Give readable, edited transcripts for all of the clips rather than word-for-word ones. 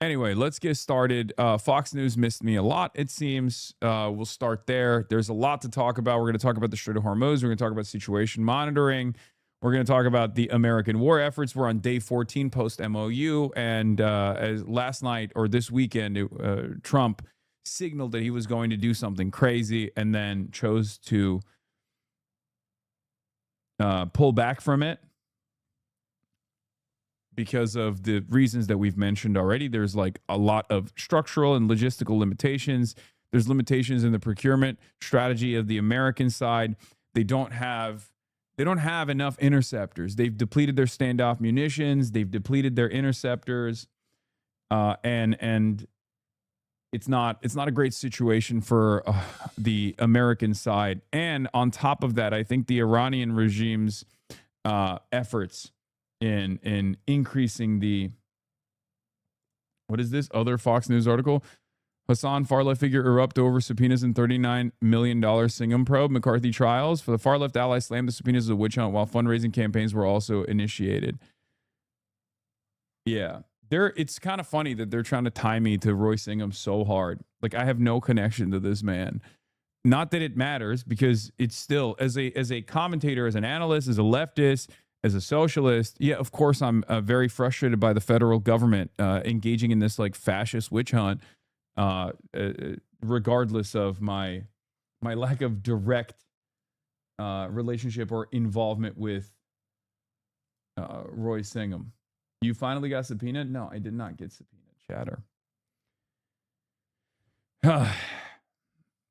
Anyway, let's get started. Fox News missed me a lot, it seems. We'll start there. There's a lot to talk about. We're going to talk about the Strait of Hormuz. We're going to talk about situation monitoring. We're going to talk about the American war efforts. We're on day 14 post MOU. And as last night or this weekend, Trump signaled that he was going to do something crazy and then chose to pull back from it because of the reasons that we've mentioned already. There's like a lot of structural and logistical limitations. There's limitations in the procurement strategy of the American side. They don't have enough interceptors. They've depleted their standoff munitions. They've depleted their interceptors, and it's not a great situation for the American side. And on top of that, I think the Iranian regime's efforts in increasing the, what is this other Fox News article? Hassan far-left figure erupt over subpoenas in $39 million Singham probe, McCarthy trials. For the far-left allies slammed the subpoenas as a witch hunt while fundraising campaigns were also initiated. Yeah. It's kind of funny that they're trying to tie me to Roy Singham so hard. Like, I have no connection to this man. Not that it matters, because it's still, as a commentator, as an analyst, as a leftist, as a socialist, yeah, of course, I'm very frustrated by the federal government engaging in this like fascist witch hunt, regardless of my lack of direct relationship or involvement with Roy Singham. You finally got subpoenaed? No, I did not get subpoenaed, chatter.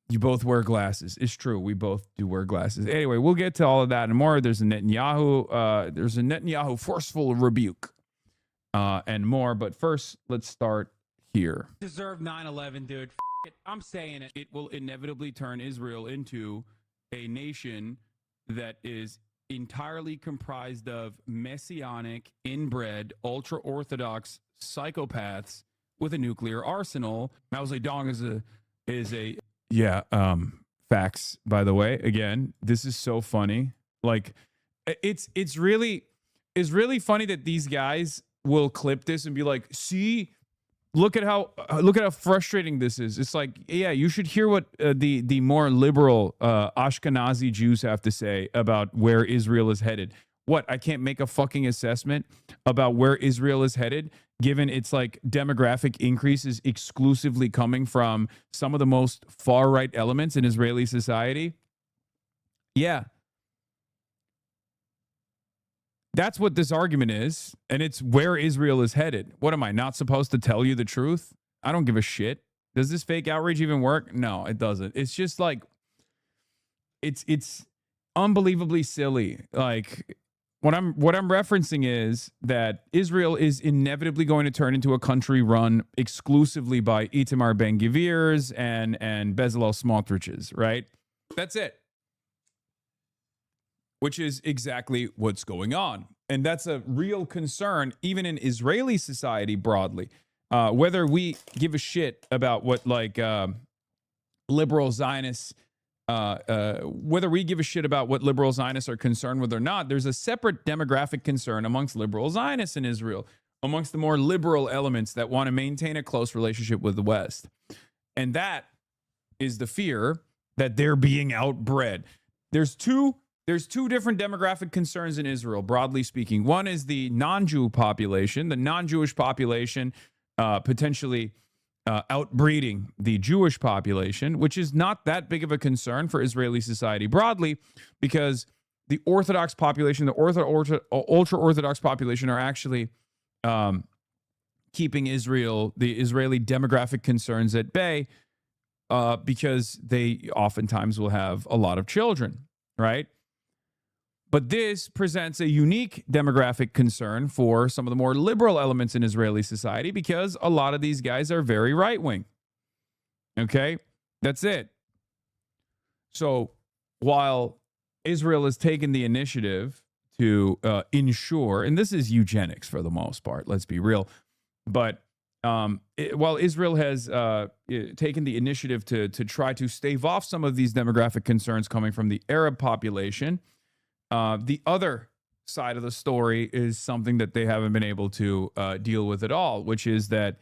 You both wear glasses. It's true. We both do wear glasses. Anyway, we'll get to all of that and more. There's a Netanyahu forceful rebuke and more. But first, let's start here. Deserve 9/11, dude. It. I'm saying it. It will inevitably turn Israel into a nation that is entirely comprised of messianic, inbred, ultra-Orthodox psychopaths with a nuclear arsenal. Mao Zedong is a yeah, facts, by the way. Again, this is so funny. Like, it's really funny that these guys will clip this and be like, see, look at how frustrating this is. It's like, yeah, you should hear what the more liberal Ashkenazi Jews have to say about where Israel is headed. What, I can't make a fucking assessment about where Israel is headed, given its like demographic increases exclusively coming from some of the most far-right elements in Israeli society? Yeah. That's what this argument is, and it's where Israel is headed. What, am I not supposed to tell you the truth? I don't give a shit. Does this fake outrage even work? No, it doesn't. It's just like, it's unbelievably silly. Like, what I'm referencing is that Israel is inevitably going to turn into a country run exclusively by Itamar Ben-Gvir's and Bezalel Smotrich's, right? That's it. Which is exactly what's going on. And that's a real concern, even in Israeli society broadly. Whether we give a shit about what like liberal Zionists, whether we give a shit about what liberal Zionists are concerned with or not, there's a separate demographic concern amongst liberal Zionists in Israel, amongst the more liberal elements that want to maintain a close relationship with the West. And that is the fear that they're being outbred. There's two different demographic concerns in Israel, broadly speaking. One is the non-Jew population, the non-Jewish population potentially outbreeding the Jewish population, which is not that big of a concern for Israeli society broadly, because the Orthodox population, the ultra-Orthodox population are actually keeping the Israeli demographic concerns at bay because they oftentimes will have a lot of children, right? But this presents a unique demographic concern for some of the more liberal elements in Israeli society, because a lot of these guys are very right-wing. Okay? That's it. So while Israel has taken the initiative to ensure, and this is eugenics for the most part, let's be real, but while Israel has taken the initiative to try to stave off some of these demographic concerns coming from the Arab population, the other side of the story is something that they haven't been able to deal with at all, which is that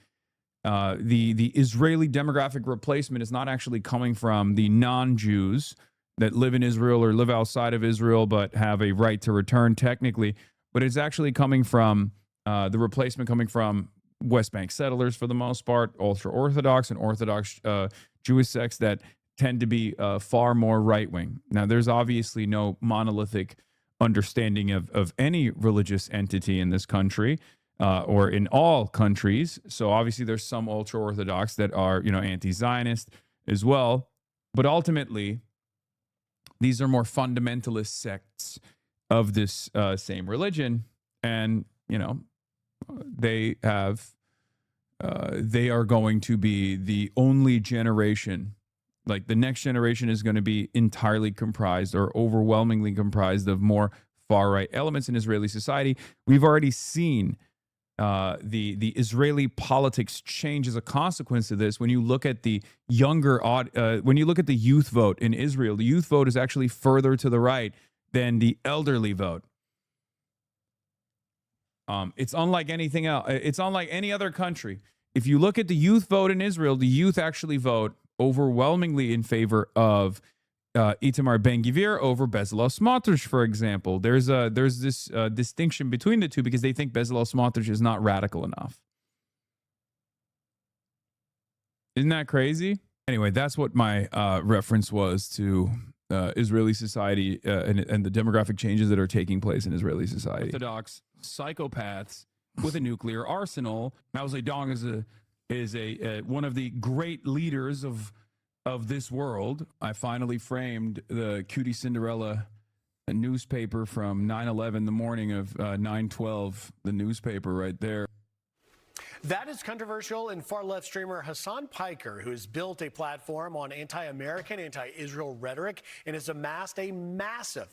the Israeli demographic replacement is not actually coming from the non-Jews that live in Israel or live outside of Israel but have a right to return technically, but it's actually coming from the replacement coming from West Bank settlers for the most part, ultra-Orthodox and Orthodox Jewish sects that tend to be far more right-wing. Now, there's obviously no monolithic understanding of any religious entity in this country or in all countries. So obviously there's some ultra-Orthodox that are, anti-Zionist as well. But ultimately, these are more fundamentalist sects of this same religion. And, they are going to be the only generation, like the next generation is going to be entirely comprised or overwhelmingly comprised of more far-right elements in Israeli society. We've already seen the Israeli politics change as a consequence of this. When you look at the when you look at the youth vote in Israel, the youth vote is actually further to the right than the elderly vote. It's unlike anything else. It's unlike any other country. If you look at the youth vote in Israel, the youth actually vote overwhelmingly in favor of Itamar Ben-Gvir over Bezalel Smotrich, for example. There's this distinction between the two because they think Bezalel Smotrich is not radical enough. Isn't that crazy? Anyway, that's what my reference was to Israeli society and the demographic changes that are taking place in Israeli society. Orthodox psychopaths with a nuclear arsenal. Mao Zedong is one of the great leaders of this world. I finally framed the Cutie Cinderella newspaper from 9/11, the morning of 9/12, the newspaper right there. That is controversial and far-left streamer Hassan Piker, who has built a platform on anti-American, anti-Israel rhetoric and has amassed a massive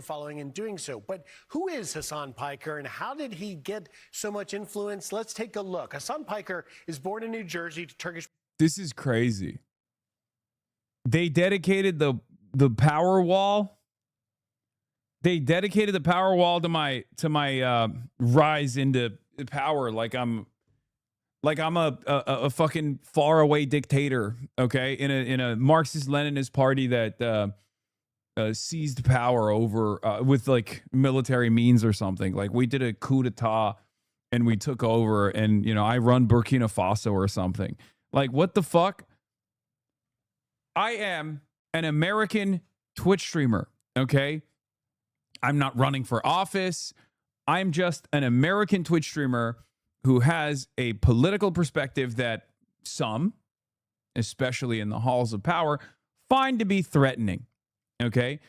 following in doing so. But who is Hassan Piker and how did he get so much influence? Let's take a look. Hassan Piker is born in New Jersey to Turkish. This is crazy. They dedicated the power wall. They dedicated the power wall to my rise into power, like I'm a fucking faraway dictator, okay, in a Marxist-Leninist party that seized power over with like military means or something. Like we did a coup d'etat and we took over, and I run Burkina Faso or something. Like what the fuck? I am an American Twitch streamer, okay? I'm not running for office. I'm just an American Twitch streamer who has a political perspective that some, especially in the halls of power, find to be threatening, okay?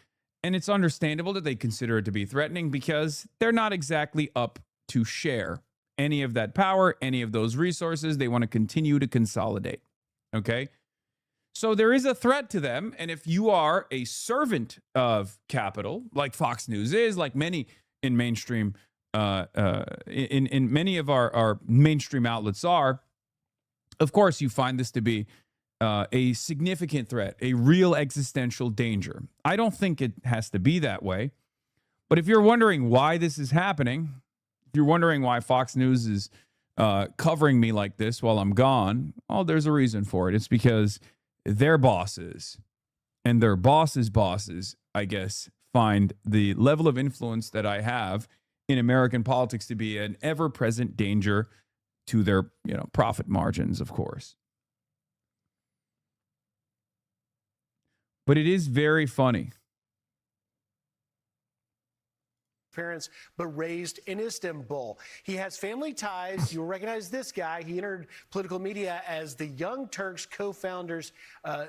And it's understandable that they consider it to be threatening because they're not exactly up to share any of that power, any of those resources. They want to continue to consolidate, okay? So there is a threat to them. And if you are a servant of capital, like Fox News is, like many in mainstream, in many of our mainstream outlets are, of course, you find this to be a significant threat, a real existential danger. I don't think it has to be that way. But if you're wondering why this is happening, if you're wondering why Fox News is covering me like this while I'm gone, oh, there's a reason for it. It's because their bosses and their bosses' bosses, I guess, find the level of influence that I have in American politics to be an ever-present danger to their, profit margins, of course. But it is very funny. Parents, but raised in Istanbul. He has family ties. You'll recognize this guy. He entered political media as the Young Turks co-founder's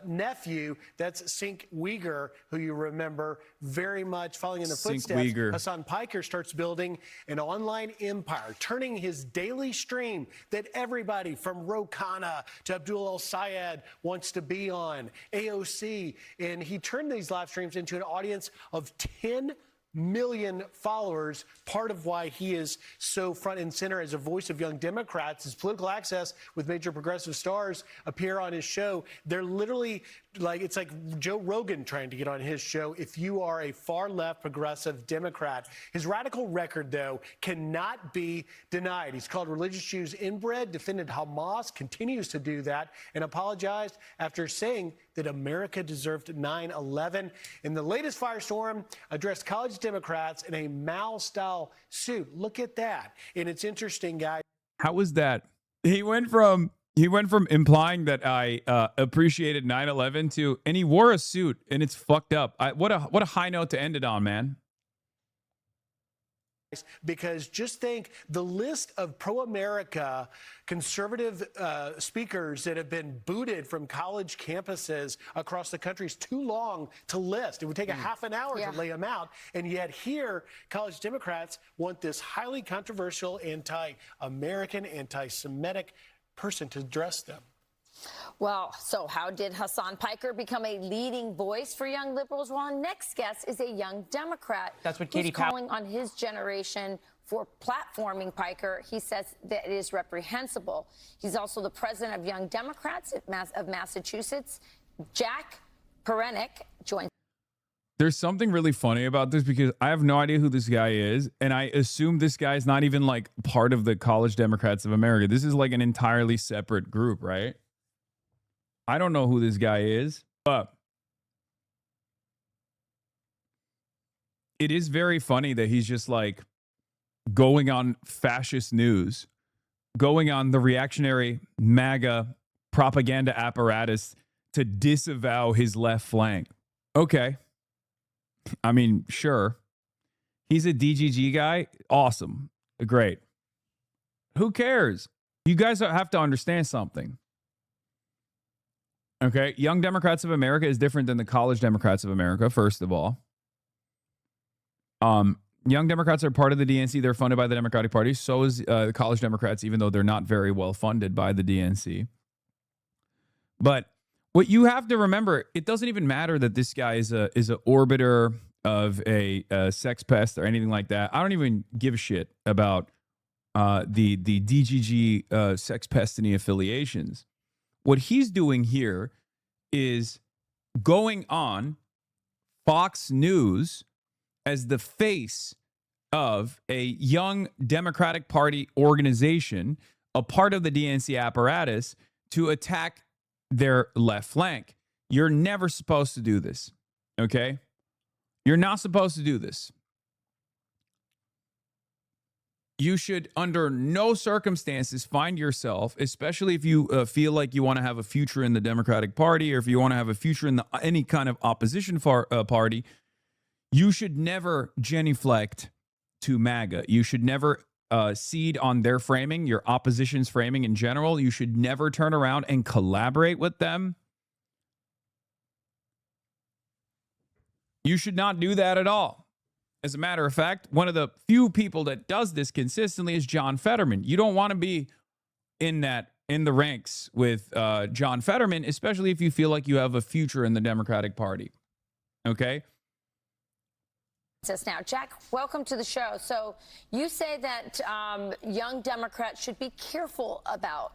nephew. That's Cenk Uygur, who you remember very much following in the footsteps. Uygur. Hassan Piker starts building an online empire, turning his daily stream that everybody from Ro Khanna to Abdul El-Sayed wants to be on, AOC, and he turned these live streams into an audience of 10 million followers. Part of why he is so front and center as a voice of young Democrats. His political access with major progressive stars appear on his show. They're literally like, it's like Joe Rogan trying to get on his show if you are a far left progressive Democrat. His radical record, though, cannot be denied. He's called religious Jews inbred, defended Hamas, continues to do that, and apologized after saying that America deserved 9/11. In the latest firestorm, addressed college Democrats in a Mao-style suit. Look at that. And it's interesting, guys. How was that? He went from implying that I appreciated 9/11 to, and he wore a suit, and it's fucked up. What a high note to end it on, man. Because just think the list of pro-America conservative speakers that have been booted from college campuses across the country is too long to list. It would take a half an hour to lay them out. And yet here, college Democrats want this highly controversial, anti-American, anti-Semitic person to address them. Well, so how did Hassan Piker become a leading voice for young liberals? Well, our next guest is a young Democrat. That's what Katie who's calling on his generation for platforming Piker. He says that it is reprehensible. He's also the president of Young Democrats of Massachusetts. Jack Perenick joins. There's something really funny about this because I have no idea who this guy is, and I assume this guy is not even like part of the College Democrats of America. This is like an entirely separate group, right? I don't know who this guy is, but it is very funny that he's just like going on fascist news, going on the reactionary MAGA propaganda apparatus to disavow his left flank. Okay. I mean, sure. He's a DGG guy. Awesome. Great. Who cares? You guys have to understand something. Okay, Young Democrats of America is different than the College Democrats of America, first of all. Young Democrats are part of the DNC. They're funded by the Democratic Party. So is the College Democrats, even though they're not very well funded by the DNC. But what you have to remember, it doesn't even matter that this guy is a orbiter of a sex pest or anything like that. I don't even give a shit about the DGG sex pestiny affiliations. What he's doing here is going on Fox News as the face of a young Democratic Party organization, a part of the DNC apparatus, to attack their left flank. You're never supposed to do this, okay? You're not supposed to do this. You should, under no circumstances, find yourself, especially if you feel like you want to have a future in the Democratic Party or if you want to have a future in any kind of opposition party, you should never genuflect to MAGA. You should never cede on their framing, your opposition's framing in general. You should never turn around and collaborate with them. You should not do that at all. As a matter of fact, one of the few people that does this consistently is John Fetterman. You don't want to be in the ranks with John Fetterman, especially if you feel like you have a future in the Democratic Party. Okay? Now, Jack, welcome to the show. So you say that young Democrats should be careful about,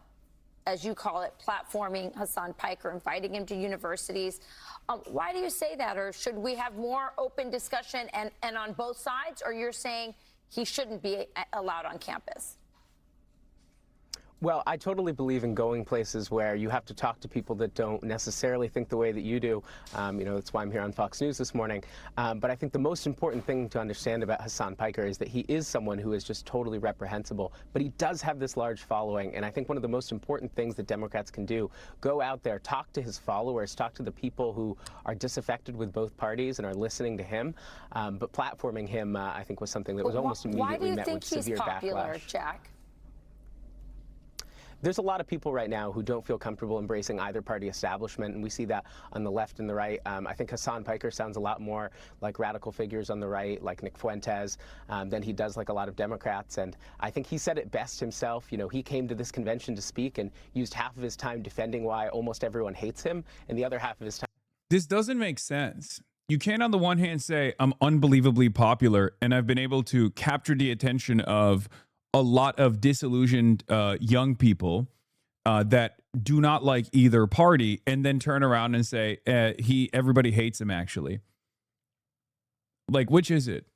as you call it, platforming Hassan Piker, inviting him to universities. Why do you say that? Or should we have more open discussion and on both sides? Or you're saying he shouldn't be allowed on campus? Well, I totally believe in going places where you have to talk to people that don't necessarily think the way that you do. That's why I'm here on Fox News this morning. But I think the most important thing to understand about Hassan Piker is that he is someone who is just totally reprehensible. But he does have this large following. And I think one of the most important things that Democrats can do, go out there, talk to his followers, talk to the people who are disaffected with both parties and are listening to him. But platforming him, I think, was something that was almost immediately met with severe backlash. Why do you think he's popular, Jack? There's a lot of people right now who don't feel comfortable embracing either party establishment, and we see that on the left and the right. I think Hassan Piker sounds a lot more like radical figures on the right, like Nick Fuentes, than he does like a lot of Democrats. And I think he said it best himself. He came to this convention to speak and used half of his time defending why almost everyone hates him, and the other half of his time. This doesn't make sense. you can't on the one hand say I'm unbelievably popular and I've been able to capture the attention of a lot of disillusioned young people that do not like either party, and then turn around and say everybody hates him actually. Like, which is it?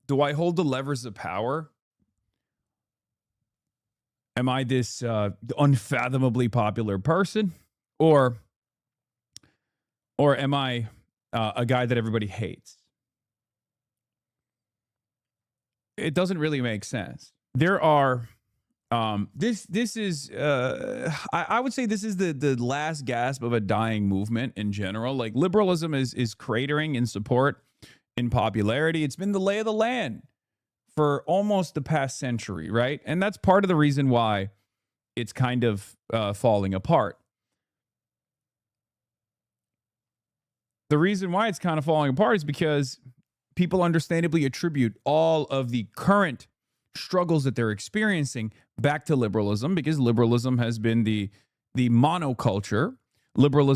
Do I hold the levers of power? Am I this unfathomably popular person, or am I a guy that everybody hates? It doesn't really make sense. There are this is I would say this is the last gasp of a dying movement in general. Like, liberalism is cratering in support, in popularity. It's been the lay of the land for almost the past century, right? And that's part of the reason why it's kind of falling apart. The reason why it's kind of falling apart is because people understandably attribute all of the current struggles that they're experiencing back to liberalism, because liberalism has been the monoculture. Liberal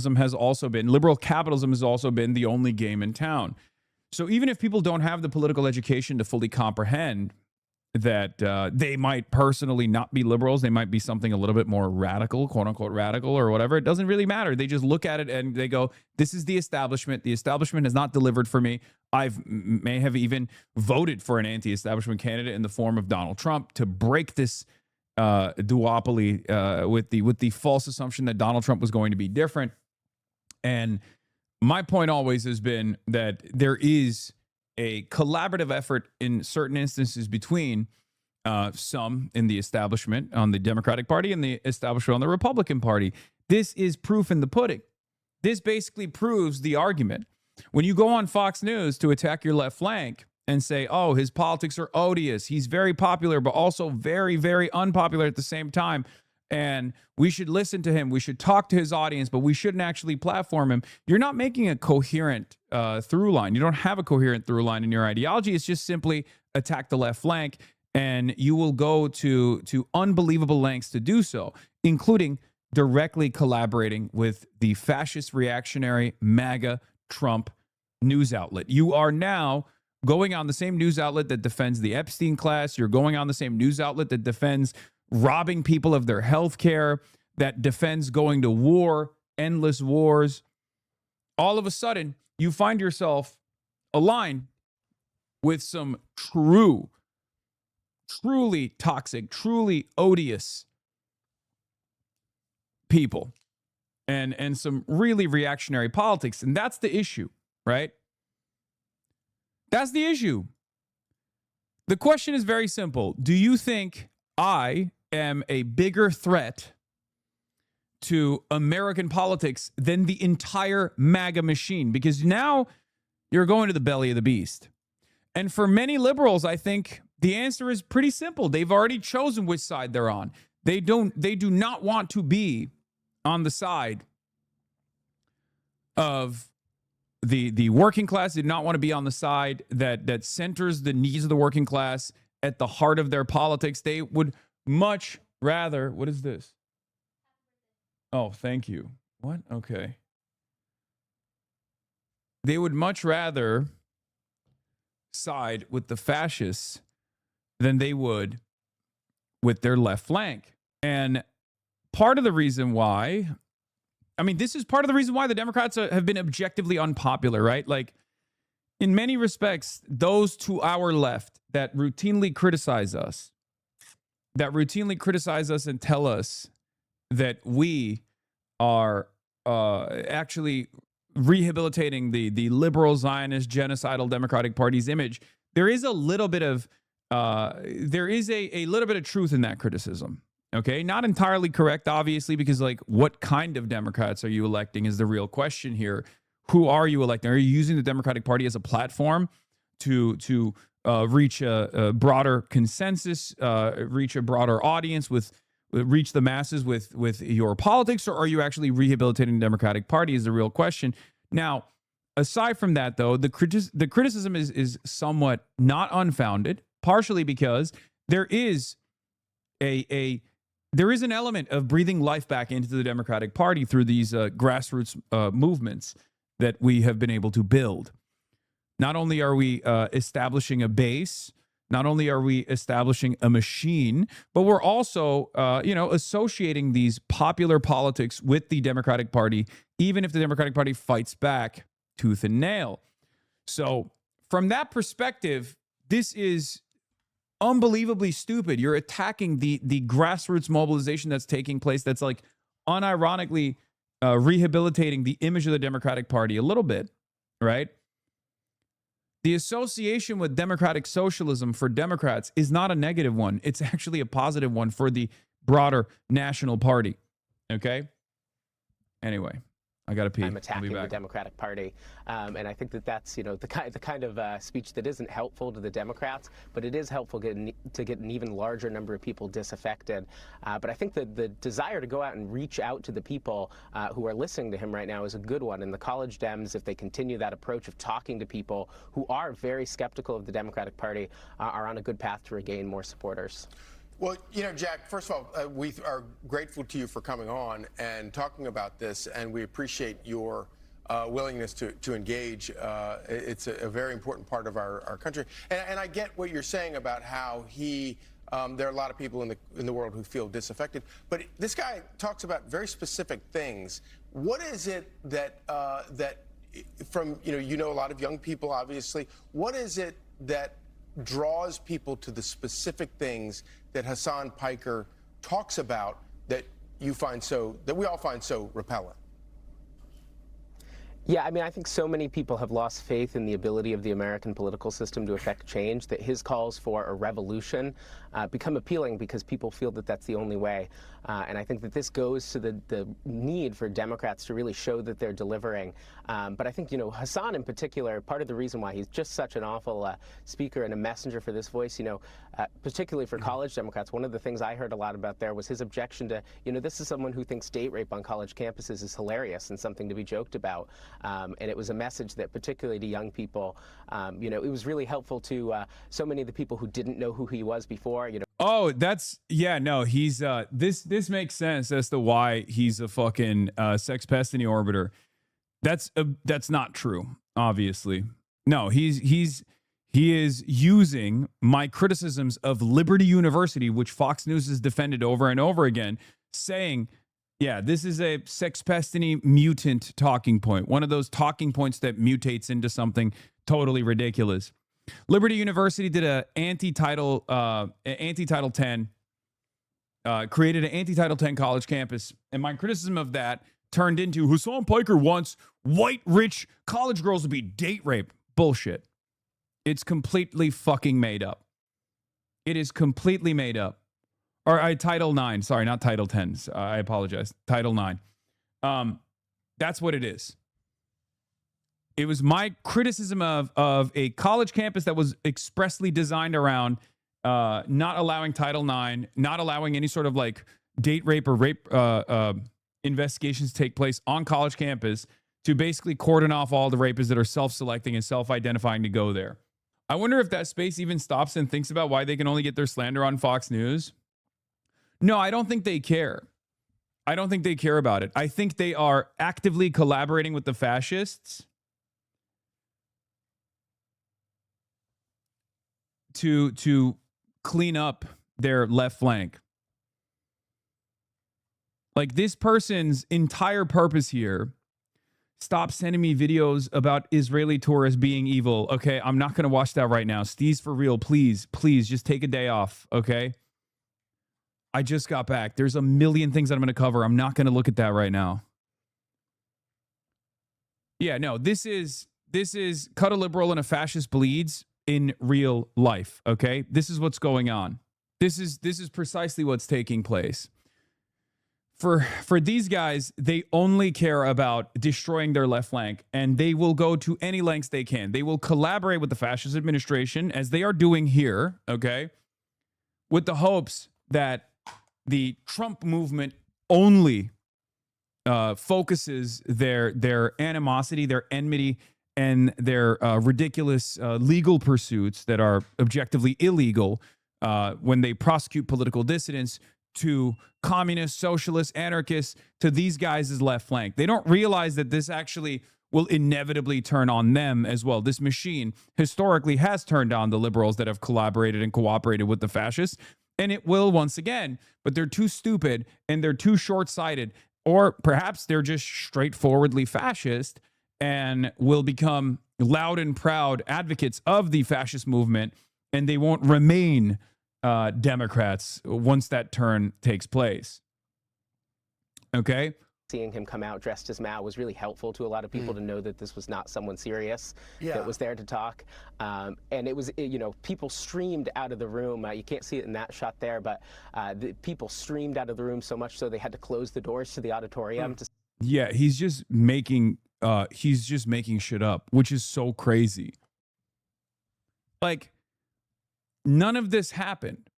capitalism has also been the only game in town. So even if people don't have the political education to fully comprehend that they might personally not be liberals, they might be something a little bit more radical, quote unquote radical or whatever, it doesn't really matter. They just look at it and they go, this is the establishment. The establishment has not delivered for me. May have even voted for an anti-establishment candidate in the form of Donald Trump to break this duopoly with the false assumption that Donald Trump was going to be different. And my point always has been that there is a collaborative effort in certain instances between some in the establishment on the Democratic Party and the establishment on the Republican Party. This is proof in the pudding. This basically proves the argument. When you go on Fox News to attack your left flank and say, oh, his politics are odious, he's very popular, but also very, very unpopular at the same time, and we should listen to him, we should talk to his audience, but we shouldn't actually platform him, you're not making a coherent through line. You don't have a coherent through line in your ideology. It's just simply attack the left flank, and you will go to unbelievable lengths to do so, including directly collaborating with the fascist, reactionary, MAGA, Trump news outlet. You are now going on the same news outlet that defends the Epstein class. You're going on the same news outlet that defends robbing people of their health care, that defends going to war, endless wars. All of a sudden, you find yourself aligned with some truly toxic, truly odious people and some really reactionary politics. And that's the issue, right? That's the issue. The question is very simple. Do you think I am a bigger threat to American politics than the entire MAGA machine? Because now you're going to the belly of the beast. And for many liberals, I think the answer is pretty simple. They've already chosen which side they're on. They do not want to be on the side of the working class. They do not want to be on the side that centers the needs of the working class at the heart of their politics. They would much rather, what is this? Oh, thank you. What? Okay. They would much rather side with the fascists than they would with their left flank. And part of the reason why, this is part of the reason why the Democrats have been objectively unpopular, right? Like, in many respects, those to our left that routinely criticize us, and tell us that we are actually rehabilitating the liberal Zionist genocidal Democratic Party's image, there is a little bit of truth in that criticism. Okay, not entirely correct, obviously, because like, what kind of Democrats are you electing is the real question here. Who are you electing? Are you using the Democratic Party as a platform to reach a broader consensus, reach a broader audience, reach the masses with your politics, or are you actually rehabilitating the Democratic Party is the real question. Now, aside from that, though, the criticism is somewhat not unfounded, partially because there is an element of breathing life back into the Democratic Party through these grassroots movements that we have been able to build. Not only are we establishing a base, not only are we establishing a machine, but we're also, associating these popular politics with the Democratic Party, even if the Democratic Party fights back tooth and nail. So from that perspective, this is unbelievably stupid. You're attacking the grassroots mobilization that's taking place, that's like unironically rehabilitating the image of the Democratic Party a little bit, right? The association with democratic socialism for Democrats is not a negative one. It's actually a positive one for the broader national party. Okay? Anyway, I got to pee. I'm attacking the Democratic Party. And I think that that's, the kind of speech that isn't helpful to the Democrats, but it is helpful to get an even larger number of people disaffected. But I think that the desire to go out and reach out to the people who are listening to him right now is a good one. And the college Dems, if they continue that approach of talking to people who are very skeptical of the Democratic Party, are on a good path to regain more supporters. Well, Jack, first of all, we are grateful to you for coming on and talking about this, and we appreciate your willingness to engage. It's a very important part of our country. And I get what you're saying about how there are a lot of people in the world who feel disaffected. But this guy talks about very specific things. What is it that from, a lot of young people, obviously, what is it that draws people to the specific things that Hasan Piker talks about that we all find so repellent? Yeah, I think so many people have lost faith in the ability of the American political system to effect change that his calls for a revolution become appealing because people feel that that's the only way. And I think that this goes to the need for Democrats to really show that they're delivering. But I think, Hasan in particular, part of the reason why he's just such an awful speaker and a messenger for this voice, particularly for college Democrats, one of the things I heard a lot about there was his objection to, this is someone who thinks date rape on college campuses is hilarious and something to be joked about. And it was a message that, particularly to young people, it was really helpful to so many of the people who didn't know who he was before. Oh, he's this makes sense as to why he's a fucking sex pest in the orbiter. That's not true, obviously. No, he is using my criticisms of Liberty University, which Fox News has defended over and over again, saying, yeah, this is a sex pestiny mutant talking point. One of those talking points that mutates into something totally ridiculous. Liberty University did an anti-Title 10, created an anti-Title 10 college campus. And my criticism of that turned into Hasan Piker wants white, rich college girls to be date raped. Bullshit. It's completely fucking made up. It is completely made up. Or Title 9. Sorry, not Title 10. I apologize. Title 9. That's what it is. It was my criticism of a college campus that was expressly designed around not allowing Title IX, not allowing any sort of like date rape or rape investigations to take place on college campus, to basically cordon off all the rapists that are self-selecting and self-identifying to go there. I wonder if that space even stops and thinks about why they can only get their slander on Fox News. No, I don't think they care. I don't think they care about it. I think they are actively collaborating with the fascists to clean up their left flank. Like, this person's entire purpose here, stop sending me videos about Israeli tourists being evil. Okay, I'm not going to watch that right now. Steve's for real. Please, just take a day off, okay? I just got back. There's a million things that I'm going to cover. I'm not going to look at that right now. Yeah, no, this is cut a liberal and a fascist bleeds in real life, okay? This is what's going on. This is precisely what's taking place. For these guys, they only care about destroying their left flank, and they will go to any lengths they can. They will collaborate with the fascist administration, as they are doing here, okay, with the hopes that the Trump movement only focuses their animosity, their enmity, and their ridiculous legal pursuits that are objectively illegal when they prosecute political dissidents to communists, socialists, anarchists, to these guys' left flank. They don't realize that this actually will inevitably turn on them as well. This machine historically has turned on the liberals that have collaborated and cooperated with the fascists, and it will once again, but they're too stupid and they're too short-sighted, or perhaps they're just straightforwardly fascist and will become loud and proud advocates of the fascist movement, and they won't remain Democrats once that turn takes place. Okay? Seeing him come out dressed as Mao was really helpful to a lot of people to know that this was not someone serious that was there to talk. And it was, you know, people streamed out of the room. You can't see it in that shot there, but the people streamed out of the room so much so they had to close the doors to the auditorium. Yeah, he's just making shit up, which is so crazy. Like, none of this happened.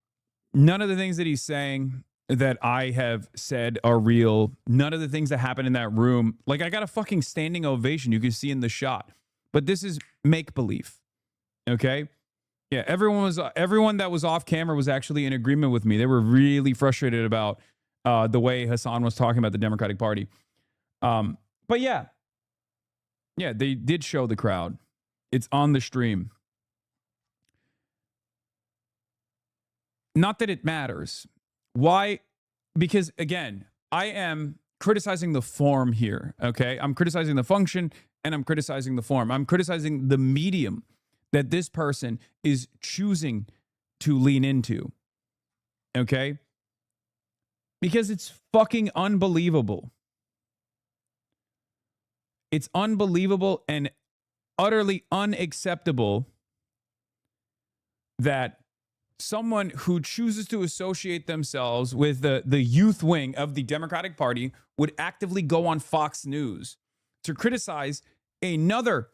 None of the things that he's saying that I have said are real. None of the things that happened in that room. Like, I got a fucking standing ovation you can see in the shot. But this is make-believe. Okay? Yeah, everyone that was off camera was actually in agreement with me. They were really frustrated about the way Hassan was talking about the Democratic Party. But yeah. Yeah, they did show the crowd. It's on the stream. Not that it matters. Why? Because, again, I am criticizing the form here, okay? I'm criticizing the function, and I'm criticizing the form. I'm criticizing the medium that this person is choosing to lean into, okay? Because it's fucking unbelievable. It's unbelievable and utterly unacceptable that someone who chooses to associate themselves with the youth wing of the Democratic Party would actively go on Fox News to criticize another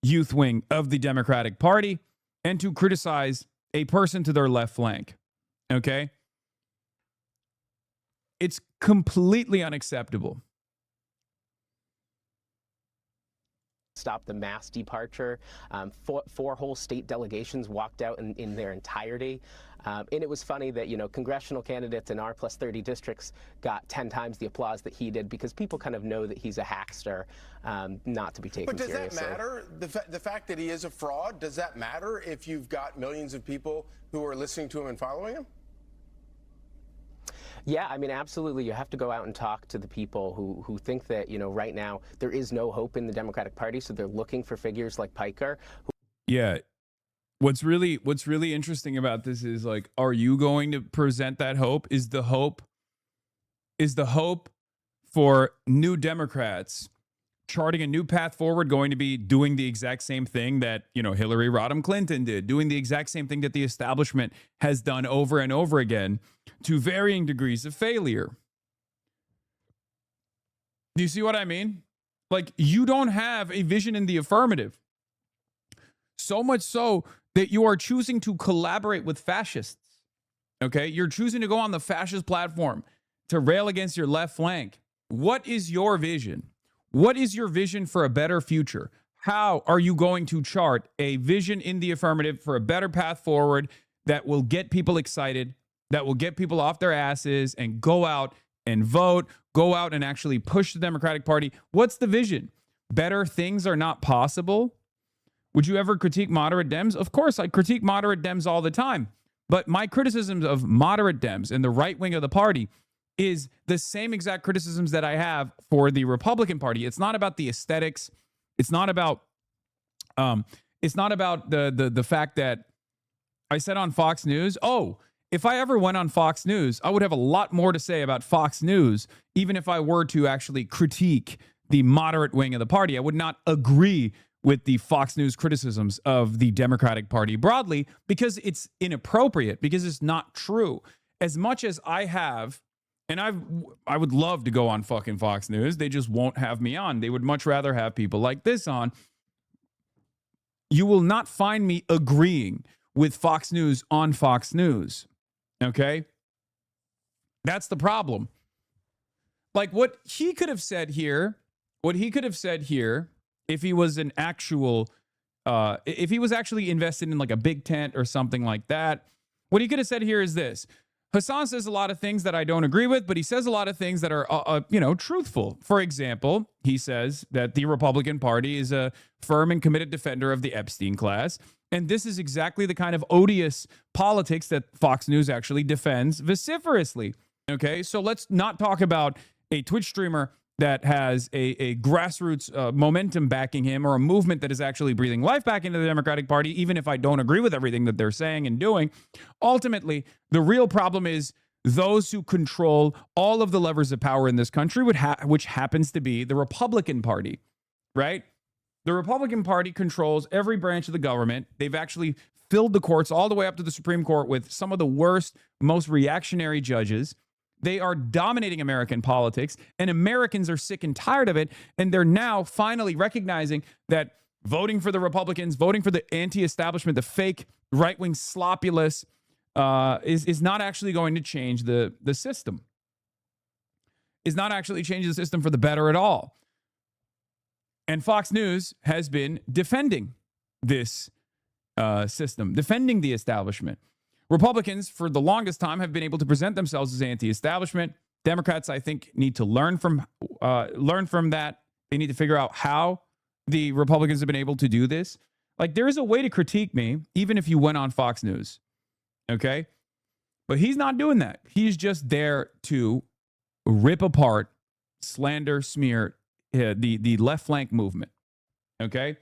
youth wing of the Democratic Party and to criticize a person to their left flank. Okay? It's completely unacceptable. Stop the mass departure. Four whole state delegations walked out in their entirety. And it was funny that, you know, congressional candidates in our plus 30 districts got 10 times the applause that he did because people kind of know that he's a hackster, not to be taken seriously. But does that matter? The fact that he is a fraud, does that matter if you've got millions of people who are listening to him and following him? Yeah, I mean, absolutely. You have to go out and talk to the people who think that, you know, right now there is no hope in the Democratic Party, so they're looking for figures like Piker. Yeah. What's really interesting about this is, like, are you going to present that hope? Is the hope for New Democrats charting a new path forward going to be doing the exact same thing that, you know, Hillary Rodham Clinton did, doing the exact same thing that the establishment has done over and over again to varying degrees of failure? Do you see what I mean? Like, you don't have a vision in the affirmative. So much so that you are choosing to collaborate with fascists. Okay? You're choosing to go on the fascist platform to rail against your left flank. What is your vision? What is your vision for a better future? How are you going to chart a vision in the affirmative for a better path forward that will get people excited, that will get people off their asses and go out and vote, go out and actually push the Democratic Party? What's the vision? Better things are not possible? Would you ever critique moderate Dems? Of course, I critique moderate Dems all the time. But my criticisms of moderate Dems and the right wing of the party is the same exact criticisms that I have for the Republican Party. It's not about the aesthetics. It's not about the fact that I said on Fox News, oh, if I ever went on Fox News, I would have a lot more to say about Fox News, even if I were to actually critique the moderate wing of the party. I would not agree with the Fox News criticisms of the Democratic Party broadly because it's inappropriate, because it's not true. As much as I have, and I would love to go on fucking Fox News, they just won't have me on. They would much rather have people like this on. You will not find me agreeing with Fox News on Fox News. Okay? That's the problem. Like, what he could have said here, if he was an actual, if he was actually invested in like a big tent or something like that, what he could have said here is this: Hassan says a lot of things that I don't agree with, but he says a lot of things that are, truthful. For example, he says that the Republican Party is a firm and committed defender of the Epstein class. And this is exactly the kind of odious politics that Fox News actually defends vociferously. Okay, so let's not talk about a Twitch streamer that has a grassroots momentum backing him, or a movement that is actually breathing life back into the Democratic Party, even if I don't agree with everything that they're saying and doing. Ultimately, the real problem is those who control all of the levers of power in this country, which happens to be the Republican Party, right? The Republican Party controls every branch of the government. They've actually filled the courts all the way up to the Supreme Court with some of the worst, most reactionary judges. They are dominating American politics, and Americans are sick and tired of it. And they're now finally recognizing that voting for the Republicans, voting for the anti-establishment, the fake right-wing sloppiness, is not actually going to change the system. Is not actually changing the system for the better at all. And Fox News has been defending this system, defending the establishment. Republicans, for the longest time, have been able to present themselves as anti-establishment. Democrats, I think, need to learn from that. They need to figure out how the Republicans have been able to do this. Like, there is a way to critique me, even if you went on Fox News. Okay? But he's not doing that. He's just there to rip apart, slander, smear the left flank movement. Okay?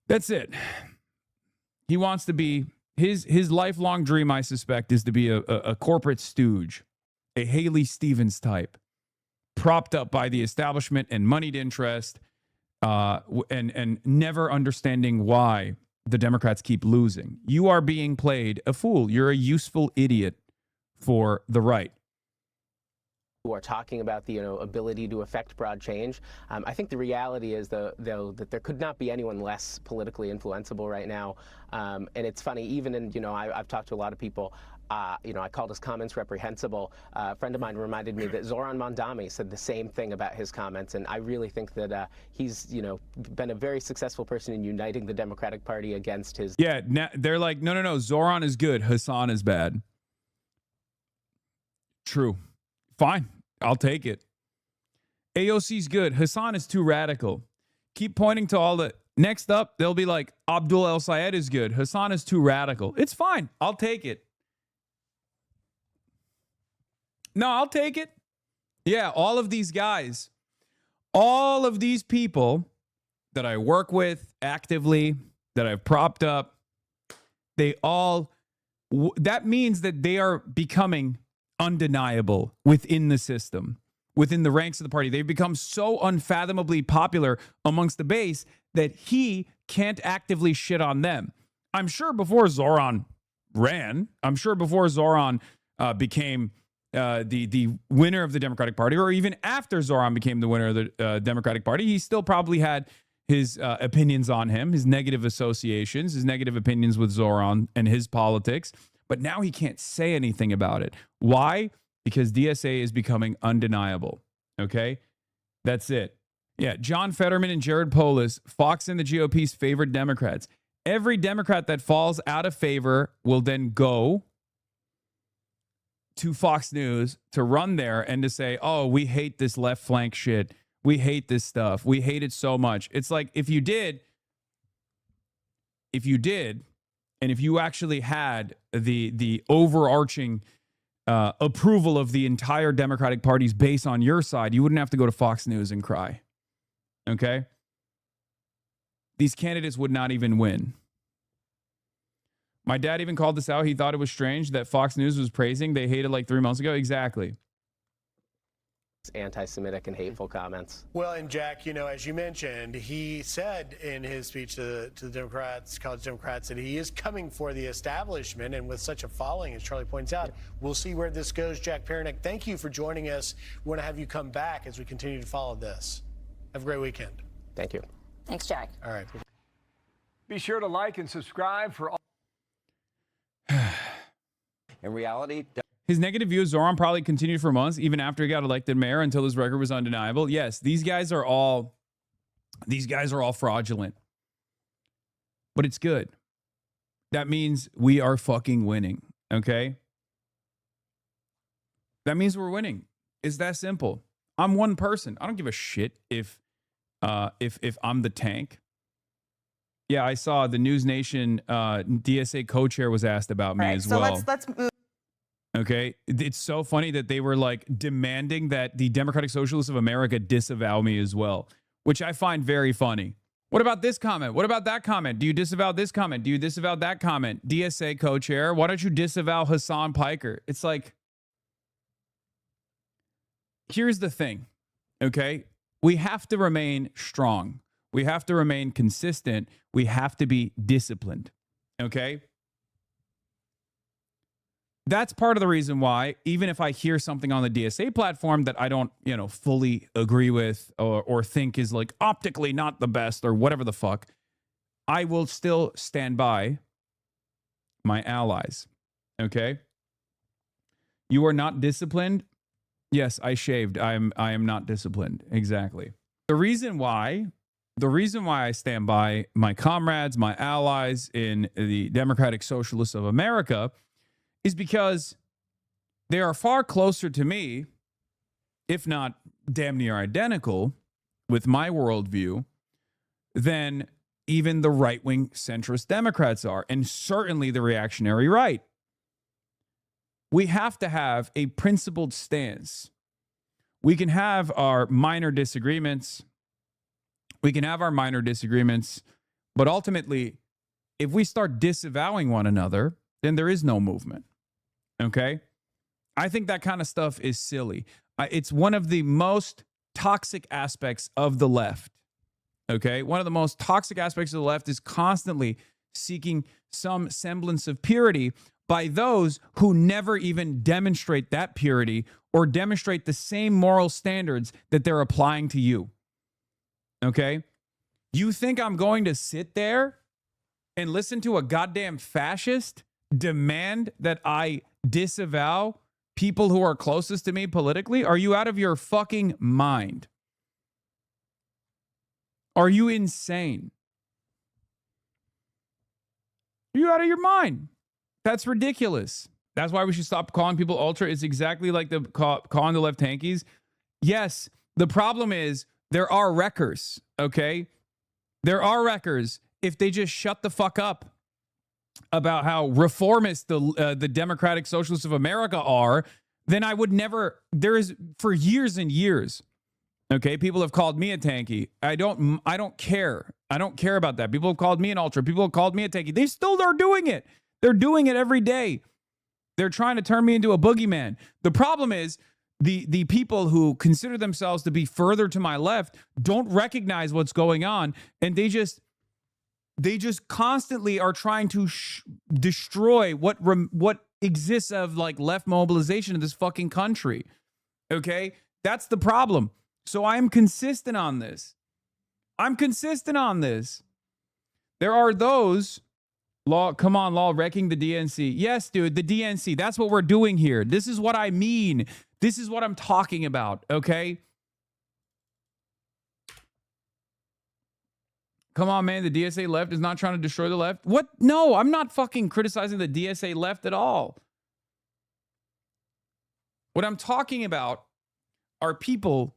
That's it. He wants to be... His lifelong dream, I suspect, is to be a corporate stooge, a Haley Stevens type, propped up by the establishment and moneyed interest, and never understanding why the Democrats keep losing. You are being played a fool. You're a useful idiot for the right. Who are talking about the ability to affect broad change. I think the reality is, though, that there could not be anyone less politically influenceable right now. And it's funny, even in, I've talked to a lot of people. I called his comments reprehensible. A friend of mine reminded me that Zoran Mondami said the same thing about his comments, and I really think that he's, been a very successful person in uniting the Democratic Party against his. Yeah, they're like, no, Zoran is good, Hassan is bad. True. Fine, I'll take it. AOC's good. Hassan is too radical. Keep pointing to all the... Next up, they'll be like, Abdul El Sayed is good. Hassan is too radical. It's fine. I'll take it. No, I'll take it. Yeah, all of these guys, all of these people that I work with actively, that I've propped up, they all... That means that they are becoming undeniable within the system, within the ranks of the party. They've become so unfathomably popular amongst the base that he can't actively shit on them. I'm sure before Zoran ran, I'm sure before Zoran became the winner of the Democratic Party, or even after Zoran became the winner of the Democratic Party, he still probably had his opinions on him, his negative associations, his negative opinions with Zoran and his politics. But now he can't say anything about it. Why? Because DSA is becoming undeniable. Okay? That's it. Yeah, John Fetterman and Jared Polis, Fox and the GOP's favorite Democrats. Every Democrat that falls out of favor will then go to Fox News to run there and to say, oh, we hate this left flank shit. We hate this stuff. We hate it so much. It's like, if you did, and if you actually had the overarching approval of the entire Democratic Party's base on your side, you wouldn't have to go to Fox News and cry. Okay? These candidates would not even win. My dad even called this out. He thought it was strange that Fox News was praising. They hated like 3 months ago. Exactly. Anti-Semitic and hateful comments. Well, and Jack, as you mentioned, he said in his speech to the Democrats, college Democrats, that he is coming for the establishment. And with such a following, as Charlie points out, we'll see where this goes. Jack Pernick, thank you for joining us. We want to have you come back as we continue to follow this. Have a great weekend. Thank you. Thanks, Jack. All right. Be sure to like and subscribe for all. In reality, his negative view of Zoran probably continued for months, even after he got elected mayor, until his record was undeniable. Yes, these guys are all fraudulent. But it's good. That means we are fucking winning, okay? That means we're winning. It's that simple. I'm one person. I don't give a shit if I'm the tank. Yeah, I saw the News Nation DSA co-chair was asked about me as well. Let's move. Okay, it's so funny that they were like demanding that the Democratic Socialists of America disavow me as well, which I find very funny. What about this comment? What about that comment? Do you disavow this comment? Do you disavow that comment? DSA co-chair, why don't you disavow Hassan Piker? It's like, here's the thing, okay? We have to remain strong. We have to remain consistent. We have to be disciplined, okay? That's part of the reason why, even if I hear something on the DSA platform that I don't, fully agree with or think is like optically not the best or whatever the fuck, I will still stand by my allies. Okay? You are not disciplined? Yes, I shaved. I am not disciplined. Exactly. The reason why I stand by my comrades, my allies in the Democratic Socialists of America is because they are far closer to me, if not damn near identical with my worldview, than even the right-wing centrist Democrats are, and certainly the reactionary right. We have to have a principled stance. We can have our minor disagreements. But ultimately, if we start disavowing one another, then there is no movement. Okay? I think that kind of stuff is silly. It's one of the most toxic aspects of the left. Okay? One of the most toxic aspects of the left is constantly seeking some semblance of purity by those who never even demonstrate that purity or demonstrate the same moral standards that they're applying to you. Okay? You think I'm going to sit there and listen to a goddamn fascist demand that I disavow people who are closest to me politically? Are you out of your fucking mind? Are you insane? Are you out of your mind? That's ridiculous. That's why we should stop calling people ultra. It's exactly like the calling the left tankies. Yes, the problem is there are wreckers, okay? There are wreckers. If they just shut the fuck up about how reformist the Democratic Socialists of America are, then I would never, there is, for years and years, okay, people have called me a tanky. I don't care. I don't care about that. People have called me an ultra. People have called me a tanky. They still are doing it. They're doing it every day. They're trying to turn me into a boogeyman. The problem is the people who consider themselves to be further to my left don't recognize what's going on, and they just constantly are trying to destroy what exists of like left mobilization in this fucking country. Okay? That's the problem. So I'm consistent on this. There are those Law wrecking the DNC. Yes, dude, the DNC. That's what we're doing here. This is what I mean. This is what I'm talking about, okay? Come on, man. The DSA left is not trying to destroy the left. What? No, I'm not fucking criticizing the DSA left at all. What I'm talking about are people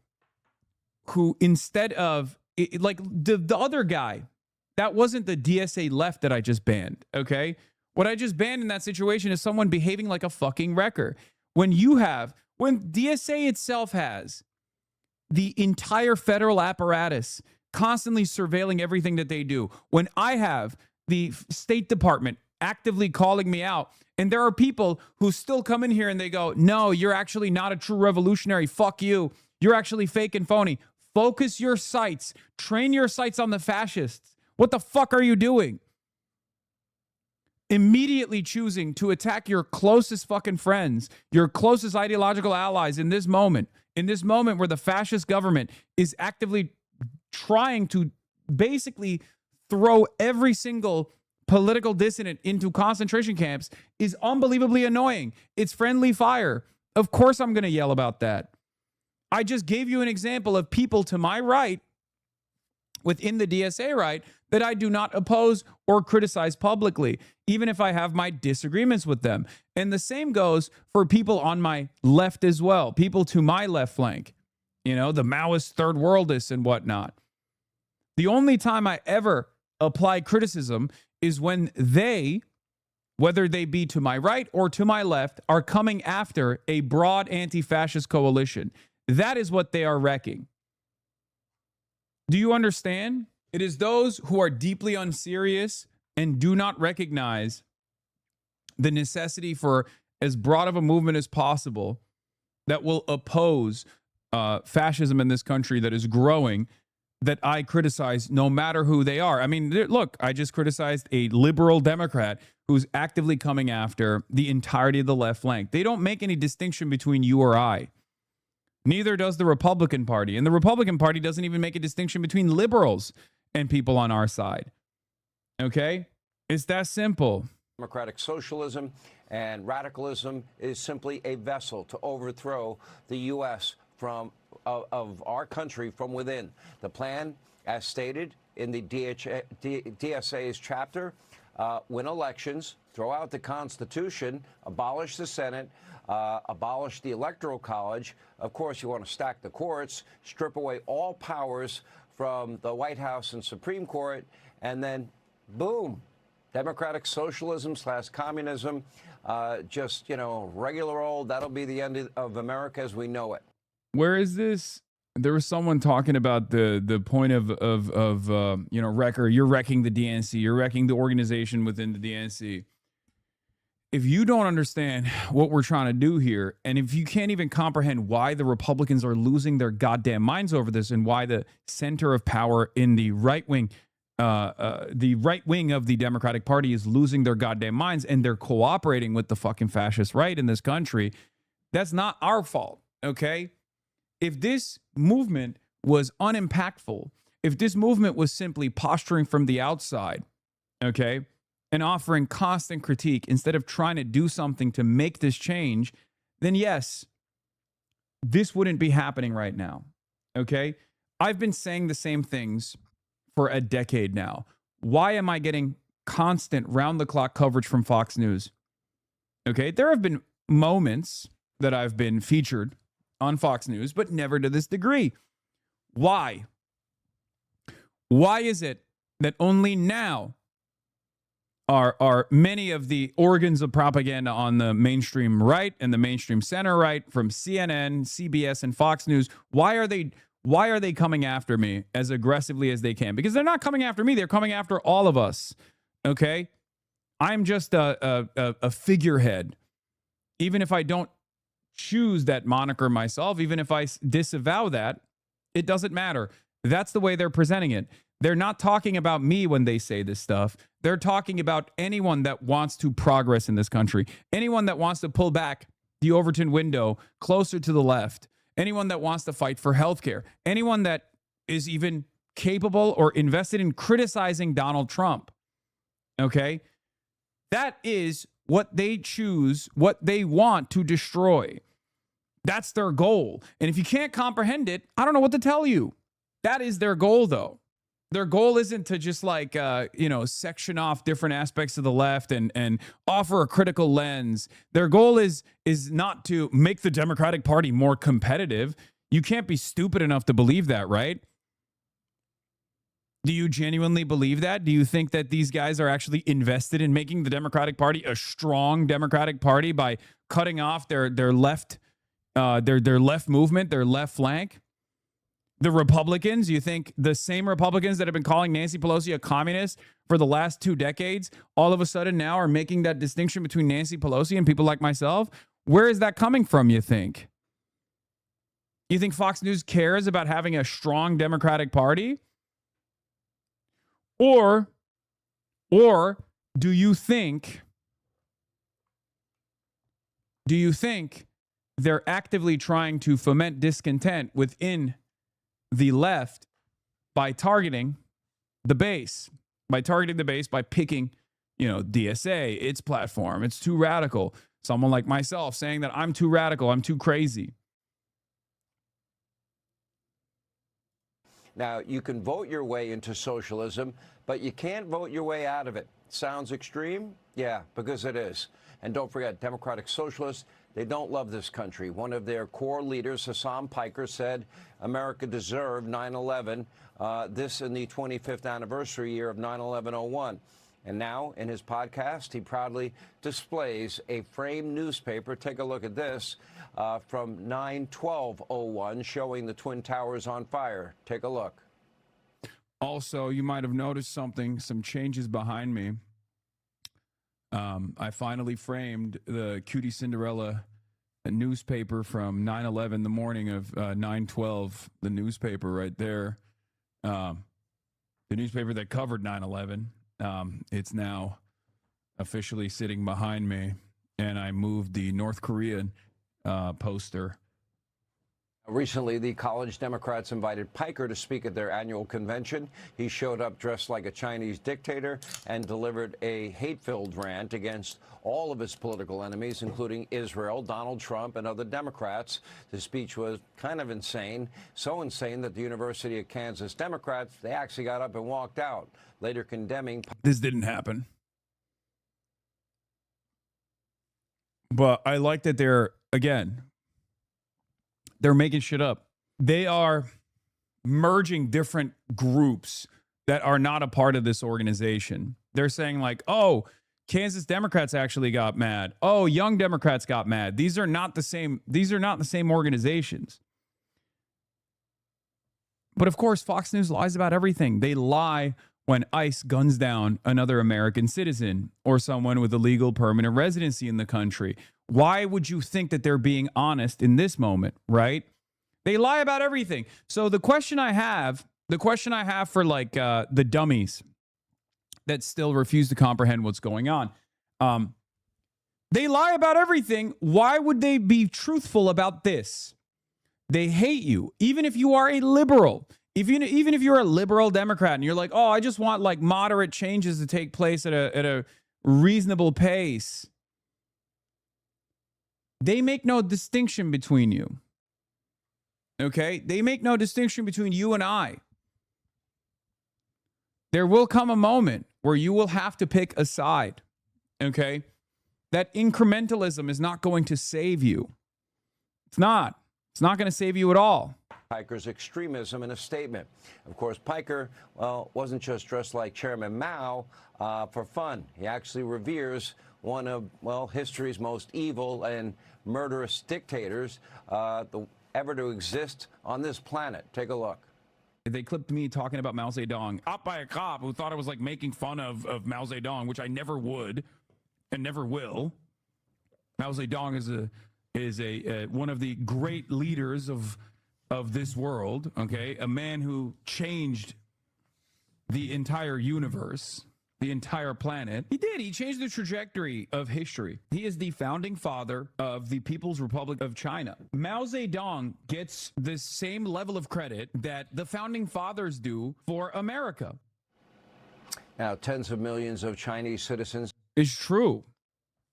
who, instead of, like the other guy, that wasn't the DSA left that I just banned, okay? What I just banned in that situation is someone behaving like a fucking wrecker. When DSA itself has the entire federal apparatus constantly surveilling everything that they do, when I have the State Department actively calling me out, and there are people who still come in here and they go, no, you're actually not a true revolutionary. Fuck you. You're actually fake and phony. Focus your sights. Train your sights on the fascists. What the fuck are you doing? Immediately choosing to attack your closest fucking friends, your closest ideological allies in this moment where the fascist government is actively trying to basically throw every single political dissident into concentration camps is unbelievably annoying. It's friendly fire. Of course I'm going to yell about that. I just gave you an example of people to my right within the DSA right that I do not oppose or criticize publicly, even if I have my disagreements with them. And the same goes for people on my left as well, people to my left flank, the Maoist third worldists and whatnot. The only time I ever apply criticism is when they, whether they be to my right or to my left, are coming after a broad anti-fascist coalition. That is what they are wrecking. Do you understand? It is those who are deeply unserious and do not recognize the necessity for as broad of a movement as possible that will oppose fascism in this country that is growing, that I criticize no matter who they are. I mean, look, I just criticized a liberal Democrat who's actively coming after the entirety of the left flank. They don't make any distinction between you or I. Neither does the Republican Party. And the Republican Party doesn't even make a distinction between liberals and people on our side. Okay? It's that simple. Democratic socialism and radicalism is simply a vessel to overthrow the U.S. of our country from within. The plan, as stated in the DSA's chapter, win elections, throw out the Constitution, abolish the Senate, abolish the Electoral College. Of course, you want to stack the courts, strip away all powers from the White House and Supreme Court, and then, boom, democratic socialism / communism, regular old, that'll be the end of America as we know it. Where is this? There was someone talking about the point of wrecker. You're wrecking the DNC. You're wrecking the organization within the DNC. If you don't understand what we're trying to do here, and if you can't even comprehend why the Republicans are losing their goddamn minds over this, and why the center of power in the right wing of the Democratic Party is losing their goddamn minds, and they're cooperating with the fucking fascist right in this country, that's not our fault, okay? If this movement was unimpactful, if this movement was simply posturing from the outside, okay, and offering constant critique instead of trying to do something to make this change, then yes, this wouldn't be happening right now, okay? I've been saying the same things for a decade now. Why am I getting constant round-the-clock coverage from Fox News? Okay, there have been moments that I've been featured on Fox News, but never to this degree. Why? Why is it that only now are many of the organs of propaganda on the mainstream right and the mainstream center right, from CNN, CBS, and Fox News, why are they coming after me as aggressively as they can? Because they're not coming after me, they're coming after all of us. Okay? I'm just a figurehead. Even if I don't choose that moniker myself, even if I disavow that, it doesn't matter. That's the way they're presenting it. They're not talking about me when they say this stuff. They're talking about anyone that wants to progress in this country, anyone that wants to pull back the Overton window closer to the left, anyone that wants to fight for healthcare, anyone that is even capable or invested in criticizing Donald Trump. Okay? That is what they choose, what they want to destroy. That's their goal. And if you can't comprehend it, I don't know what to tell you. That is their goal, though. Their goal isn't to just section off different aspects of the left and offer a critical lens. Their goal is not to make the Democratic Party more competitive. You can't be stupid enough to believe that, right? Do you genuinely believe that? Do you think that these guys are actually invested in making the Democratic Party a strong Democratic Party by cutting off their left left movement, their left flank? The Republicans, you think the same Republicans that have been calling Nancy Pelosi a communist for the last 2 decades, all of a sudden now are making that distinction between Nancy Pelosi and people like myself? Where is that coming from, you think? You think Fox News cares about having a strong Democratic Party? Or do you think they're actively trying to foment discontent within the left by targeting the base, by picking, DSA, its platform? It's too radical. Someone like myself saying that I'm too radical, I'm too crazy. Now, you can vote your way into socialism, but you can't vote your way out of it. Sounds extreme? Yeah, because it is. And don't forget, Democratic Socialists, they don't love this country. One of their core leaders, Hassan Piker, said America deserved 9/11, this in the 25th anniversary year of 9/11/01. And now, in his podcast, he proudly displays a framed newspaper. Take a look at this from 9/12/01, showing the Twin Towers on fire. Take a look. Also, you might have noticed some changes behind me. I finally framed the Cutie Cinderella newspaper from 9/11, the morning of 9/12, the newspaper right there. The newspaper that covered 9/11. It's now officially sitting behind me, and I moved the North Korean poster. Recently, the college Democrats invited Piker to speak at their annual convention. He showed up dressed like a Chinese dictator and delivered a hate-filled rant against all of his political enemies, including Israel, Donald Trump, and other Democrats. The speech was kind of insane, so insane that the University of Kansas Democrats, they actually got up and walked out, later condemning. This didn't happen. But I like that they're making shit up. They are merging different groups that are not a part of this organization. They're saying like, oh, Kansas Democrats actually got mad. Oh, young Democrats got mad. These are not the same. These are not the same organizations. But of course, Fox News lies about everything. They lie when ICE guns down another American citizen or someone with a legal permanent residency in the country. Why would you think that they're being honest in this moment, right? They lie about everything. So the question I have for like the dummies that still refuse to comprehend what's going on, they lie about everything. Why would they be truthful about this? They hate you, even if you are a liberal. Even if you're a liberal Democrat and you're like, oh, I just want like moderate changes to take place at a reasonable pace. They make no distinction between you. Okay? They make no distinction between you and I. There will come a moment where you will have to pick a side. Okay? That incrementalism is not going to save you. It's not. It's not going to save you at all. Piker's extremism in a statement. Of course, Piker, well, wasn't just dressed like Chairman Mao for fun. He actually reveres one of, well, history's most evil and murderous dictators ever to exist on this planet. Take a look. They clipped me talking about Mao Zedong up by a cop who thought I was like making fun of Mao Zedong, which I never would and never will. Mao Zedong is a one of the great leaders of this world, okay? A man who changed the entire universe, the entire planet. He did. He changed the trajectory of history. He is the founding father of the People's Republic of China. Mao Zedong gets the same level of credit that the founding fathers do for America. Now, tens of millions of Chinese citizens. Is true.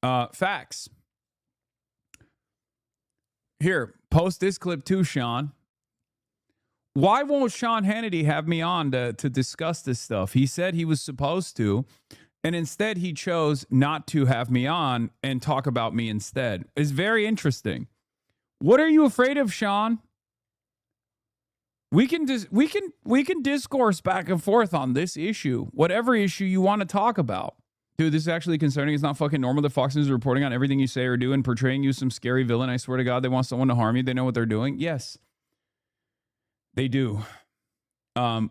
Facts. Here, post this clip too, Sean. Why won't Sean Hannity have me on to discuss this stuff? He said he was supposed to, and instead he chose not to have me on and talk about me instead. It's very interesting. What are you afraid of, Sean? We can discourse back and forth on this issue, whatever issue you want to talk about. Dude, this is actually concerning. It's not fucking normal that Fox News is reporting on everything you say or do and portraying you as some scary villain. I swear to God, they want someone to harm you. They know what they're doing. Yes. They do.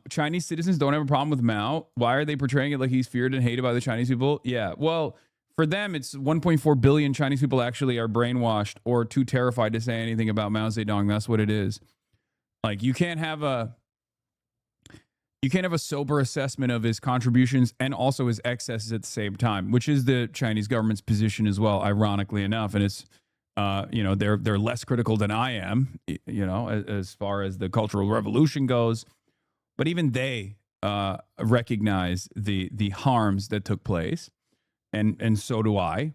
Chinese citizens don't have a problem with Mao. Why are they portraying it like he's feared and hated by the Chinese people? Yeah, well, for them, it's 1.4 billion Chinese people actually are brainwashed or too terrified to say anything about Mao Zedong. That's what it is. Like, you can't have a sober assessment of his contributions and also his excesses at the same time, which is the Chinese government's position as well, ironically enough. And it's they're less critical than I am, as far as the Cultural Revolution goes. But even they recognize the harms that took place, and so do I.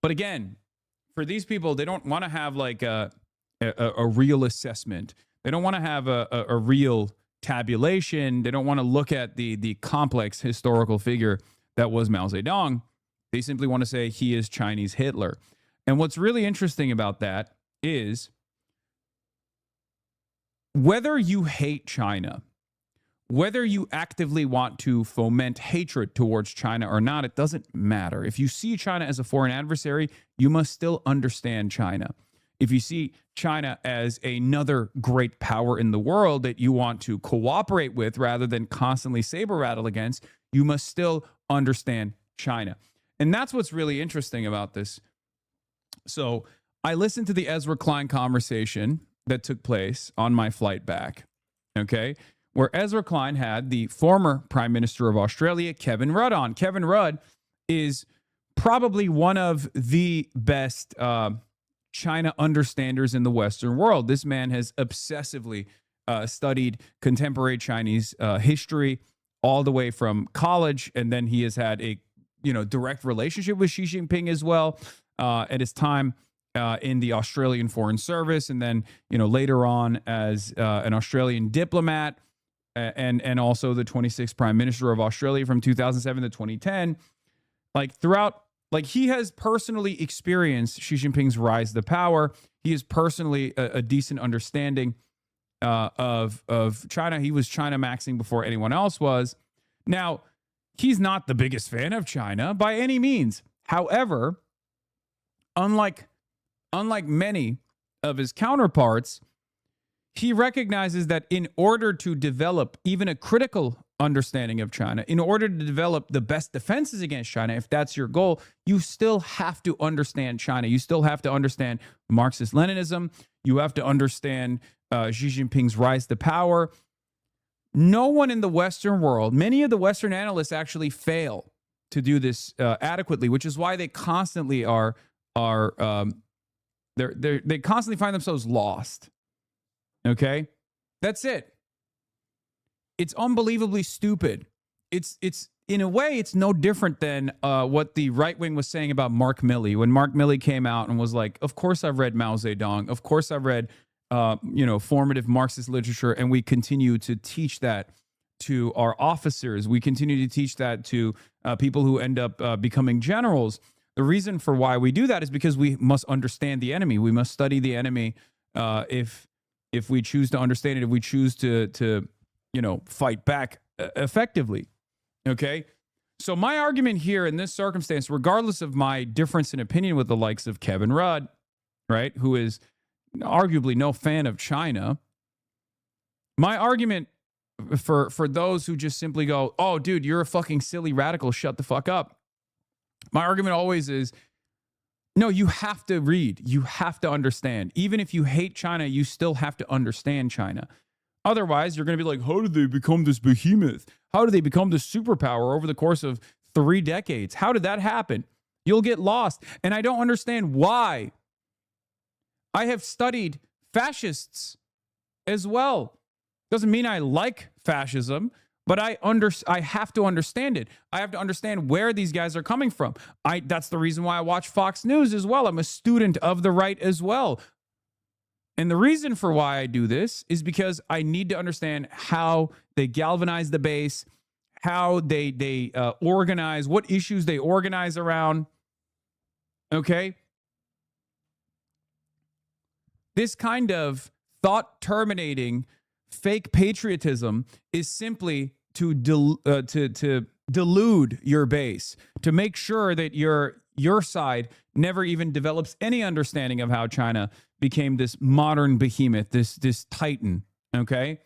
But again, for these people, they don't want to have like a real assessment. They don't want to have a real tabulation. They don't want to look at the complex historical figure that was Mao Zedong. They simply want to say he is Chinese Hitler. And what's really interesting about that is whether you hate China, whether you actively want to foment hatred towards China or not, it doesn't matter. If you see China as a foreign adversary, you must still understand China. If you see China as another great power in the world that you want to cooperate with rather than constantly saber rattle against, you must still understand China. And that's what's really interesting about this. So I listened to the Ezra Klein conversation that took place on my flight back, okay, where Ezra Klein had the former Prime Minister of Australia, Kevin Rudd, on. Kevin Rudd is probably one of the best China understanders in the Western world. This man has obsessively studied contemporary Chinese history all the way from college, and then he has had a direct relationship with Xi Jinping as well at his time in the Australian Foreign Service, and then later on as an Australian diplomat, and also the 26th Prime Minister of Australia from 2007 to 2010. He has personally experienced Xi Jinping's rise to power. He has personally a decent understanding of China. He was China maxing before anyone else was. Now, he's not the biggest fan of China by any means. However, unlike many of his counterparts, he recognizes that in order to develop even a critical understanding of China, in order to develop the best defenses against China, if that's your goal, you still have to understand China. You still have to understand Marxist-Leninism. You have to understand Xi Jinping's rise to power. No one in the Western world, many of the Western analysts actually fail to do this adequately, which is why they constantly they constantly find themselves lost. Okay? That's it. It's unbelievably stupid. It's in a way, it's no different than what the right wing was saying about Mark Milley. When Mark Milley came out and was like, of course I've read Mao Zedong. Of course I've read, formative Marxist literature. And we continue to teach that to our officers. We continue to teach that to people who end up becoming generals. The reason for why we do that is because we must understand the enemy. We must study the enemy if we choose to understand it, if we choose to fight back effectively. Okay? So my argument here in this circumstance, regardless of my difference in opinion with the likes of Kevin Rudd, right, who is arguably no fan of China, my argument for those who just simply go, oh, dude, you're a fucking silly radical, shut the fuck up. My argument always is, no, you have to read. You have to understand. Even if you hate China, you still have to understand China. Otherwise, you're going to be like, how did they become this behemoth? How did they become this superpower over the course of 3 decades? How did that happen? You'll get lost. And I don't understand why. I have studied fascists as well. Doesn't mean I like fascism, but I have to understand it. I have to understand where these guys are coming from. That's the reason why I watch Fox News as well. I'm a student of the right as well. And the reason for why I do this is because I need to understand how they galvanize the base, how they organize, what issues they organize around. Okay? This kind of thought-terminating fake patriotism is simply to delude your base, to make sure that your side never even develops any understanding of how China became this modern behemoth, this titan, okay?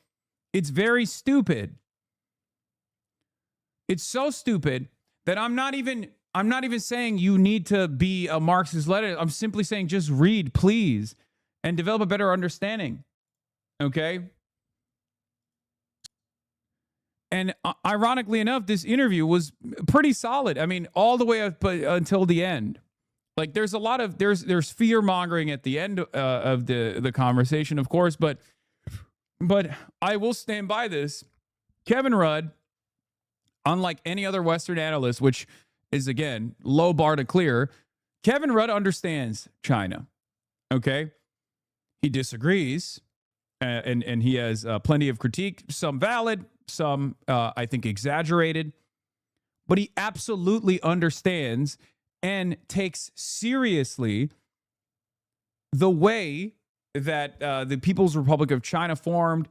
It's very stupid. It's so stupid that I'm not even saying you need to be a Marxist-Leninist. I'm simply saying just read, please, and develop a better understanding, okay? And ironically enough, this interview was pretty solid. I mean, all the way up until the end. Like, there's a lot of there's fear mongering at the end of the conversation, of course, but I will stand by this. Kevin Rudd, unlike any other Western analyst, which is again low bar to clear, Kevin Rudd understands China. Okay, he disagrees, and he has plenty of critique, some valid, some I think exaggerated, but he absolutely understands and takes seriously the way that the People's Republic of China formed.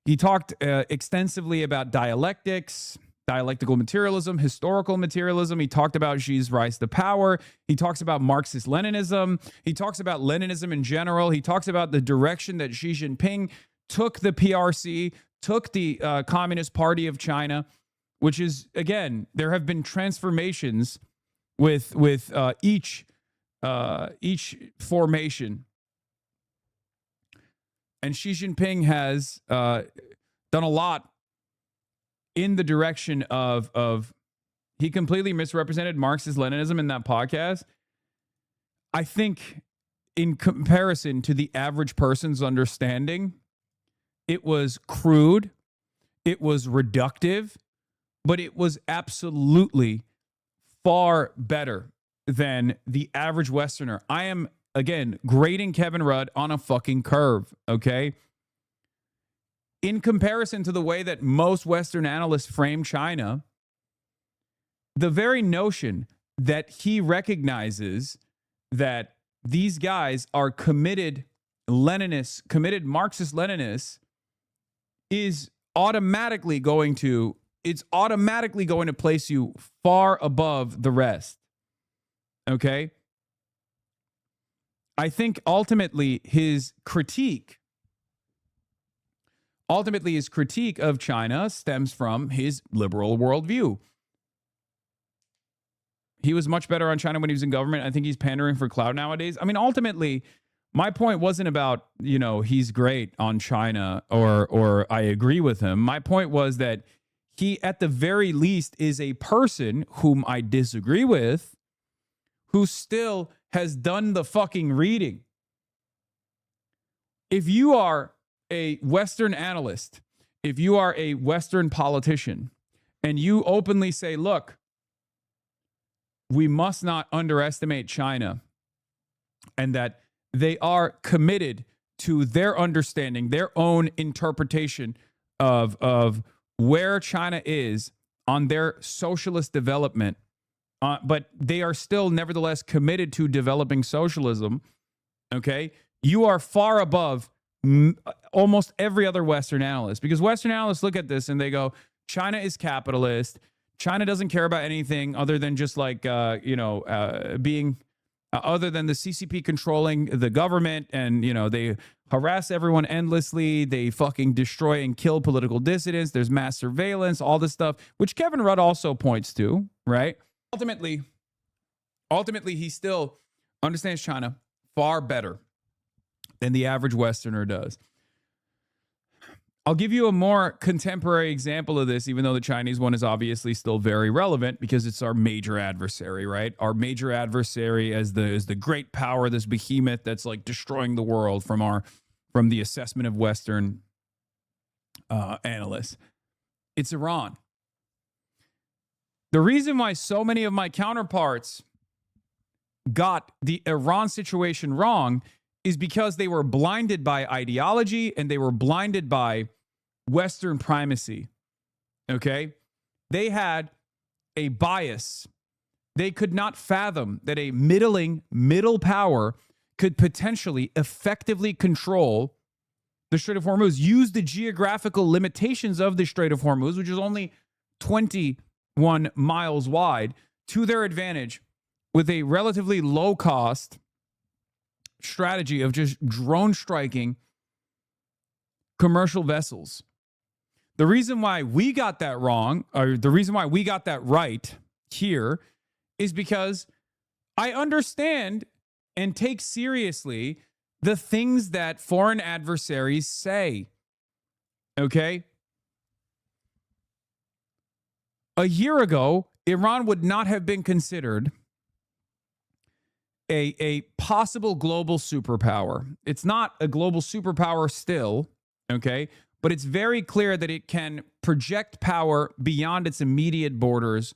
He talked extensively about dialectics, dialectical materialism, historical materialism. He talked about Xi's rise to power. He talks about Marxist-Leninism. He talks about Leninism in general. He talks about the direction that Xi Jinping took the PRC, took the Communist Party of China, which is, again, there have been transformations with each formation. And Xi Jinping has done a lot in the direction of he completely misrepresented Marxist-Leninism in that podcast. I think in comparison to the average person's understanding, it was crude, it was reductive, but it was absolutely far better than the average Westerner. I am, again, grading Kevin Rudd on a fucking curve, okay? In comparison to the way that most Western analysts frame China, the very notion that he recognizes that these guys are committed Leninists, committed Marxist-Leninists, is automatically going to place you far above the rest. Okay? I think ultimately his critique of China stems from his liberal worldview. He was much better on China when he was in government. I think he's pandering for clout nowadays. I mean, ultimately, my point wasn't about, he's great on China or I agree with him. My point was that he, at the very least, is a person whom I disagree with, who still has done the fucking reading. If you are a Western analyst, if you are a Western politician, and you openly say, look, we must not underestimate China, and that they are committed to their understanding, their own interpretation of where China is on their socialist development, but they are still nevertheless committed to developing socialism, okay? You are far above almost every other Western analyst, because Western analysts look at this and they go, China is capitalist. China doesn't care about anything other than just like, being... other than the CCP controlling the government, and, they harass everyone endlessly. They fucking destroy and kill political dissidents. There's mass surveillance, all this stuff, which Kevin Rudd also points to, right? Ultimately, he still understands China far better than the average Westerner does. I'll give you a more contemporary example of this, even though the Chinese one is obviously still very relevant because it's our major adversary, right? Our major adversary as the great power, this behemoth that's like destroying the world from the assessment of Western analysts. It's Iran. The reason why so many of my counterparts got the Iran situation wrong is because they were blinded by ideology and they were blinded by Western primacy, okay? They had a bias. They could not fathom that a middle power could potentially effectively control the Strait of Hormuz, use the geographical limitations of the Strait of Hormuz, which is only 21 miles wide, to their advantage with a relatively low-cost strategy of just drone striking commercial vessels. The reason why we got that wrong, or the reason why we got that right here, is because I understand and take seriously the things that foreign adversaries say. Okay? A year ago, Iran would not have been considered a possible global superpower. It's not a global superpower still, okay? But it's very clear that it can project power beyond its immediate borders,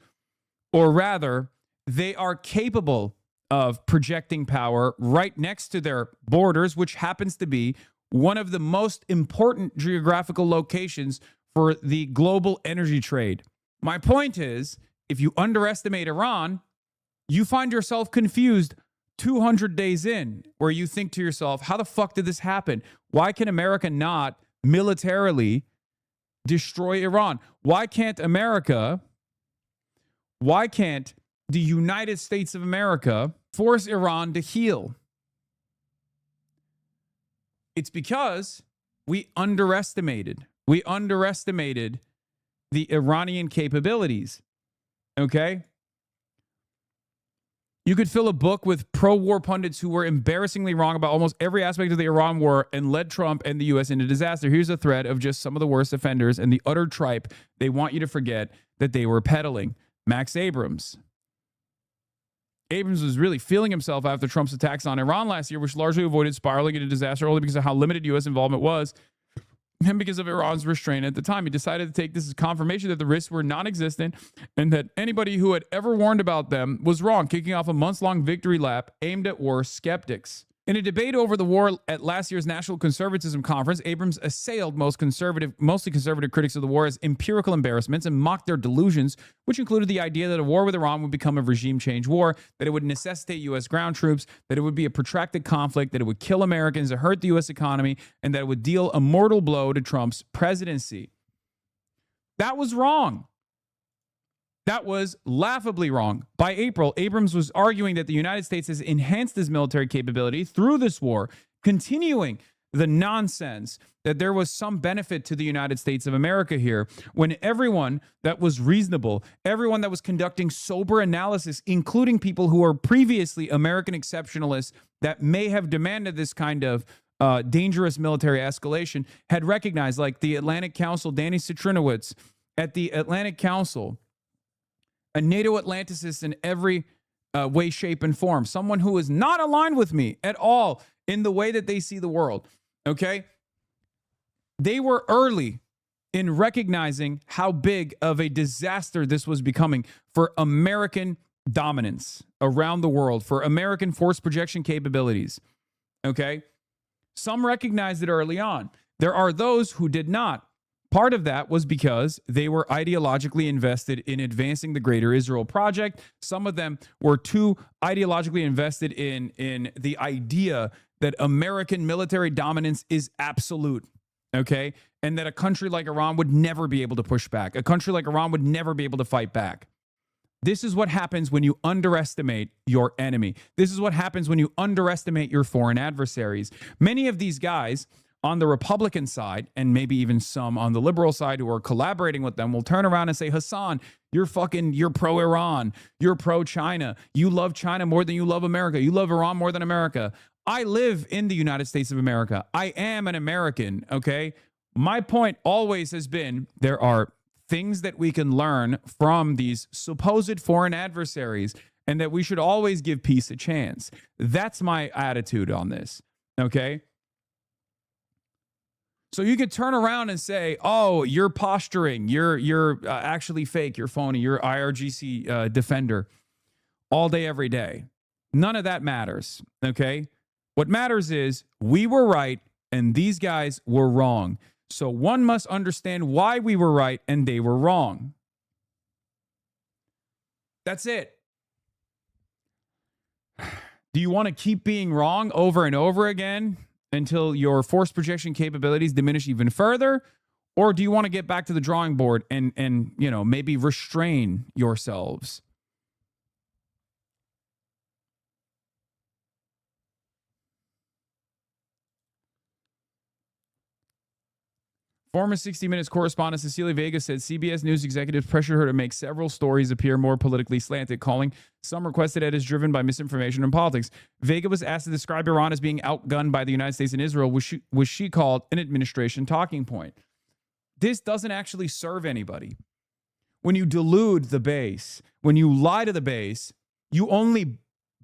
or rather, they are capable of projecting power right next to their borders, which happens to be one of the most important geographical locations for the global energy trade. My point is, if you underestimate Iran, you find yourself confused 200 days in, where you think to yourself, how the fuck did this happen? Why can America not militarily destroy Iran? Why can't the United States of America force Iran to heal? It's because we underestimated the Iranian capabilities. Okay? You could fill a book with pro-war pundits who were embarrassingly wrong about almost every aspect of the Iran war and led Trump and the U.S. into disaster. Here's a thread of just some of the worst offenders and the utter tripe they want you to forget that they were peddling. Max Abrams. Abrams was really feeling himself after Trump's attacks on Iran last year, which largely avoided spiraling into disaster only because of how limited U.S. involvement was and because of Iran's restraint at the time. He decided to take this as confirmation that the risks were non-existent and that anybody who had ever warned about them was wrong, kicking off a months-long victory lap aimed at war skeptics. In a debate over the war at last year's National Conservatism Conference, Abrams assailed mostly conservative critics of the war as empirical embarrassments and mocked their delusions, which included the idea that a war with Iran would become a regime change war, that it would necessitate U.S. ground troops, that it would be a protracted conflict, that it would kill Americans, that hurt the U.S. economy, and that it would deal a mortal blow to Trump's presidency. That was wrong. That was laughably wrong. By April, Abrams was arguing that the United States has enhanced its military capability through this war, continuing the nonsense that there was some benefit to the United States of America here, when everyone that was reasonable, everyone that was conducting sober analysis, including people who were previously American exceptionalists that may have demanded this kind of dangerous military escalation, had recognized, like the Atlantic Council, Danny Citrinowicz at the Atlantic Council, a NATO Atlanticist in every way, shape, and form. Someone who is not aligned with me at all in the way that they see the world. Okay? They were early in recognizing how big of a disaster this was becoming for American dominance around the world, for American force projection capabilities. Okay? Some recognized it early on. There are those who did not. Part of that was because they were ideologically invested in advancing the Greater Israel Project. Some of them were too ideologically invested in the idea that American military dominance is absolute, okay? And that a country like Iran would never be able to push back. A country like Iran would never be able to fight back. This is what happens when you underestimate your enemy. This is what happens when you underestimate your foreign adversaries. Many of these guys on the Republican side, and maybe even some on the liberal side who are collaborating with them, will turn around and say, Hassan, you're pro-Iran, you're pro-China, you love China more than you love America, you love Iran more than America. I live in the United States of America. I am an American, okay? My point always has been there are things that we can learn from these supposed foreign adversaries, and that we should always give peace a chance. That's my attitude on this, okay? So you could turn around and say, oh, you're posturing, you're actually fake, you're phony, you're IRGC defender all day, every day. None of that matters, okay? What matters is we were right and these guys were wrong. So one must understand why we were right and they were wrong. That's it. Do you want to keep being wrong over and over again until your force projection capabilities diminish even further? Or do you want to get back to the drawing board and maybe restrain yourselves? Former 60 Minutes correspondent Cecilia Vega said CBS News executives pressured her to make several stories appear more politically slanted, calling some requested edits driven by misinformation and politics. Vega was asked to describe Iran as being outgunned by the United States and Israel, which she called an administration talking point. This doesn't actually serve anybody. When you delude the base, when you lie to the base, you only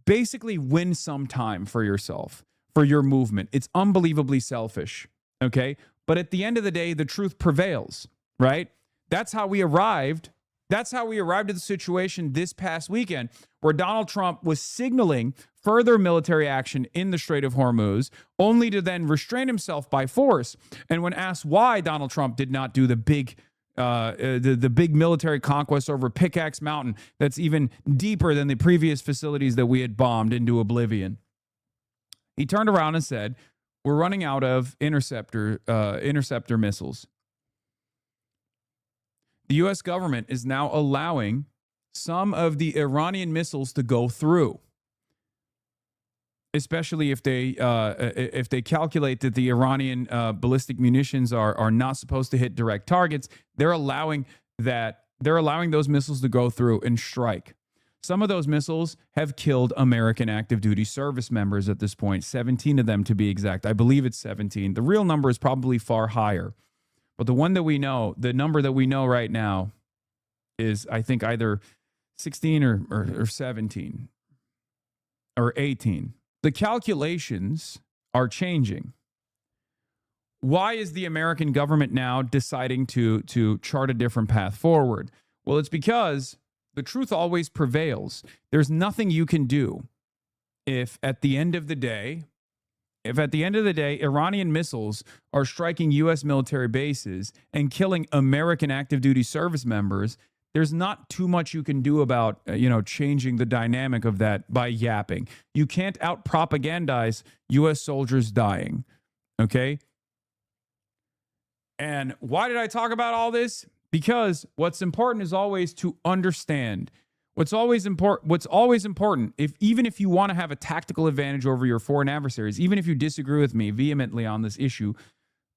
basically win some time for yourself, for your movement. It's unbelievably selfish, okay? But at the end of the day, the truth prevails, right? That's how we arrived That's how we arrived at the situation this past weekend, where Donald Trump was signaling further military action in the Strait of Hormuz, only to then restrain himself by force. And when asked why Donald Trump did not do the big military conquest over Pickaxe Mountain, that's even deeper than the previous facilities that we had bombed into oblivion, he turned around and said, "We're running out of interceptor missiles." The U.S. government is now allowing some of the Iranian missiles to go through, especially if they calculate that the Iranian ballistic munitions are not supposed to hit direct targets. They're allowing those missiles to go through and strike. Some of those missiles have killed American active duty service members at this point, 17 of them to be exact. I believe it's 17. The real number is probably far higher. But the number that we know right now is, I think, either 16 or 17 or 18. The calculations are changing. Why is the American government now deciding to chart a different path forward? Well, it's because the truth always prevails. There's nothing you can do if at the end of the day, Iranian missiles are striking U.S. military bases and killing American active duty service members. There's not too much you can do about, changing the dynamic of that by yapping. You can't out-propagandize U.S. soldiers dying, okay? And why did I talk about all this? Because what's important is always to understand. What's always important, even if you want to have a tactical advantage over your foreign adversaries, even if you disagree with me vehemently on this issue,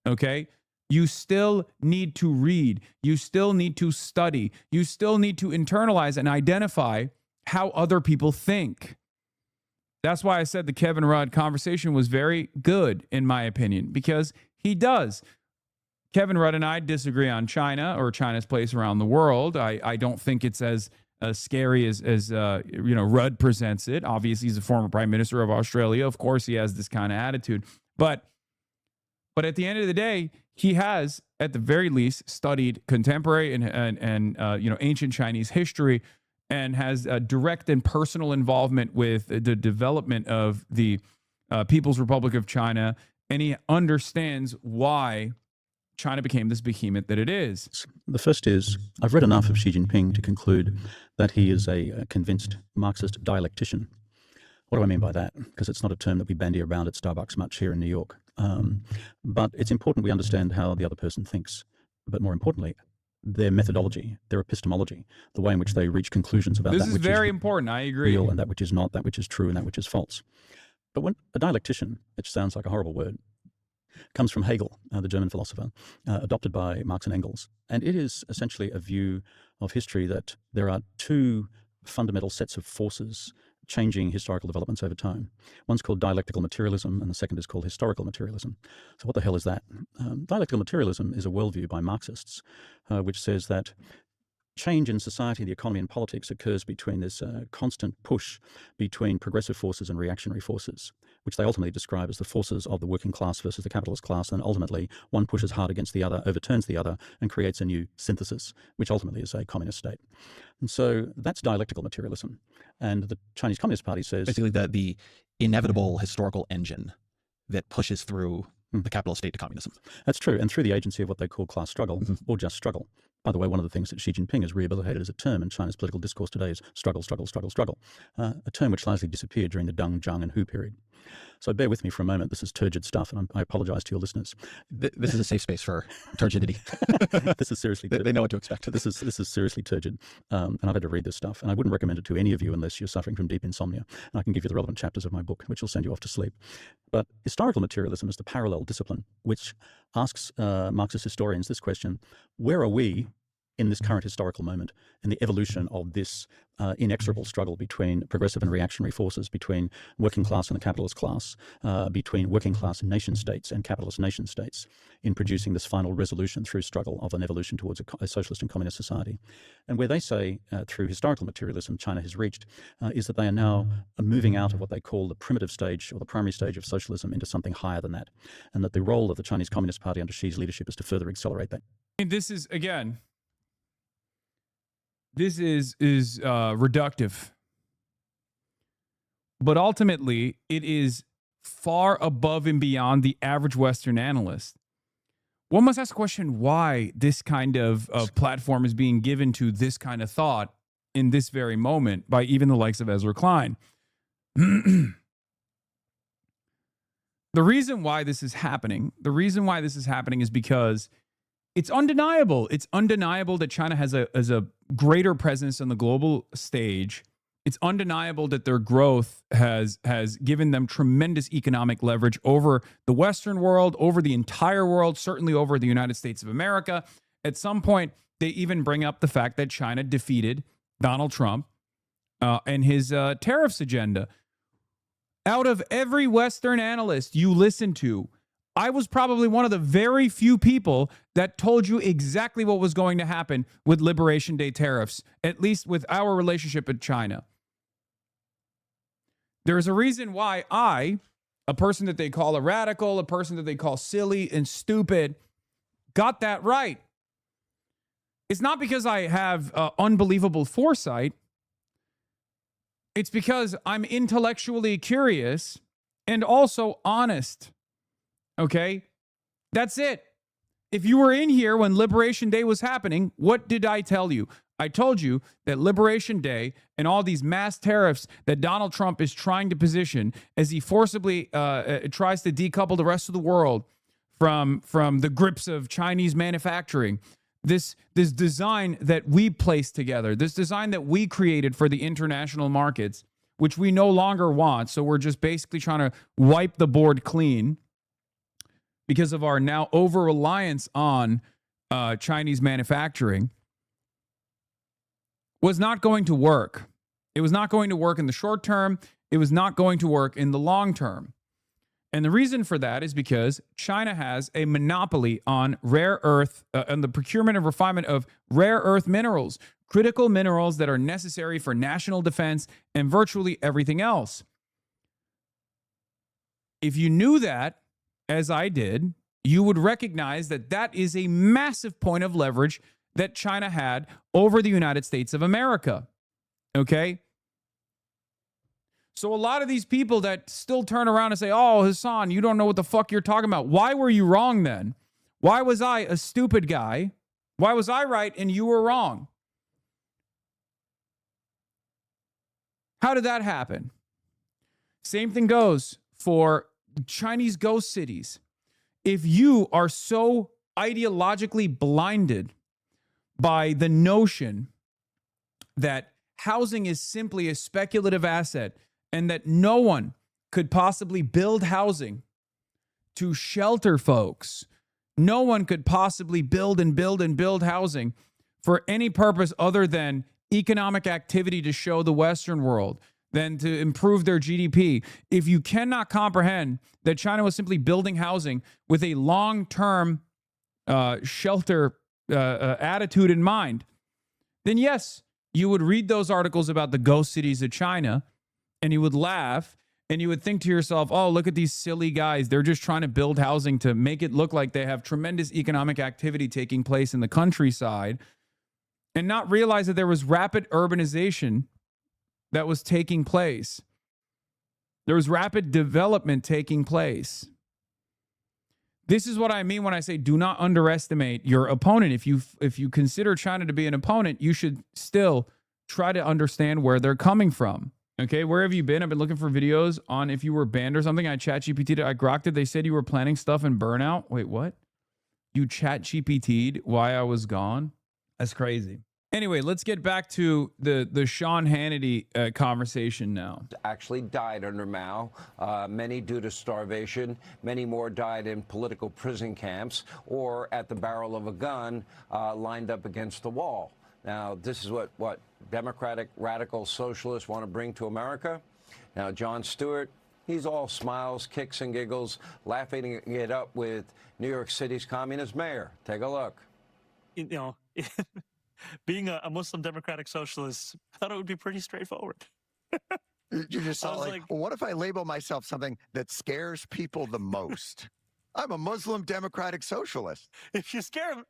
okay, you still need to read. You still need to study. You still need to internalize and identify how other people think. That's why I said the Kevin Rudd conversation was very good, in my opinion, because he does. Kevin Rudd and I disagree on China or China's place around the world. I don't think it's as scary as Rudd presents it. Obviously, he's a former prime minister of Australia. Of course, he has this kind of attitude. But at the end of the day, he has, at the very least, studied contemporary and ancient Chinese history, and has a direct and personal involvement with the development of the People's Republic of China, and he understands why China became this behemoth that it is. The first is, I've read enough of Xi Jinping to conclude that he is a convinced Marxist dialectician. What do I mean by that? Because it's not a term that we bandy around at Starbucks much here in New York. But it's important we understand how the other person thinks. But more importantly, their methodology, their epistemology, the way in which they reach conclusions about this that is which very is important. I agree. real and that which is not, that which is true and that which is false. But when a dialectician, which sounds like a horrible word, comes from Hegel, the German philosopher, adopted by Marx and Engels. And it is essentially a view of history that there are two fundamental sets of forces changing historical developments over time. One's called dialectical materialism, and the second is called historical materialism. So what the hell is that? Dialectical materialism is a worldview by Marxists, which says that change in society, the economy, and politics occurs between this constant push between progressive forces and reactionary forces, which they ultimately describe as the forces of the working class versus the capitalist class. And ultimately, one pushes hard against the other, overturns the other, and creates a new synthesis, which ultimately is a communist state. And so that's dialectical materialism. And the Chinese Communist Party says basically the inevitable historical engine that pushes through the capitalist state to communism. That's true, and through the agency of what they call class struggle, or just struggle. By the way, one of the things that Xi Jinping has rehabilitated as a term in China's political discourse today is struggle, struggle, struggle, struggle, a term which largely disappeared during the Deng, Zhang, and Hu period. So bear with me for a moment. This is turgid stuff, and I apologize to your listeners. This is a safe space for turgidity. This is seriously they know what to expect. This is seriously turgid, and I've had to read this stuff, and I wouldn't recommend it to any of you unless you're suffering from deep insomnia. And I can give you the relevant chapters of my book, which will send you off to sleep. But historical materialism is the parallel discipline which asks Marxist historians this question: where are we in this current historical moment, in the evolution of this inexorable struggle between progressive and reactionary forces, between working class and the capitalist class, between working class nation states and capitalist nation states, in producing this final resolution through struggle of an evolution towards a socialist and communist society. And where they say, through historical materialism, China has reached, is that they are now moving out of what they call the primitive stage or the primary stage of socialism into something higher than that. And that the role of the Chinese Communist Party under Xi's leadership is to further accelerate that. This is, again, this is reductive. But ultimately, it is far above and beyond the average Western analyst. One must ask the question why this kind of platform is being given to this kind of thought in this very moment by even the likes of Ezra Klein. The reason why this is happening is because it's undeniable. It's undeniable that China has a greater presence on the global stage. It's undeniable that their growth has given them tremendous economic leverage over the Western world, over the entire world, certainly over the United States of America. At some point, they even bring up the fact that China defeated Donald Trump and his tariffs agenda. Out of every Western analyst you listen to, I was probably one of the very few people that told you exactly what was going to happen with Liberation Day tariffs, at least with our relationship with China. There is a reason why I, a person that they call a radical, a person that they call silly and stupid, got that right. It's not because I have unbelievable foresight. It's because I'm intellectually curious and also honest. Okay? That's it. If you were in here when Liberation Day was happening, what did I tell you? I told you that Liberation Day and all these mass tariffs that Donald Trump is trying to position as he forcibly tries to decouple the rest of the world from the grips of Chinese manufacturing, this design that we placed together, this design that we created for the international markets, which we no longer want. So we're just basically trying to wipe the board clean because of our now over-reliance on Chinese manufacturing, was not going to work. It was not going to work in the short term. It was not going to work in the long term. And the reason for that is because China has a monopoly on rare earth and the procurement and refinement of rare earth minerals, critical minerals that are necessary for national defense and virtually everything else. If you knew that, as I did, you would recognize that that is a massive point of leverage that China had over the United States of America. Okay? So a lot of these people that still turn around and say, oh, Hassan, you don't know what the fuck you're talking about. Why were you wrong then? Why was I a stupid guy? Why was I right and you were wrong? How did that happen? Same thing goes for Chinese ghost cities. If you are so ideologically blinded by the notion that housing is simply a speculative asset and that no one could possibly build housing to shelter folks, no one could possibly build housing for any purpose other than economic activity to show the Western world, than to improve their GDP. If you cannot comprehend that China was simply building housing with a long-term shelter attitude in mind, then yes, you would read those articles about the ghost cities of China and you would laugh and you would think to yourself, oh, look at these silly guys. They're just trying to build housing to make it look like they have tremendous economic activity taking place in the countryside, and not realize that there was rapid urbanization that was taking place. There was rapid development taking place. This is what I mean when I say do not underestimate your opponent. If you consider China to be an opponent, you should still try to understand where they're coming from. Okay, where have you been? I've been looking for videos on if you were banned or something. I ChatGPT'd, I grokked it. They said you were planning stuff in burnout. Wait, what? You ChatGPT'd why I was gone? That's crazy. Anyway, let's get back to the Sean Hannity conversation now. Actually died under Mao, many due to starvation, many more died in political prison camps or at the barrel of a gun lined up against the wall. Now, this is what democratic radical socialists want to bring to America. Now, Jon Stewart, he's all smiles, kicks and giggles, laughing it up with New York City's communist mayor. Take a look. You know, being a Muslim democratic socialist, I thought it would be pretty straightforward. You just thought like, well, what if I label myself something that scares people the most? I'm a Muslim Democratic Socialist. If you scare him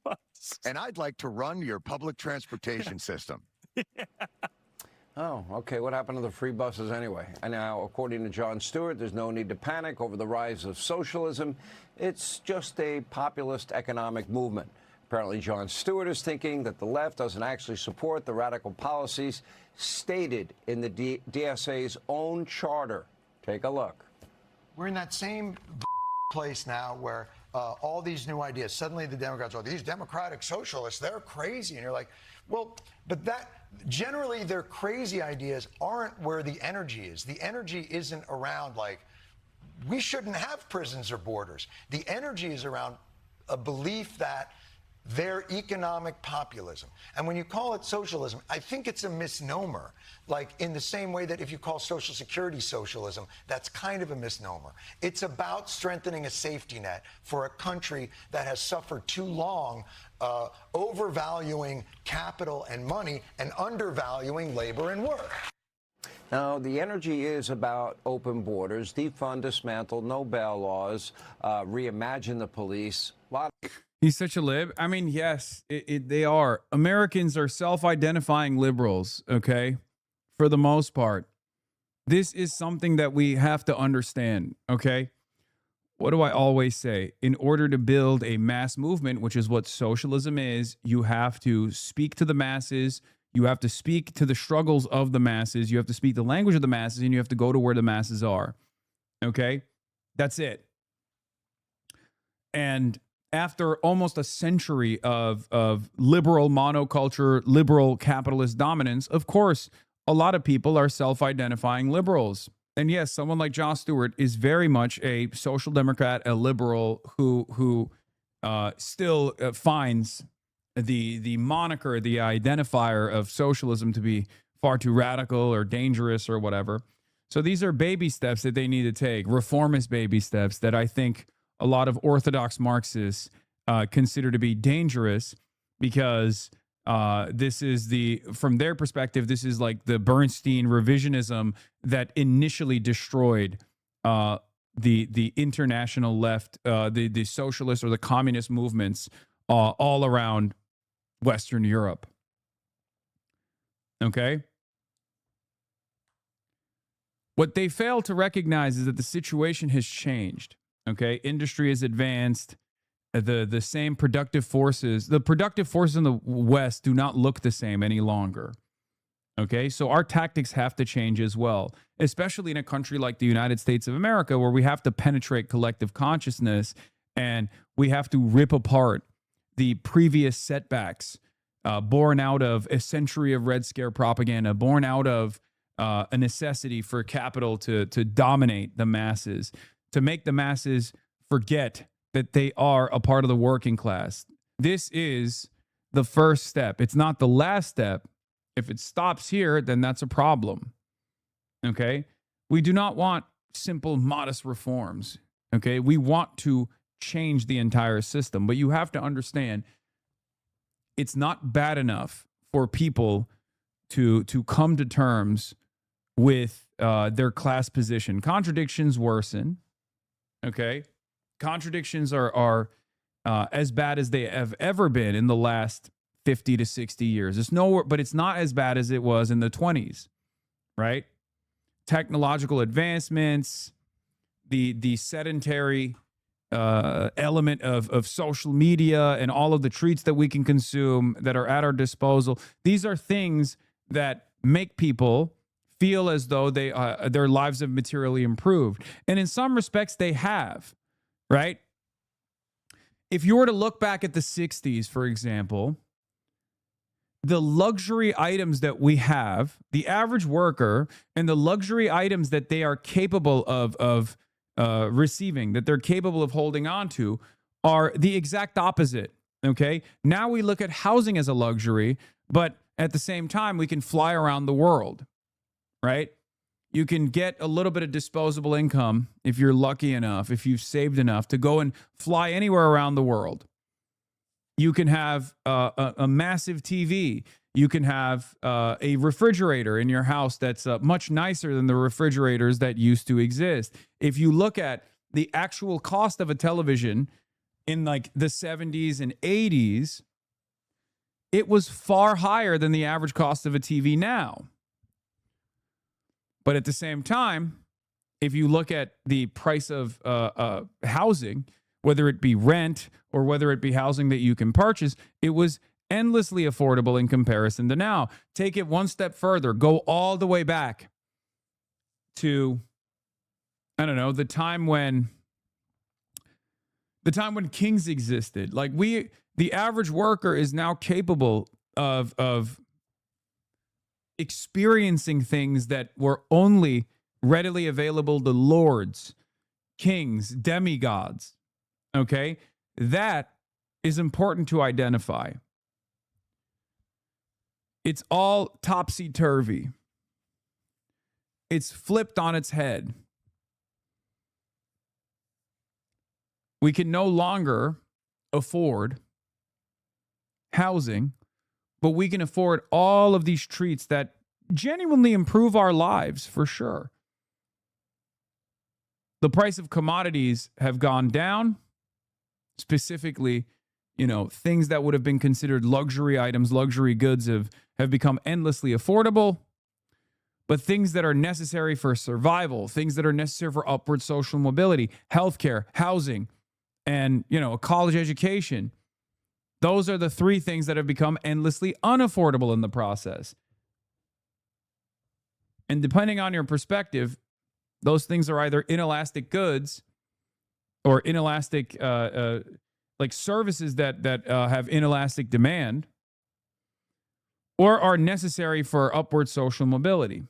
twice. And I'd like to run your public transportation system. Oh, okay. What happened to the free buses anyway? And now, according to Jon Stewart, there's no need to panic over the rise of socialism. It's just a populist economic movement. Apparently, Jon Stewart is thinking that the left doesn't actually support the radical policies stated in the DSA's own charter. Take a look. We're in that same place now where all these new ideas, suddenly the Democrats are, these democratic socialists, they're crazy. And you're like, well, but that generally their crazy ideas aren't where the energy is. The energy isn't around like, we shouldn't have prisons or borders. The energy is around a belief that they're economic populism. And when you call it socialism, I think it's a misnomer. Like in the same way that if you call Social Security socialism, that's kind of a misnomer. It's about strengthening a safety net for a country that has suffered too long overvaluing capital and money and undervaluing labor and work. Now, the energy is about open borders, defund, dismantle, no bail laws, reimagine the police. He's such a lib. I mean, yes, they are. Americans are self-identifying liberals, okay, for the most part. This is something that we have to understand, okay? What do I always say? In order to build a mass movement, which is what socialism is, you have to speak to the masses. You have to speak to the struggles of the masses. You have to speak the language of the masses, and you have to go to where the masses are, okay? That's it. And after almost a century of liberal monoculture, liberal capitalist dominance, of course, a lot of people are self-identifying liberals. And yes, someone like Jon Stewart is very much a social democrat, a liberal who still finds the moniker, the identifier of socialism to be far too radical or dangerous or whatever. So these are baby steps that they need to take, reformist baby steps that I think a lot of orthodox Marxists consider to be dangerous, because this is from their perspective, this is like the Bernstein revisionism that initially destroyed the international left, the socialist or the communist movements all around Western Europe. Okay? What they fail to recognize is that the situation has changed. Okay, industry is advanced. The same productive forces, the productive forces in the West do not look the same any longer. Okay, so our tactics have to change as well, especially in a country like the United States of America, where we have to penetrate collective consciousness and we have to rip apart the previous setbacks born out of a century of Red Scare propaganda, born out of a necessity for capital to dominate the masses, to make the masses forget that they are a part of the working class. This is the first step. It's not the last step. If it stops here, then that's a problem. Okay? We do not want simple, modest reforms. Okay? We want to change the entire system. But you have to understand, it's not bad enough for people to come to terms with their class position. Contradictions worsen. Okay? Contradictions are as bad as they have ever been in the last 50 to 60 years. It's nowhere, but it's not as bad as it was in the 20s, right? Technological advancements, the sedentary element of social media and all of the treats that we can consume that are at our disposal. These are things that make people feel as though their lives have materially improved. And in some respects, they have, right? If you were to look back at the 60s, for example, the luxury items that we have, the average worker, and the luxury items that they are capable of receiving, that they're capable of holding on to, are the exact opposite, okay? Now we look at housing as a luxury, but at the same time, we can fly around the world, right? You can get a little bit of disposable income if you're lucky enough, if you've saved enough to go and fly anywhere around the world. You can have a massive TV. You can have a refrigerator in your house that's much nicer than the refrigerators that used to exist. If you look at the actual cost of a television in like the 70s and 80s, it was far higher than the average cost of a TV now. But at the same time, if you look at the price of housing, whether it be rent or whether it be housing that you can purchase, it was endlessly affordable in comparison to now. Take it one step further, go all the way back to, I don't know, the time when kings existed. Like the average worker is now capable of experiencing things that were only readily available to lords, kings, demigods. Okay? That is important to identify. It's all topsy-turvy. It's flipped on its head. We can no longer afford housing, but we can afford all of these treats that genuinely improve our lives for sure. The price of commodities have gone down, specifically, things that would have been considered luxury items, luxury goods have become endlessly affordable. But things that are necessary for survival, things that are necessary for upward social mobility, healthcare, housing, and, a college education, those are the three things that have become endlessly unaffordable in the process. And depending on your perspective, those things are either inelastic goods or inelastic, like services that have inelastic demand, or are necessary for upward social mobility.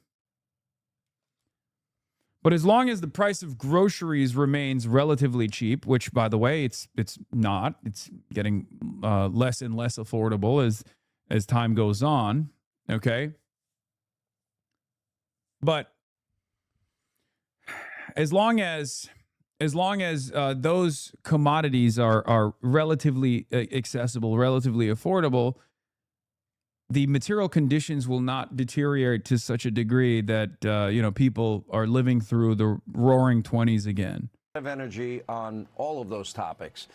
But as long as the price of groceries remains relatively cheap, which, by the way, it's not. It's getting less and less affordable as time goes on. Okay. But as long as those commodities are relatively accessible, relatively affordable, the material conditions will not deteriorate to such a degree that people are living through the roaring 20s again. Of energy on all of those topics.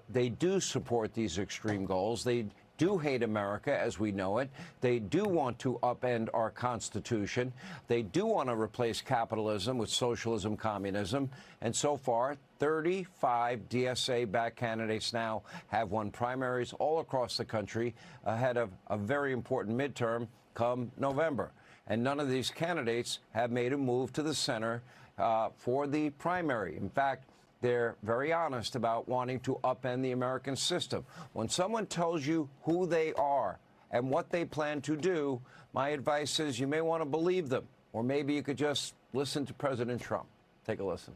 They do support these extreme goals. They do hate America as we know it. They do want to upend our Constitution. They do want to replace capitalism with socialism, communism. And so far, 35 DSA-backed candidates now have won primaries all across the country ahead of a very important midterm come November. And none of these candidates have made a move to the center for the primary. In fact, they're very honest about wanting to upend the American system. When someone tells you who they are and what they plan to do, my advice is you may want to believe them, or maybe you could just listen to President Trump. Take a listen.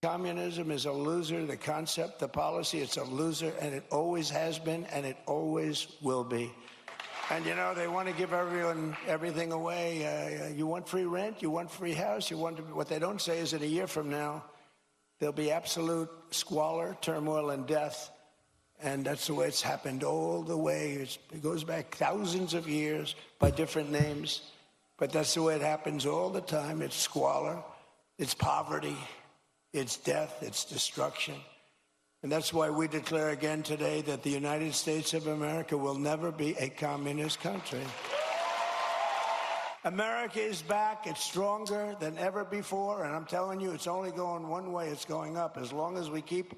Communism is a loser. The concept, the policy, it's a loser, and it always has been, and it always will be. And, they want to give everyone everything away. You want free rent? You want free house? What they don't say is that a year from now, there'll be absolute squalor, turmoil, and death. And that's the way it's happened all the way. It goes back thousands of years by different names. But that's the way it happens all the time. It's squalor, it's poverty, it's death, it's destruction. And that's why we declare again today that the United States of America will never be a communist country. America is back. It's stronger than ever before. And I'm telling you, it's only going one way. It's going up. As long as we keep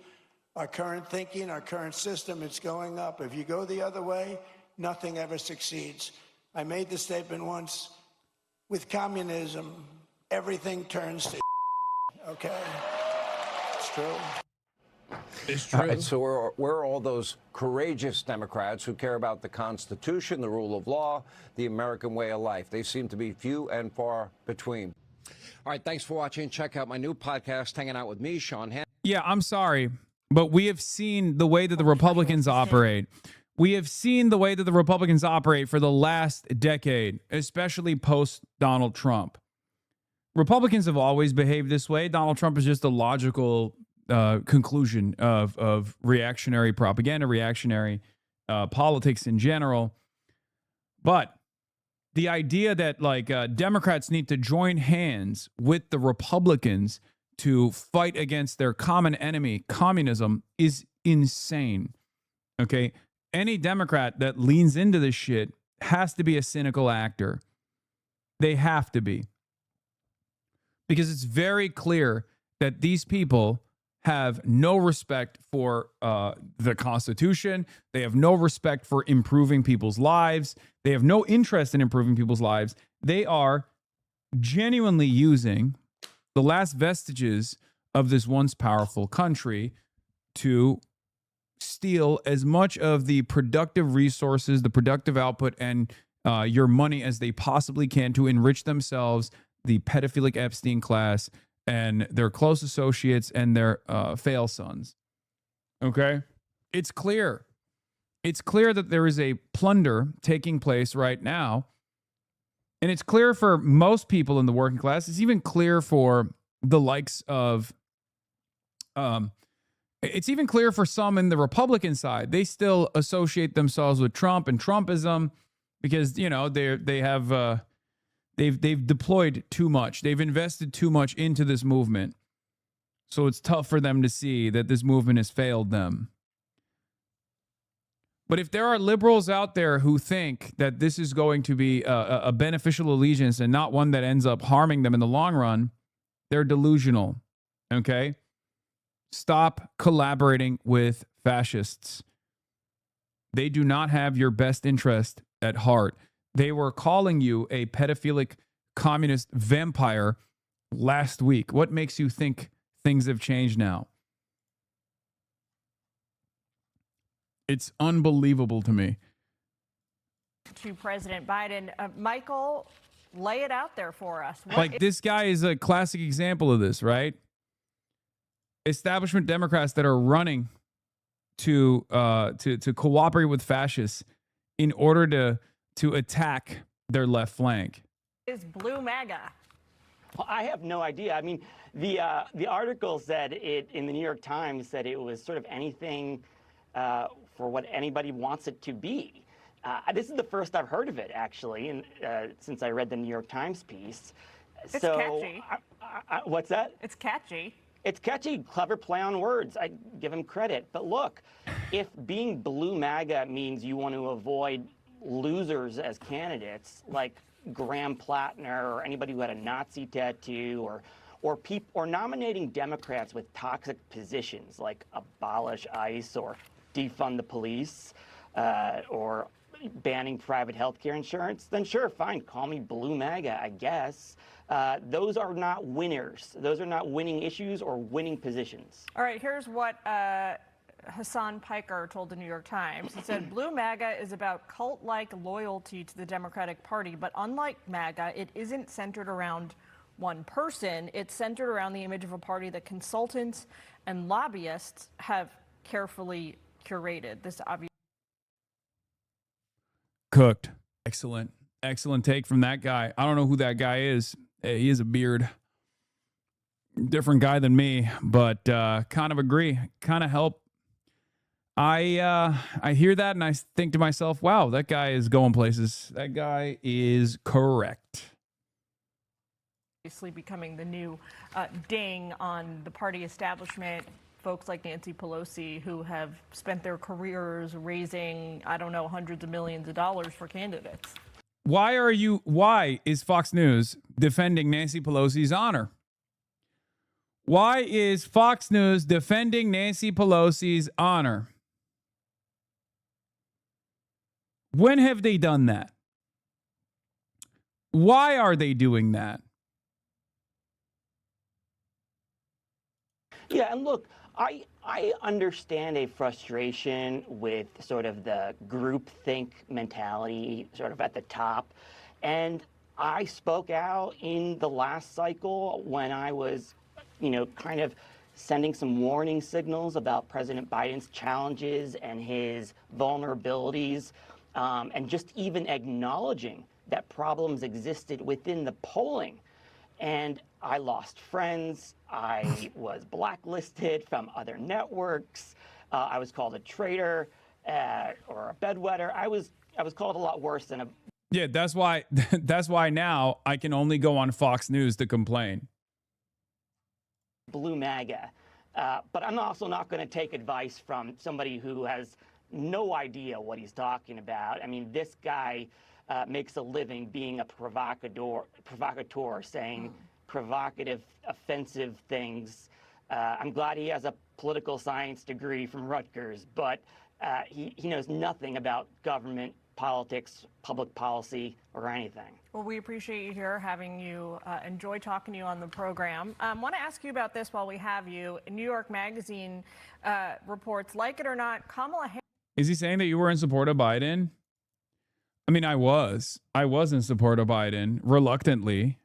our current thinking, our current system, it's going up. If you go the other way, nothing ever succeeds. I made the statement once, with communism, everything turns to okay? It's true. It's true. All right, so where are all those courageous Democrats who care about the Constitution, the rule of law, the American way of life? They seem to be few and far between. All right, thanks for watching. Check out my new podcast, Hanging Out with me, Sean Hannity. Yeah, I'm sorry, but we have seen the way that the Republicans operate. We have seen the way that the Republicans operate for the last decade, especially post-Donald Trump. Republicans have always behaved this way. Donald Trump is just a logical conclusion of reactionary propaganda, reactionary politics in general. But the idea that Democrats need to join hands with the Republicans to fight against their common enemy, communism, is insane. Okay? Any Democrat that leans into this shit has to be a cynical actor. They have to be. Because it's very clear that these people have no respect for the Constitution. They have no respect for improving people's lives. They have no interest in improving people's lives. They are genuinely using the last vestiges of this once powerful country to steal as much of the productive resources, the productive output, and your money as they possibly can to enrich themselves, the pedophilic Epstein class, and their close associates and their fail sons. Okay? It's clear. It's clear that there is a plunder taking place right now. And it's clear for most people in the working class. It's even clear for the likes of, it's even clear for some in the Republican side. They still associate themselves with Trump and Trumpism because, you know, they have, they've deployed too much. They've invested too much into this movement. So it's tough for them to see that this movement has failed them. But if there are liberals out there who think that this is going to be a beneficial allegiance and not one that ends up harming them in the long run, they're delusional. Okay? Stop collaborating with fascists. They do not have your best interest at heart. They were calling you a pedophilic communist vampire last week. What makes you think things have changed now? It's unbelievable to me. To President Biden. Michael, lay it out there for us. This guy is a classic example of this, right? Establishment Democrats that are running to cooperate with fascists in order to attack their left flank. Is blue MAGA? Well, I have no idea. I mean, the article said it in the New York Times said it was sort of anything for what anybody wants it to be. This is the first I've heard of it, actually, and since I read the New York Times piece. It's catchy. What's that? It's catchy. It's catchy, clever play on words. I give him credit. But look, if being blue MAGA means you want to avoid losers as candidates, like Graham Plattner or anybody who had a Nazi tattoo, or nominating Democrats with toxic positions like abolish ICE or defund the police, or banning private health care insurance, then sure, fine, call me blue MAGA, I guess. Those are not winners. Those are not winning issues or winning positions. All right, here's what Hassan Piker told the New York Times. He said, blue MAGA is about cult-like loyalty to the Democratic Party, but unlike MAGA, it isn't centered around one person. It's centered around the image of a party that consultants and lobbyists have carefully curated. This obviously Cooked. Excellent. Excellent take from that guy. I don't know who that guy is. He has a beard. Different guy than me, but kind of agree. Kind of help. I hear that and I think to myself, wow, that guy is going places. That guy is correct. becoming the new ding on the party establishment. Folks like Nancy Pelosi who have spent their careers raising, I don't know, hundreds of millions of dollars for candidates. Why is Fox News defending Nancy Pelosi's honor? Why is Fox News defending Nancy Pelosi's honor? When have they done that? Why are they doing that? Yeah, and look, I understand a frustration with sort of the groupthink mentality sort of at the top. And I spoke out in the last cycle when I was, kind of sending some warning signals about President Biden's challenges and his vulnerabilities, and just even acknowledging that problems existed within the polling. And I lost friends. I was blacklisted from other networks. I was called a traitor or a bedwetter. I was called a lot worse than a. Yeah, that's why now I can only go on Fox News to complain. blue MAGA. But I'm also not going to take advice from somebody who has no idea what he's talking about. I mean, this guy makes a living being a provocateur, saying provocative, offensive things. I'm glad he has a political science degree from Rutgers, but he knows nothing about government, politics, public policy, or anything. Well, we appreciate you here, having you enjoy talking to you on the program. I want to ask you about this while we have you. New York Magazine reports, like it or not, Kamala Harris. Is he saying that you were in support of Biden? I mean, I was in support of Biden reluctantly.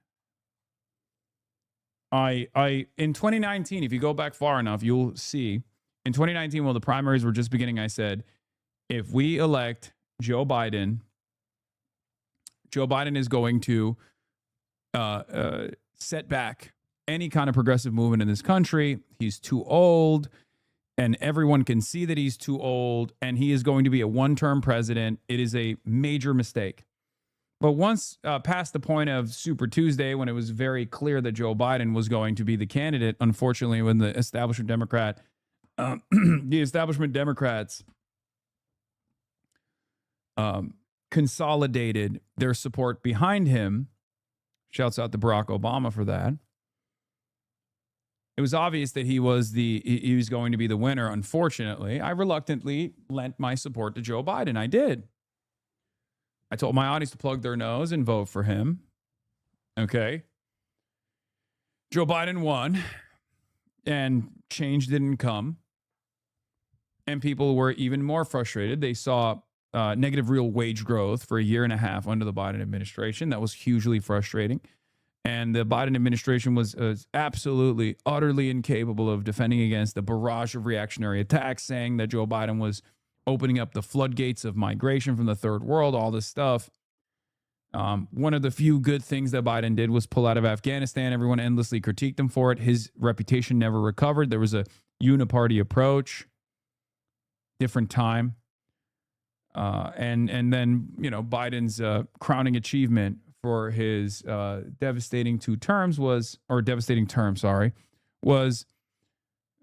I in 2019, if you go back far enough, you'll see in 2019, while the primaries were just beginning, I said, if we elect Joe Biden is going to set back any kind of progressive movement in this country. He's too old, and everyone can see that he's too old, and he is going to be a one-term president. It is a major mistake. But once past the point of Super Tuesday, when it was very clear that Joe Biden was going to be the candidate, unfortunately, when the establishment Democrats consolidated their support behind him, shouts out to Barack Obama for that. It was obvious that he was going to be the winner. Unfortunately, I reluctantly lent my support to Joe Biden. I did. I told my audience to plug their nose and vote for him. Okay. Joe Biden won, and change didn't come. And people were even more frustrated. They saw negative real wage growth for a year and a half under the Biden administration. That was hugely frustrating. And the Biden administration was absolutely, utterly incapable of defending against the barrage of reactionary attacks, saying that Joe Biden was opening up the floodgates of migration from the third world, all this stuff. One of the few good things that Biden did was pull out of Afghanistan. Everyone endlessly critiqued him for it. His reputation never recovered. There was a uniparty approach, different time. And then, Biden's crowning achievement for his devastating term, was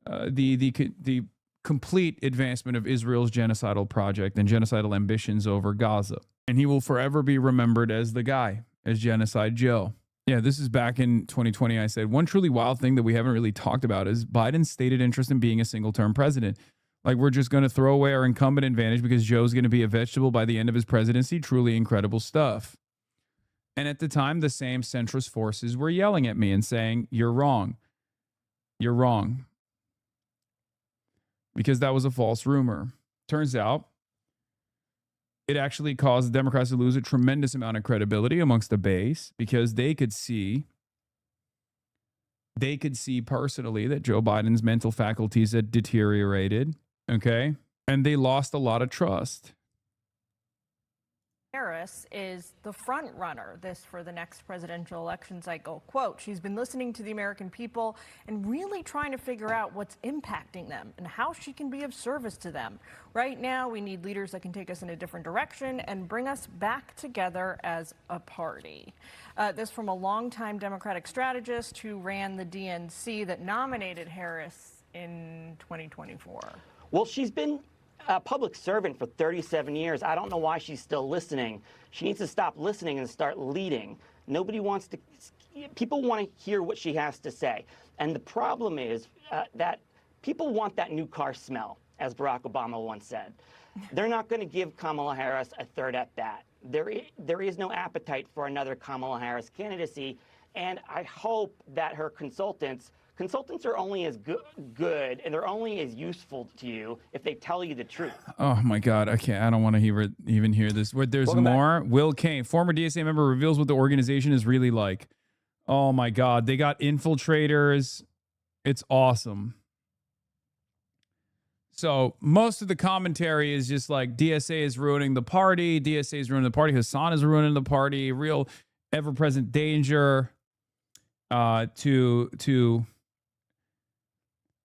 the complete advancement of Israel's genocidal project and genocidal ambitions over Gaza. And he will forever be remembered as the guy, as Genocide Joe. Yeah, this is back in 2020. I said, one truly wild thing that we haven't really talked about is Biden's stated interest in being a single-term president. Like, we're just going to throw away our incumbent advantage because Joe's going to be a vegetable by the end of his presidency. Truly incredible stuff. And at the time, the same centrist forces were yelling at me and saying, you're wrong. You're wrong. Because that was a false rumor. Turns out, it actually caused the Democrats to lose a tremendous amount of credibility amongst the base, because they could see personally that Joe Biden's mental faculties had deteriorated, okay? And they lost a lot of trust. Harris is the front runner for the next presidential election cycle. Quote, she's been listening to the American people and really trying to figure out what's impacting them and how she can be of service to them. Right now, we need leaders that can take us in a different direction and bring us back together as a party. This from a longtime Democratic strategist who ran the DNC that nominated Harris in 2024. Well, she's been a public servant for 37 years. I don't know why she's still listening. She needs to stop listening and start leading. People want to hear what she has to say. And the problem is that people want that new car smell, as Barack Obama once said. They're not going to give Kamala Harris a third at bat. There is no appetite for another Kamala Harris candidacy. And I hope that her consultants are only as good and they're only as useful to you if they tell you the truth. Oh my God, I don't want to even hear this. There's Welcome more. Back. Will Kane, former DSA member, reveals what the organization is really like. Oh my God, they got infiltrators. It's awesome. So most of the commentary is just like DSA is ruining the party. DSA is ruining the party. Hassan is ruining the party. Real ever-present danger to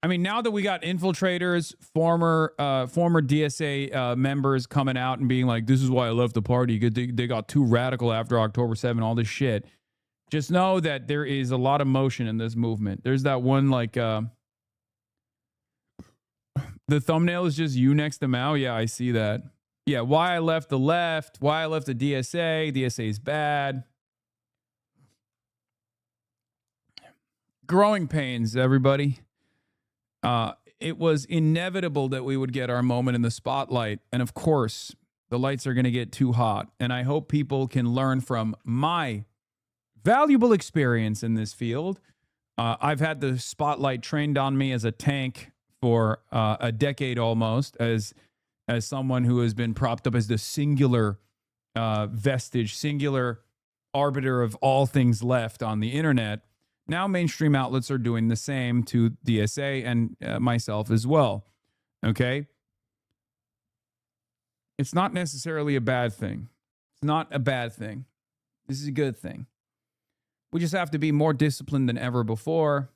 I mean, now that we got infiltrators, former DSA members coming out and being like, this is why I left the party. They got too radical after October 7, all this shit. Just know that there is a lot of motion in this movement. There's that one, like, the thumbnail is just you next to Mao. Yeah, I see that. Yeah, why I left the left, why I left the DSA. DSA is bad. Growing pains, everybody. It was inevitable that we would get our moment in the spotlight. And of course, the lights are going to get too hot. And I hope people can learn from my valuable experience in this field. I've had the spotlight trained on me as a tank for a decade almost, as someone who has been propped up as the singular vestige, singular arbiter of all things left on the internet. Now mainstream outlets are doing the same to DSA and myself as well. Okay? It's not necessarily a bad thing. It's not a bad thing. This is a good thing. We just have to be more disciplined than ever before.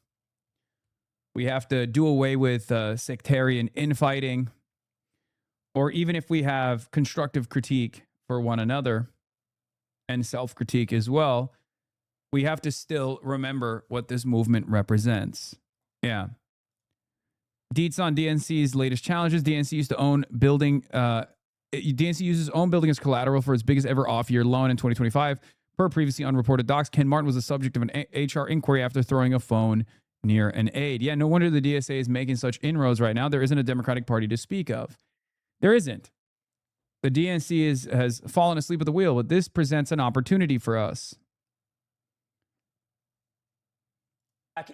We have to do away with sectarian infighting. Or even if we have constructive critique for one another and self-critique as well, we have to still remember what this movement represents. Yeah. Deets on DNC's latest challenges. DNC used to own building. DNC uses own building as collateral for its biggest ever off-year loan in 2025. Per previously unreported docs, Ken Martin was the subject of an HR inquiry after throwing a phone near an aide. Yeah, no wonder the DSA is making such inroads right now. There isn't a Democratic Party to speak of. There isn't. The DNC has fallen asleep at the wheel, but this presents an opportunity for us.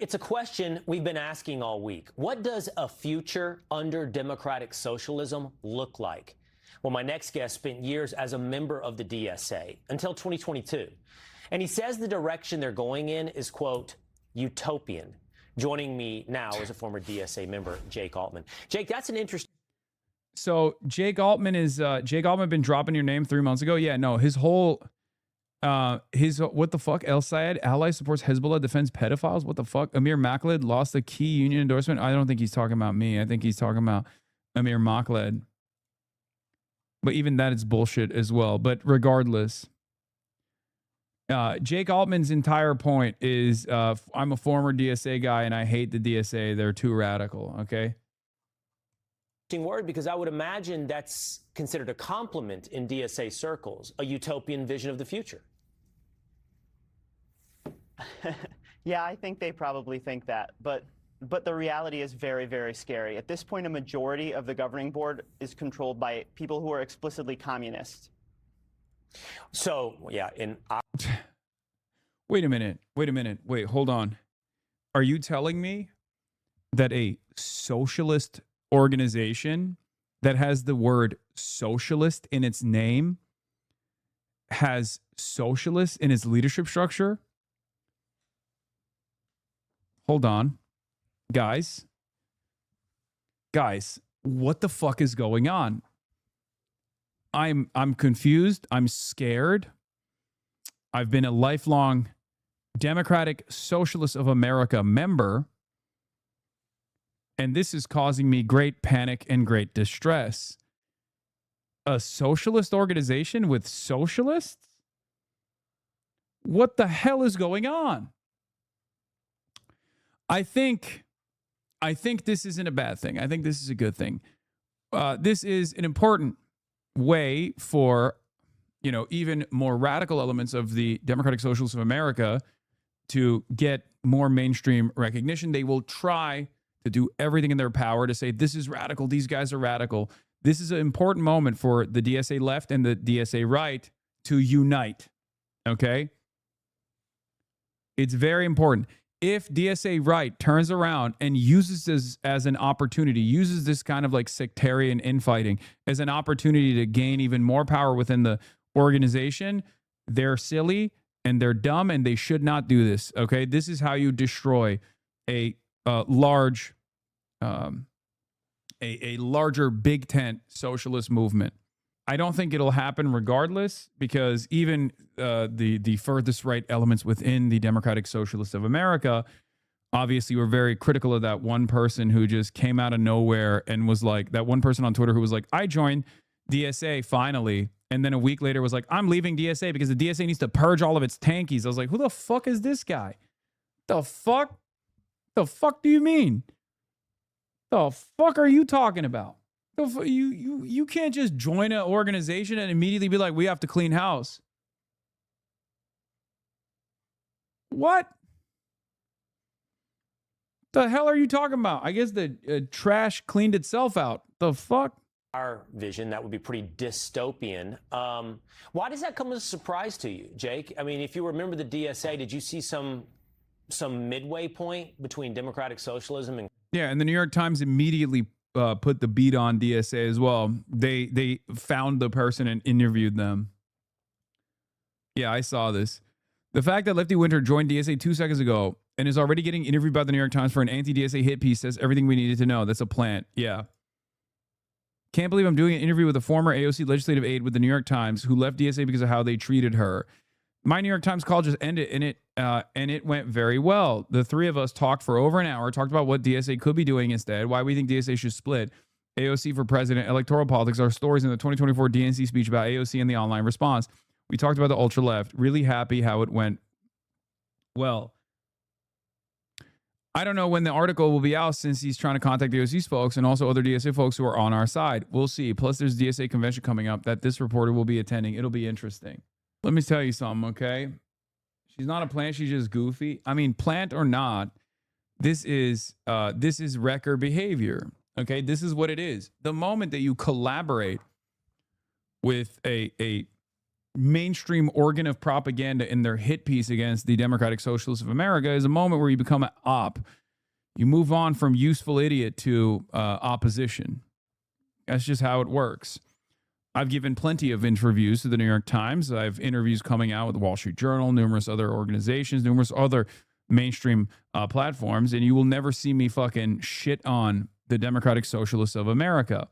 It's a question we've been asking all week. What does a future under democratic socialism look like? Well, my next guest spent years as a member of the DSA until 2022. And he says the direction they're going in is, quote, utopian. Joining me now is a former DSA member, Jake Altman. Jake, that's an interesting. So Jake Altman been dropping your name 3 months ago? Yeah, no, his whole, what the fuck? El Sayed ally supports Hezbollah, defends pedophiles. What the fuck? Amir Makled lost a key union endorsement. I don't think he's talking about me. I think he's talking about Amir Makled. But even that is bullshit as well. But regardless, Jake Altman's entire point is I'm a former DSA guy and I hate the DSA. They're too radical. Okay. Word, because I would imagine that's considered a compliment in DSA circles, a utopian vision of the future. Yeah, I think they probably think that, but the reality is very, very scary. At this point, a majority of the governing board is controlled by people who are explicitly communist. So, yeah, Wait a minute. Wait, hold on. Are you telling me that a socialist organization that has the word socialist in its name has socialist in its leadership structure? Hold on. Guys, what the fuck is going on? I'm confused. I'm scared. I've been a lifelong Democratic Socialist of America member, and this is causing me great panic and great distress. A socialist organization with socialists? What the hell is going on? I think this isn't a bad thing. I think this is a good thing. This is an important way for, even more radical elements of the Democratic Socialists of America to get more mainstream recognition. They will try to do everything in their power to say, this is radical. These guys are radical. This is an important moment for the DSA left and the DSA right to unite. Okay? It's very important. If DSA right turns around and uses this as an opportunity, uses this kind of like sectarian infighting as an opportunity to gain even more power within the organization, they're silly and they're dumb and they should not do this. Okay, this is how you destroy a larger big tent socialist movement. I don't think it'll happen regardless, because even the furthest right elements within the Democratic Socialists of America obviously were very critical of that one person who just came out of nowhere and was like, that one person on Twitter who was like, I joined DSA finally, And then a week later was like, I'm leaving DSA because the DSA needs to purge all of its tankies. I was like, who the fuck is this guy? The fuck? The fuck do you mean? The fuck are you talking about? You can't just join an organization and immediately be like, we have to clean house. What? The hell are you talking about? I guess the trash cleaned itself out. The fuck? Our vision, that would be pretty dystopian. Why does that come as a surprise to you, Jake? I mean, if you remember the DSA, did you see some midway point between democratic socialism and... Yeah, and the New York Times immediately put the beat on DSA as well. They found the person and interviewed them. Yeah, I saw this. The fact that Lefty Winter joined DSA 2 seconds ago and is already getting interviewed by the New York Times for an anti-DSA hit piece says everything we needed to know. That's a plant. Yeah. Can't believe I'm doing an interview with a former AOC legislative aide with the New York Times who left DSA because of how they treated her. My New York Times call just ended, and it went very well. The three of us talked for over an hour, talked about what DSA could be doing instead, why we think DSA should split, AOC for president, electoral politics, our stories in the 2024 DNC speech about AOC and the online response. We talked about the ultra left. Really happy how it went well. I don't know when the article will be out since he's trying to contact DOC's folks and also other DSA folks who are on our side. We'll see. Plus, there's DSA convention coming up that this reporter will be attending. It'll be interesting. Let me tell you something, okay? She's not a plant. She's just goofy. I mean, plant or not, this is wrecker behavior, okay? This is what it is. The moment that you collaborate with a mainstream organ of propaganda in their hit piece against the Democratic Socialists of America is a moment where you become an op. You move on from useful idiot to opposition. That's just how it works. I've given plenty of interviews to the New York Times. I have interviews coming out with the Wall Street Journal, numerous other organizations, numerous other mainstream platforms, and you will never see me fucking shit on the Democratic Socialists of America.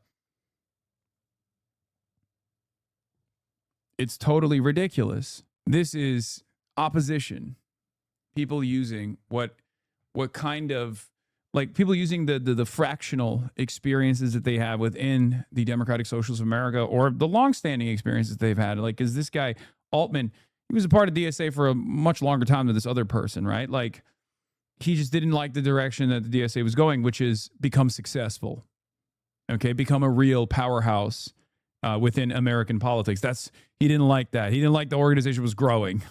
It's totally ridiculous. This is opposition. People using what kind of, like, people using the fractional experiences that they have within the Democratic Socialists of America or the longstanding experiences they've had. Like, is this guy Altman, he was a part of DSA for a much longer time than this other person, right? Like, he just didn't like the direction that the DSA was going, which is become successful. Okay, become a real powerhouse within American politics. He didn't like that. He didn't like the organization was growing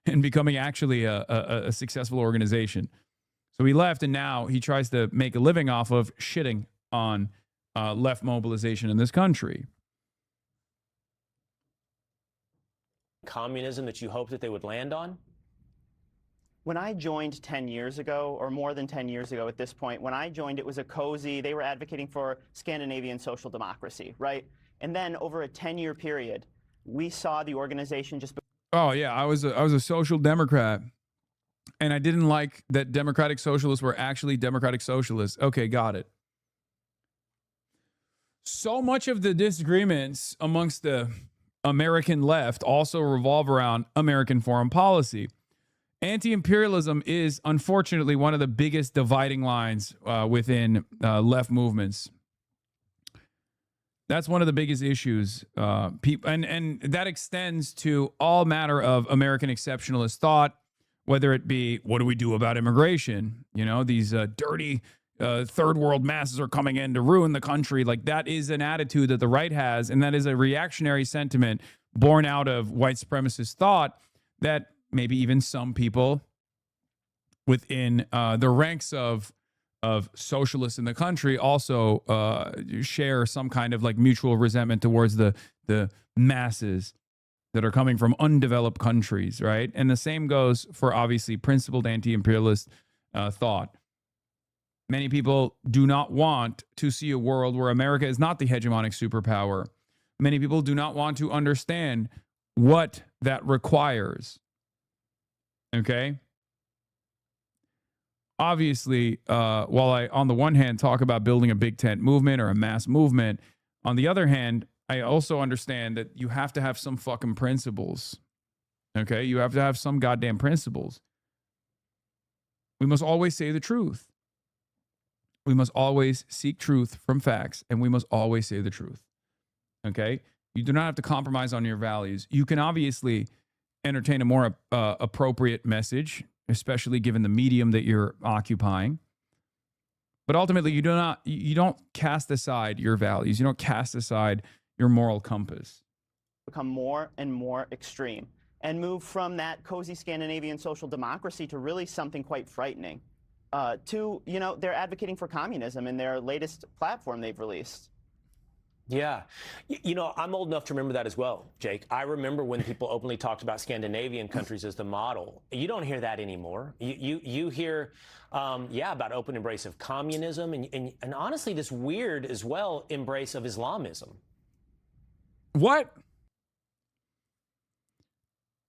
and becoming actually a successful organization. So he left, and now he tries to make a living off of shitting on left mobilization in this country. Communism that you hoped that they would land on? When I joined 10 years ago, or more than 10 years ago at this point, when I joined, it was a cozy, they were advocating for Scandinavian social democracy, right? And then over a 10-year period, we saw the organization just... Oh, yeah, I was a social democrat, and I didn't like that democratic socialists were actually democratic socialists. Okay, got it. So much of the disagreements amongst the American left also revolve around American foreign policy. Anti-imperialism is, unfortunately, one of the biggest dividing lines within left movements. That's one of the biggest issues. And that extends to all matter of American exceptionalist thought, whether it be, what do we do about immigration? You know, these dirty third world masses are coming in to ruin the country. Like, that is an attitude that the right has, and that is a reactionary sentiment born out of white supremacist thought that maybe even some people within the ranks of socialists in the country also share some kind of like mutual resentment towards the masses that are coming from undeveloped countries, right? And the same goes for obviously principled anti-imperialist thought. Many people do not want to see a world where America is not the hegemonic superpower. Many people do not want to understand what that requires. Okay? Obviously, while I, on the one hand, talk about building a big tent movement or a mass movement, on the other hand, I also understand that you have to have some fucking principles. Okay? You have to have some goddamn principles. We must always say the truth. We must always seek truth from facts, and we must always say the truth. Okay? You do not have to compromise on your values. You can obviously entertain a more appropriate message, especially given the medium that you're occupying. But ultimately, you don't cast aside your values. You don't cast aside your moral compass. Become more and more extreme and move from that cozy Scandinavian social democracy to really something quite frightening. They're advocating for communism in their latest platform they've released. Yeah. I'm old enough to remember that as well, Jake. I remember when people openly talked about Scandinavian countries as the model. You don't hear that anymore. You hear, about open embrace of communism and honestly, this weird as well embrace of Islamism. What?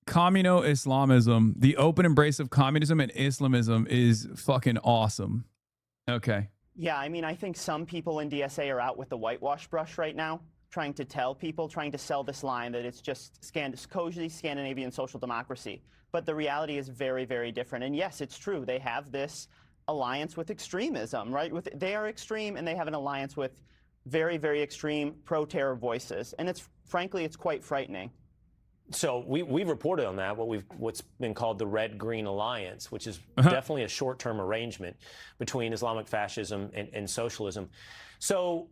Communo-Islamism, the open embrace of communism and Islamism is fucking awesome. Okay. Yeah, I mean, I think some people in DSA are out with the whitewash brush right now, trying to tell people, trying to sell this line that it's just cozy Scandinavian social democracy. But the reality is very, very different. And yes, it's true. They have this alliance with extremism, right? They are extreme, and they have an alliance with very, very extreme pro-terror voices. And frankly, it's quite frightening. So we've reported on that, what's been called the Red-Green Alliance, which is definitely a short-term arrangement between Islamic fascism and socialism. So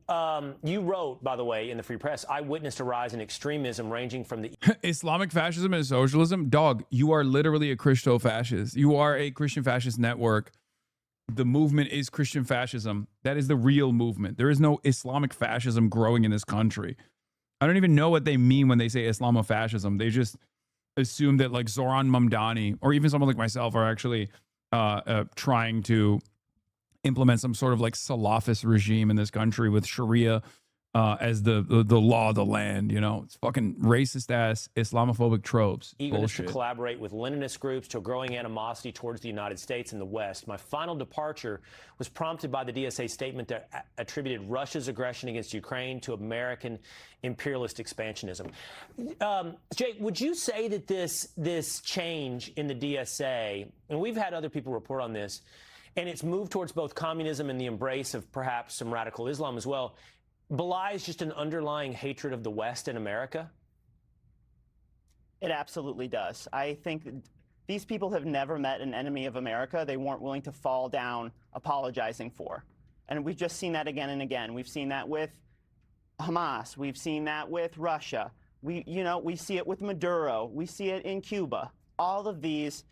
you wrote, by the way, in the Free Press, I witnessed a rise in extremism ranging from the Islamic fascism and socialism? Dog, you are literally a Christo-fascist. You are a Christian fascist network. The movement is Christian fascism. That is the real movement. There is no Islamic fascism growing in this country. I don't even know what they mean when they say Islamofascism. They just assume that like Zoran Mamdani or even someone like myself are actually trying to implement some sort of like Salafist regime in this country with Sharia as the law of the land. It's fucking racist ass Islamophobic tropes. eagerness Bullshit. to collaborate with Leninist groups to a growing animosity towards the United States and the West. My final departure was prompted by the DSA statement that attributed Russia's aggression against Ukraine to American imperialist expansionism. Jake, would you say that this change in the DSA, and we've had other people report on this, and it's moved towards both communism and the embrace of perhaps some radical Islam as well, belies just an underlying hatred of the West and America? It absolutely does. I think these people have never met an enemy of America they weren't willing to fall down apologizing for. And we've just seen that again and again. We've seen that with Hamas. We've seen that with Russia. We see it with Maduro. We see it in Cuba. All of these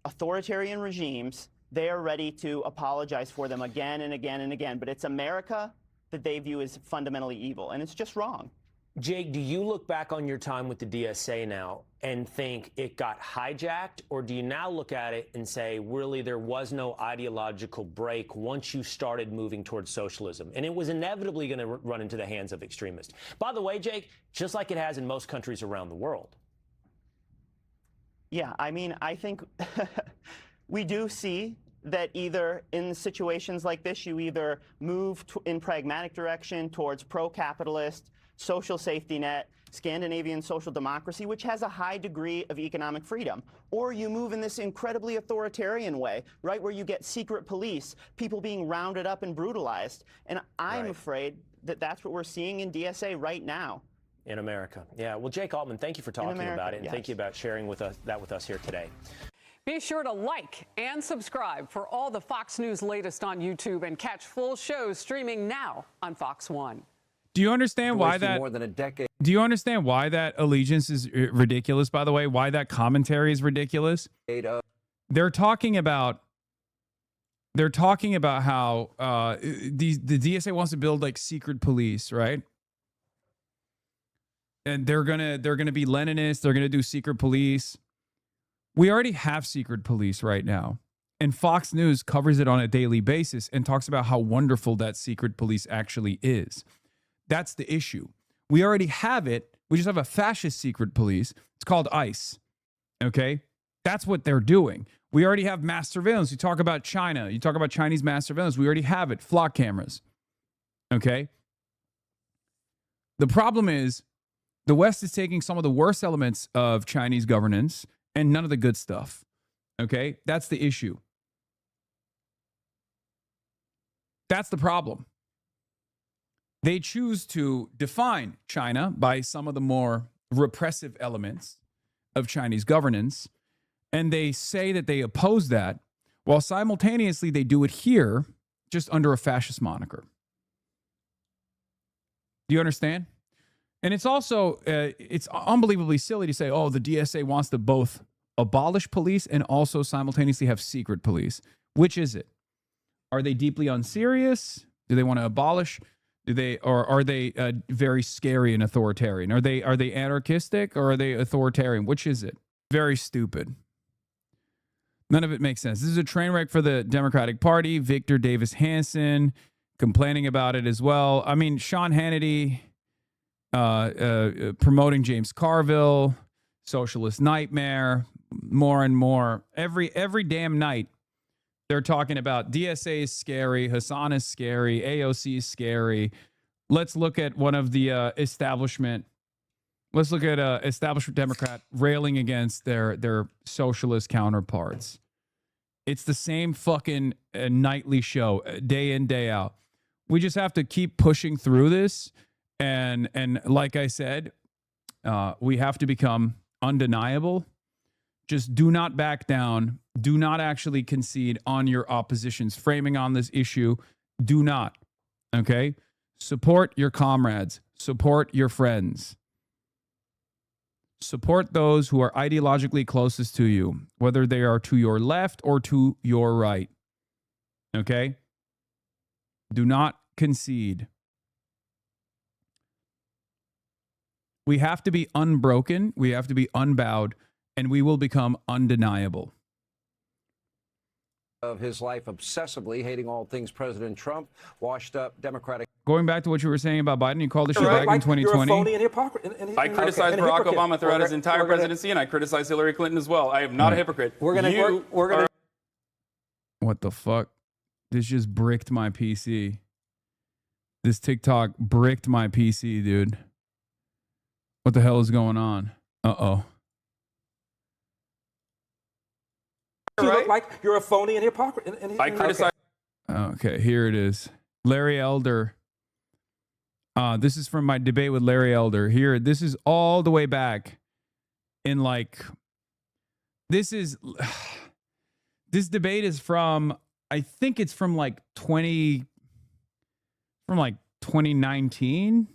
authoritarian regimes, they are ready to apologize for them again and again and again. But it's America that they view as fundamentally evil, and it's just wrong. Jake, do you look back on your time with the DSA now and think it got hijacked, or do you now look at it and say, really, there was no ideological break once you started moving towards socialism, and it was inevitably going to run into the hands of extremists? By the way, Jake, just like it has in most countries around the world. Yeah, I mean, I think we do see that either in situations like this, you either move in pragmatic direction towards pro-capitalist, social safety net, Scandinavian social democracy, which has a high degree of economic freedom, or you move in this incredibly authoritarian way, right, where you get secret police, people being rounded up and brutalized. And I'm afraid that that's what we're seeing in DSA right now. In America. Yeah. Well, Jake Altman, thank you for talking about it, and yes. thank you about sharing that with us here today. Be sure to like and subscribe for all the Fox News latest on YouTube and catch full shows streaming now on Fox One. Do you understand why that more than a decade? Do you understand why that allegiance is ridiculous, by the way? Why that commentary is ridiculous? They're talking about how the DSA wants to build like secret police, right? And they're gonna be Leninists, they're gonna do secret police. We already have secret police right now. And Fox News covers it on a daily basis and talks about how wonderful that secret police actually is. That's the issue. We already have it. We just have a fascist secret police. It's called ICE. Okay? That's what they're doing. We already have mass surveillance. You talk about China. You talk about Chinese mass surveillance. We already have it. Flock cameras. Okay? The problem is the West is taking some of the worst elements of Chinese governance and none of the good stuff. Okay? That's the issue. That's the problem. They choose to define China by some of the more repressive elements of Chinese governance, and they say that they oppose that, while simultaneously they do it here, just under a fascist moniker. Do you understand? And it's also, it's unbelievably silly to say, oh, the DSA wants to both abolish police and also simultaneously have secret police. Which is it? Are they deeply unserious? Do they want to abolish? Or are they very scary and authoritarian? Are they anarchistic or are they authoritarian? Which is it? Very stupid. None of it makes sense. This is a train wreck for the Democratic Party. Victor Davis Hanson complaining about it as well. I mean, Sean Hannity promoting James Carville, socialist nightmare, more and more. Every damn night, they're talking about DSA is scary, Hassan is scary, AOC is scary. Let's look at one of the establishment. Let's look at establishment Democrat railing against their socialist counterparts. It's the same fucking nightly show, day in, day out. We just have to keep pushing through this. And like I said, we have to become undeniable. Just do not back down. Do not actually concede on your opposition's framing on this issue. Do not. Okay? Support your comrades. Support your friends. Support those who are ideologically closest to you, whether they are to your left or to your right. Okay? Do not concede. We have to be unbroken. We have to be unbowed, and we will become undeniable. Of his life obsessively hating all things President Trump, washed up Democratic. Going back to what you were saying about Biden, you called this shit back in 2020. You're a phony and hypocrite. I criticized Barack Obama throughout his entire presidency, and I criticized Hillary Clinton as well. I am not a hypocrite. We're gonna. What the fuck? This just bricked my PC. This TikTok bricked my PC, dude. What the hell is going on? Uh-oh. You look like you're a phony and hypocrite. I criticize. Okay, here it is. Larry Elder. This is from my debate with Larry Elder. Here, this is all the way back in this debate is from, I think it's from 2019,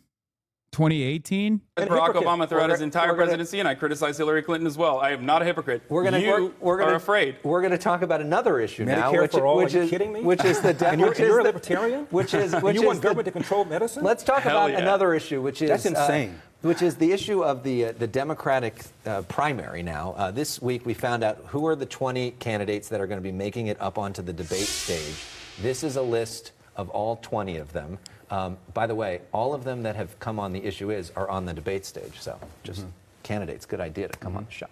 2018. Barack Obama throughout his entire presidency, and I criticized Hillary Clinton as well. I am not a hypocrite. We're afraid. We're going to talk about another issue now, Medicare for all. Are you kidding me? Which is the you're a libertarian. Which is you want government to control medicine? Let's talk about another issue, which is that's insane. Which is the issue of the Democratic primary now. This week we found out who are the 20 candidates that are going to be making it up onto the debate stage. This is a list of all 20 of them. By the way, all of them that have come on the issue are on the debate stage. So just candidates, good idea to come on the show.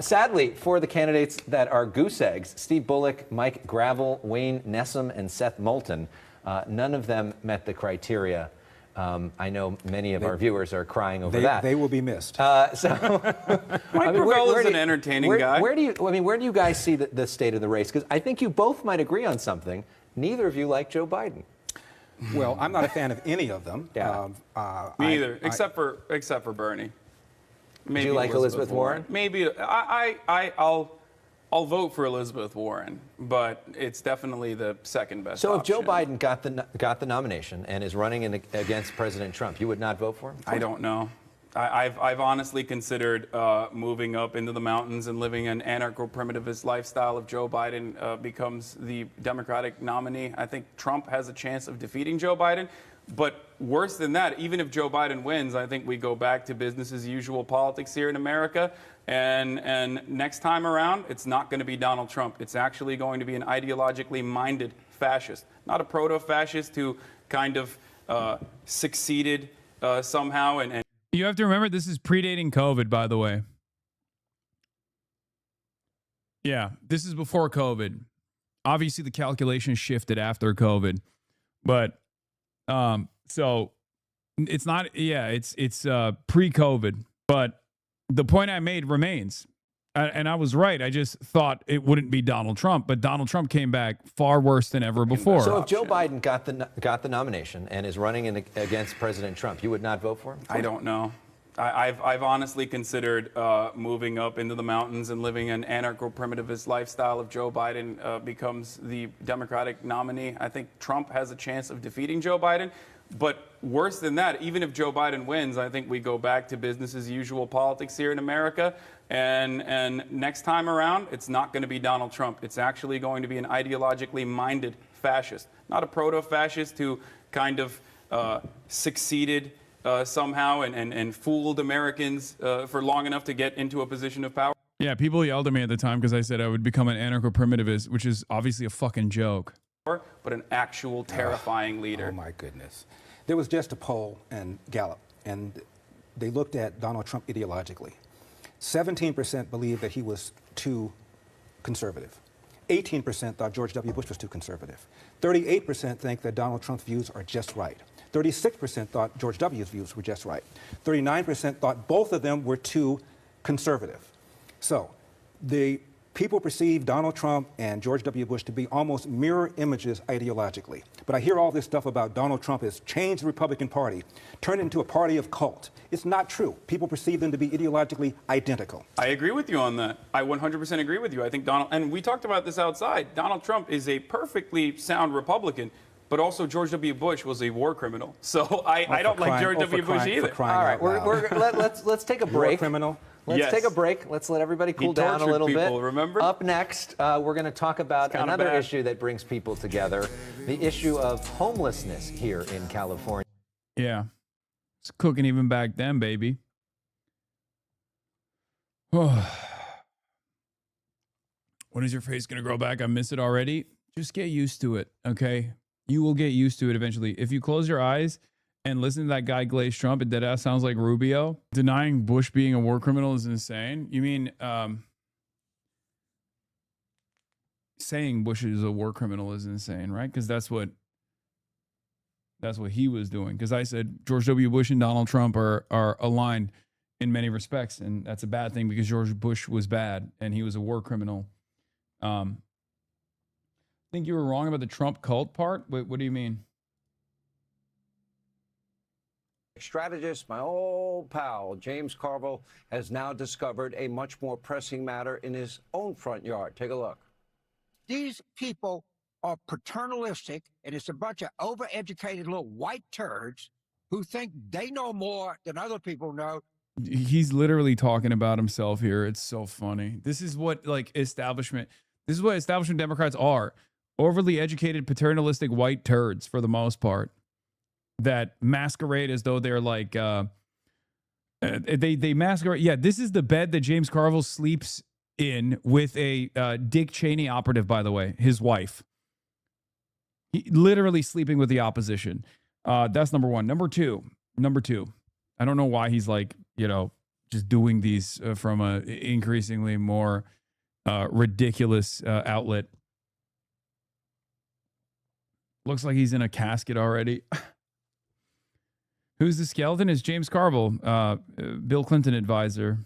Sadly, for the candidates that are goose eggs, Steve Bullock, Mike Gravel, Wayne Nessum, and Seth Moulton, none of them met the criteria. I know many of our viewers are crying over that. They will be missed. Mike Gravel is an entertaining guy. Where do you guys see the state of the race? Because I think you both might agree on something. Neither of you like Joe Biden. Well, I'm not a fan of any of them. Yeah. Me either, except for Bernie. Maybe do you like Elizabeth Warren? Maybe I'll vote for Elizabeth Warren, but it's definitely the second best. So if option. Joe Biden got the nomination and is running against President Trump, you would not vote for him? I don't know. I've honestly considered moving up into the mountains and living an anarcho-primitivist lifestyle if Joe Biden becomes the Democratic nominee. I think Trump has a chance of defeating Joe Biden. But worse than that, even if Joe Biden wins, I think we go back to business as usual politics here in America. And next time around, it's not going to be Donald Trump. It's actually going to be an ideologically minded fascist, not a proto-fascist who kind of succeeded somehow and you have to remember this is predating COVID, by the way. Yeah, this is before COVID. Obviously, the calculation shifted after COVID, but so it's not. Yeah, it's pre-COVID. But the point I made remains. And I was right. I just thought it wouldn't be Donald Trump, but Donald Trump came back far worse than ever before. So if Joe Biden got the nomination and is running against President Trump, you would not vote for him? I don't know. I've honestly considered moving up into the mountains and living an anarcho-primitivist lifestyle if Joe Biden becomes the Democratic nominee. I think Trump has a chance of defeating Joe Biden. But worse than that, even if Joe Biden wins, I think we go back to business as usual politics here in America. And next time around, it's not going to be Donald Trump. It's actually going to be an ideologically minded fascist, not a proto-fascist who kind of succeeded somehow and fooled Americans for long enough to get into a position of power. Yeah, people yelled at me at the time because I said I would become an anarcho-primitivist, which is obviously a fucking joke. But an actual terrifying leader. Oh, my goodness. There was just a poll in Gallup, and they looked at Donald Trump ideologically. 17% believed that he was too conservative. 18% thought George W. Bush was too conservative. 38% think that Donald Trump's views are just right. 36% thought George W.'s views were just right. 39% thought both of them were too conservative. So the people perceive Donald Trump and George W. Bush to be almost mirror images ideologically. But I hear all this stuff about Donald Trump has changed the Republican Party, turned it into a party of cult. It's not true. People perceive them to be ideologically identical. I agree with you on that. I 100% agree with you. I think Donald, and we talked about this outside, Donald Trump is a perfectly sound Republican, but also George W. Bush was a war criminal. So I don't like George W. Bush either. All right, let's take a break. Criminal. Let's take a break. Let's let everybody cool down a little bit. Remember? Up next, we're going to talk about another issue that brings people together, the issue of homelessness here in California. Yeah. It's cooking even back then, baby. When is your face going to grow back? I miss it already. Just get used to it, okay? You will get used to it eventually. If you close your eyes and listen to that guy Glaze Trump, it deadass sounds like Rubio. Denying Bush being a war criminal is insane. You mean saying Bush is a war criminal is insane, right? Because that's what he was doing. Because I said George W. Bush and Donald Trump are aligned in many respects, and that's a bad thing because George Bush was bad and he was a war criminal. I think you were wrong about the Trump cult part. What do you mean? Strategist, my old pal, James Carville, has now discovered a much more pressing matter in his own front yard. Take a look. These people are paternalistic, and it's a bunch of overeducated little white turds who think they know more than other people know. He's literally talking about himself here. It's so funny. This is what establishment Democrats are. Overly educated, paternalistic white turds for the most part that masquerade as though they're like they masquerade. Yeah, this is the bed that James Carville sleeps in with a Dick Cheney operative, by the way, his wife. He literally sleeping with the opposition. That's number one. Number two. I don't know why he's just doing these from a increasingly more ridiculous outlet. Looks like he's in a casket already. Who's the skeleton? Is James Carville, Bill Clinton advisor,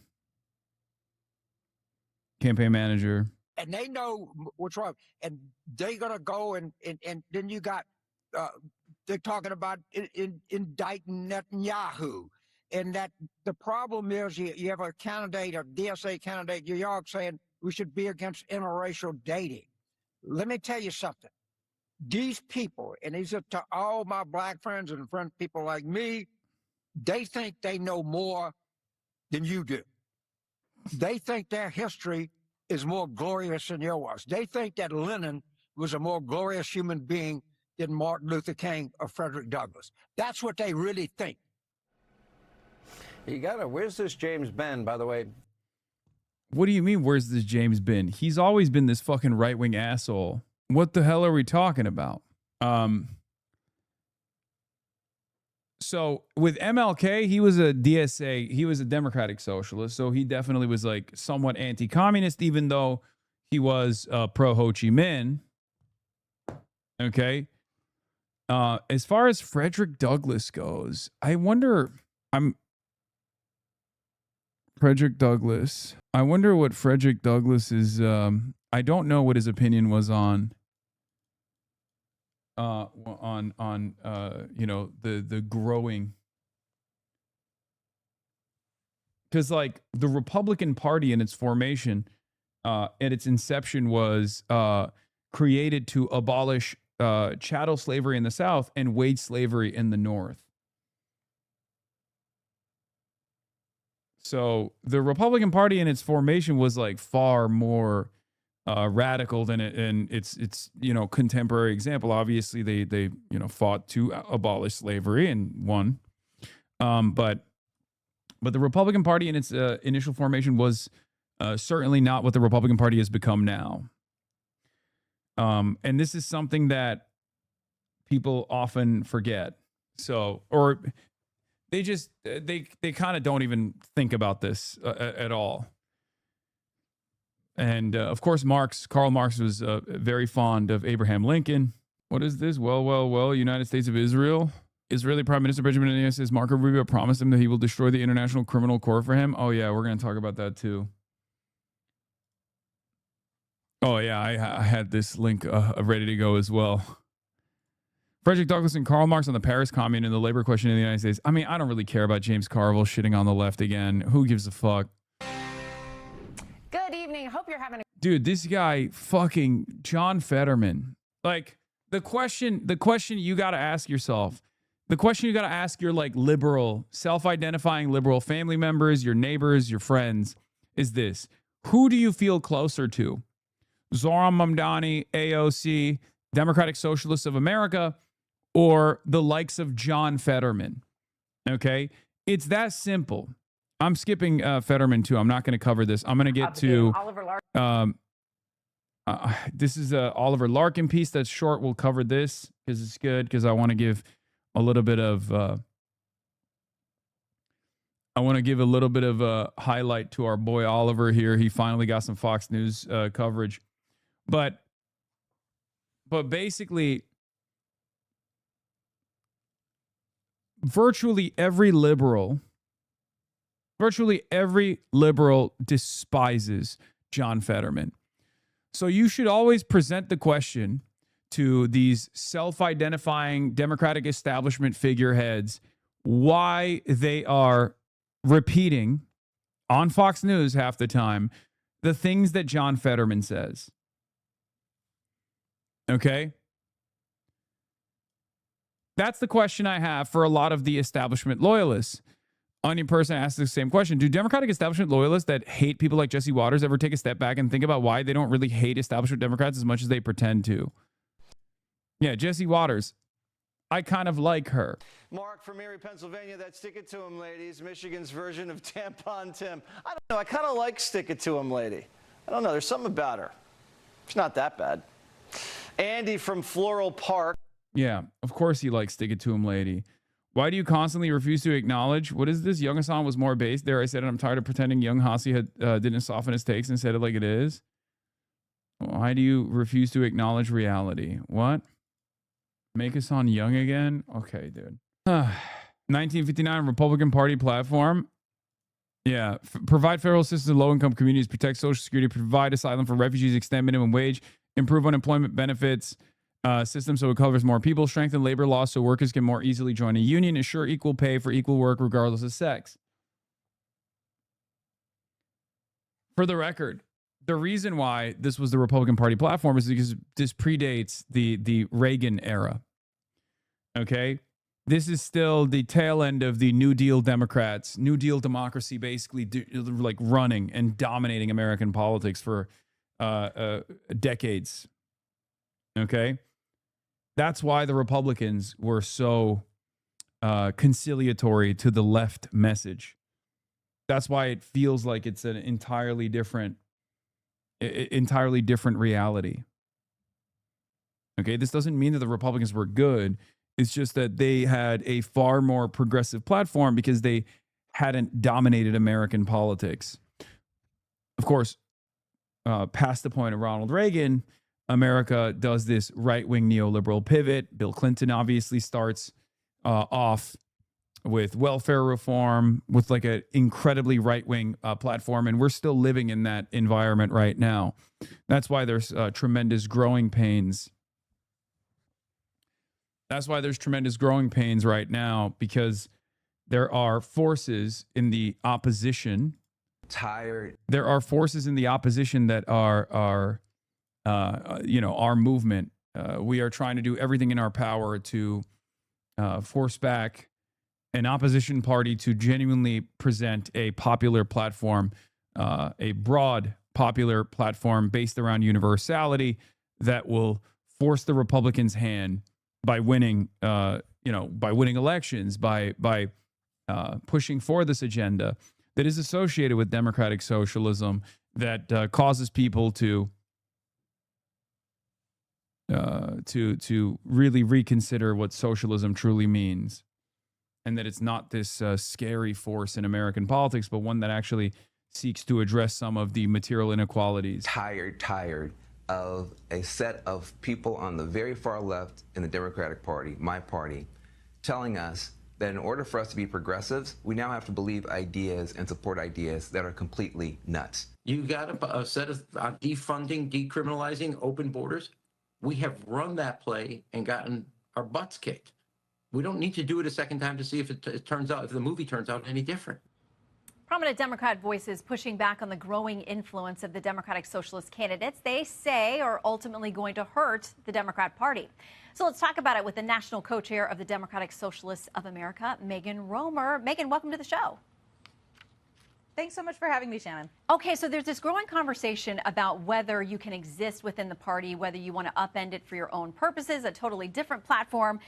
campaign manager. And they know what's wrong. And they're going to go and then you got, they're talking about indicting Netanyahu. And that the problem is you have a candidate, a DSA candidate in New York saying we should be against interracial dating. Let me tell you something. These people, and these are to all my black friends and people like me, they think they know more than you do. They think their history is more glorious than yours. They think that Lenin was a more glorious human being than Martin Luther King or Frederick Douglass. That's what they really think. Where's this James been, by the way? What do you mean, where's this James been? He's always been this fucking right-wing asshole. What the hell are we talking about? So with MLK, he was a DSA, he was a Democratic Socialist, so he definitely was like somewhat anti-communist, even though he was pro-Ho Chi Minh. Okay. As far as Frederick Douglass goes, I wonder, Frederick Douglass. I wonder what Frederick Douglass is. I don't know what his opinion was on. The growing. Because like the Republican Party in its formation, at its inception was created to abolish chattel slavery in the South and wage slavery in the North. So the Republican Party in its formation was like far more radical than it in its contemporary example. Obviously, they fought to abolish slavery and won. But the Republican Party in its initial formation was certainly not what the Republican Party has become now. And this is something that people often forget. So, or they just, they kind of don't even think about this at all. And of course, Karl Marx was very fond of Abraham Lincoln. What is this? Well, United States of Israel. Israeli Prime Minister Benjamin Netanyahu says Marco Rubio promised him that he will destroy the International Criminal Court for him. Oh yeah, we're going to talk about that too. Oh yeah, I had this link ready to go as well. Frederick Douglass and Karl Marx on the Paris Commune and the labor question in the United States. I mean, I don't really care about James Carville shitting on the left again. Who gives a fuck? Good evening. Hope you're having a Dude, this guy fucking John Fetterman. Like the question you got to ask yourself, the question you got to ask your like liberal, self-identifying liberal family members, your neighbors, your friends is this: who do you feel closer to? Zohran Mamdani, AOC, Democratic Socialists of America, or the likes of John Fetterman? Okay, it's that simple. I'm skipping Fetterman too. I'm not going to cover this. I'm going to get to Oliver Larkin. This is a Oliver Larkin piece that's short. We'll cover this because it's good, because I want to give a little bit of a highlight to our boy Oliver here. He finally got some Fox News coverage. But basically, virtually every liberal despises John Fetterman. So you should always present the question to these self-identifying Democratic establishment figureheads why they are repeating on Fox News half the time the things that John Fetterman says. Okay? That's the question I have for a lot of the establishment loyalists. Onion Person asks the same question. Do Democratic establishment loyalists that hate people like Jesse Waters ever take a step back and think about why they don't really hate establishment Democrats as much as they pretend to? Yeah, Jesse Waters. I kind of like her. Mark from Erie, Pennsylvania, that Stick It To 'Em ladies, Michigan's version of Tampon Tim. I don't know, I kind of like Stick It To 'Em lady. I don't know, there's something about her. It's not that bad. Andy from Floral Park. Yeah, of course he likes Stick It To Him lady. Why do you constantly refuse to acknowledge? What is this? Young Hassan was more based. There I said it. I'm tired of pretending young Hassi didn't soften his takes and said it like it is. Why do you refuse to acknowledge reality? What? Make Hassan young again? Okay, dude. 1959 Republican Party platform. Yeah. Provide federal assistance to low-income communities, protect Social Security, provide asylum for refugees, extend minimum wage, improve unemployment benefits system so it covers more people, strengthen labor laws so workers can more easily join a union, ensure equal pay for equal work regardless of sex. For the record, the reason why this was the Republican Party platform is because this predates the Reagan era. Okay? This is still the tail end of the New Deal Democrats, New Deal democracy, basically like running and dominating American politics for decades. Okay? That's why the Republicans were so conciliatory to the left message. That's why it feels like it's an entirely different reality. Okay, this doesn't mean that the Republicans were good. It's just that they had a far more progressive platform because they hadn't dominated American politics. Of course, past the point of Ronald Reagan, America does this right-wing neoliberal pivot. Bill Clinton obviously starts off with welfare reform, with like an incredibly right-wing platform, and we're still living in that environment right now. That's why there's tremendous growing pains. That's why there's tremendous growing pains right now, because there are forces in the opposition. There are forces in the opposition that are our movement. We are trying to do everything in our power to force back an opposition party to genuinely present a popular platform, a broad popular platform based around universality that will force the Republicans' hand by winning, by winning elections, by pushing for this agenda that is associated with democratic socialism, that causes people to really reconsider what socialism truly means, and that it's not this scary force in American politics, but one that actually seeks to address some of the material inequalities. Tired of a set of people on the very far left in the Democratic Party, my party, telling us that in order for us to be progressives, we now have to believe ideas and support ideas that are completely nuts. You got a set of defunding, decriminalizing, open borders. We have run that play and gotten our butts kicked. We don't need to do it a second time to see if it turns out, if the movie turns out any different. Prominent Democrat voices pushing back on the growing influence of the Democratic Socialist candidates they say are ultimately going to hurt the Democrat Party. So let's talk about it with the national co-chair of the Democratic Socialists of America, Megan Romer. Megan, welcome to the show. Thanks so much for having me, Shannon. Okay, so there's this growing conversation about whether you can exist within the party, whether you want to upend it for your own purposes, a totally different platform.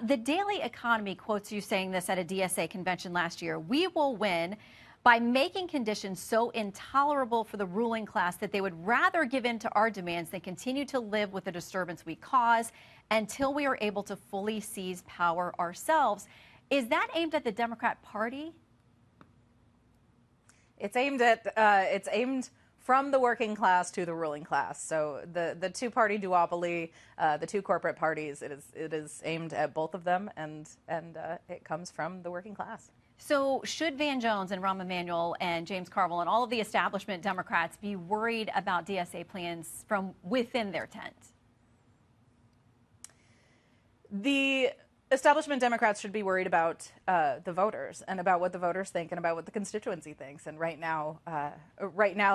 The Daily Economy quotes you saying this at a DSA convention last year. "We will win by making conditions so intolerable for the ruling class that they would rather give in to our demands than continue to live with the disturbance we cause until we are able to fully seize power ourselves." Is that aimed at the Democrat Party? It's aimed from the working class to the ruling class. So the two-party duopoly, the two corporate parties, it is aimed at both of them, and it comes from the working class. So should Van Jones and Rahm Emanuel and James Carville and all of the establishment Democrats be worried about DSA plans from within their tent? The establishment Democrats should be worried about the voters and about what the voters think and about what the constituency thinks. And right now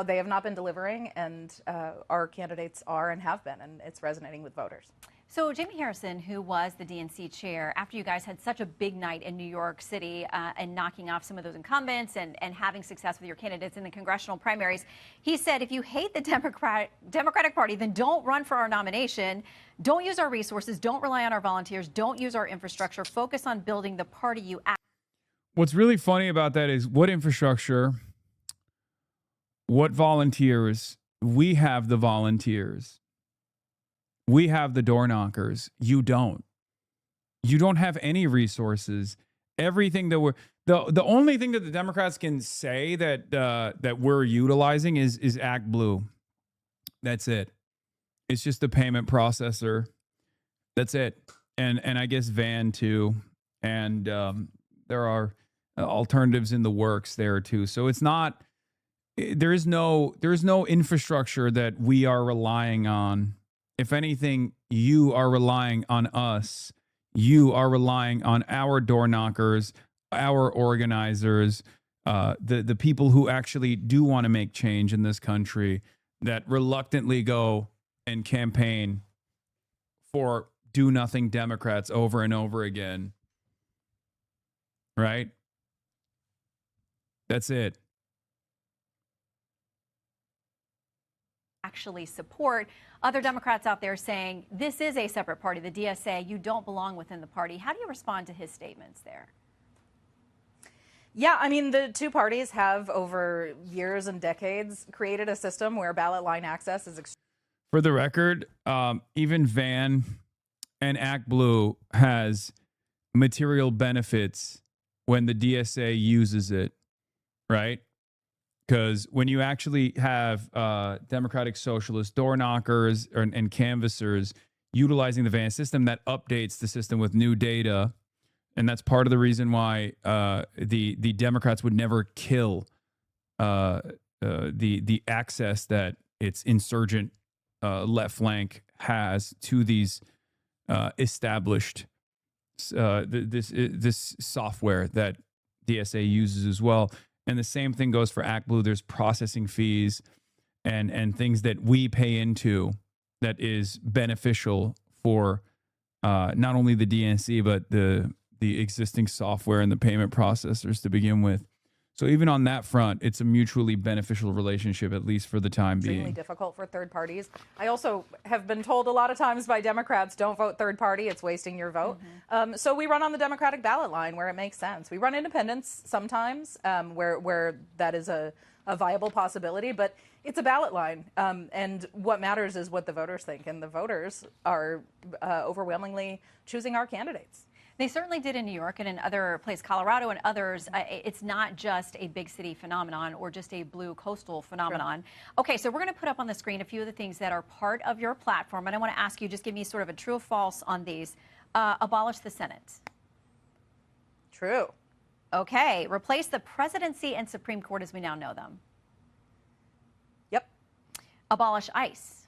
they have not been delivering, and our candidates are and have been, and it's resonating with voters. So Jamie Harrison, who was the DNC chair, after you guys had such a big night in New York City and knocking off some of those incumbents and having success with your candidates in the congressional primaries, he said, if you hate the Democratic Party, then don't run for our nomination. Don't use our resources. Don't rely on our volunteers. Don't use our infrastructure. Focus on building the party you act. What's really funny about that is what infrastructure, what volunteers. We have the volunteers. We have the door knockers. You don't. You don't have any resources. Everything that the only thing that the Democrats can say that we're utilizing is Act Blue. That's it. It's just the payment processor. That's it. And I guess Van too. And there are alternatives in the works there too. So it's not. There is no infrastructure that we are relying on. If anything, you are relying on us. You are relying on our door knockers, our organizers, the people who actually do want to make change in this country, that reluctantly go and campaign for do-nothing Democrats over and over again. Right? That's it. Actually support. Other Democrats out there saying this is a separate party, the DSA, you don't belong within the party. How do you respond to his statements there? Yeah, I mean, the two parties have over years and decades created a system where ballot line access is For the record, even Van and Act Blue has material benefits when the DSA uses it, right? Because when you actually have Democratic Socialist door knockers and canvassers utilizing the Van system, that updates the system with new data. And that's part of the reason why the Democrats would never kill the access that its insurgent left flank has to these established this software that DSA uses as well. And the same thing goes for ActBlue. There's processing fees and things that we pay into that is beneficial for not only the DNC but the existing software and the payment processors to begin with. So even on that front, it's a mutually beneficial relationship, at least for the time Extremely being. difficult for third parties. I also have been told a lot of times by Democrats, don't vote third party, it's wasting your vote. So we run on the Democratic ballot line where it makes sense. We run independents sometimes where that is a viable possibility, but it's a ballot line. And what matters is what the voters think. And the voters are overwhelmingly choosing our candidates. They certainly did in New York and in other places, Colorado and others. It's not just a big city phenomenon or just a blue coastal phenomenon. True. Okay, so we're going to put up on the screen a few of the things that are part of your platform. And I want to ask you, just give me sort of a true or false on these. Abolish the Senate. True. Okay, replace the presidency and Supreme Court as we now know them. Yep. Abolish ICE.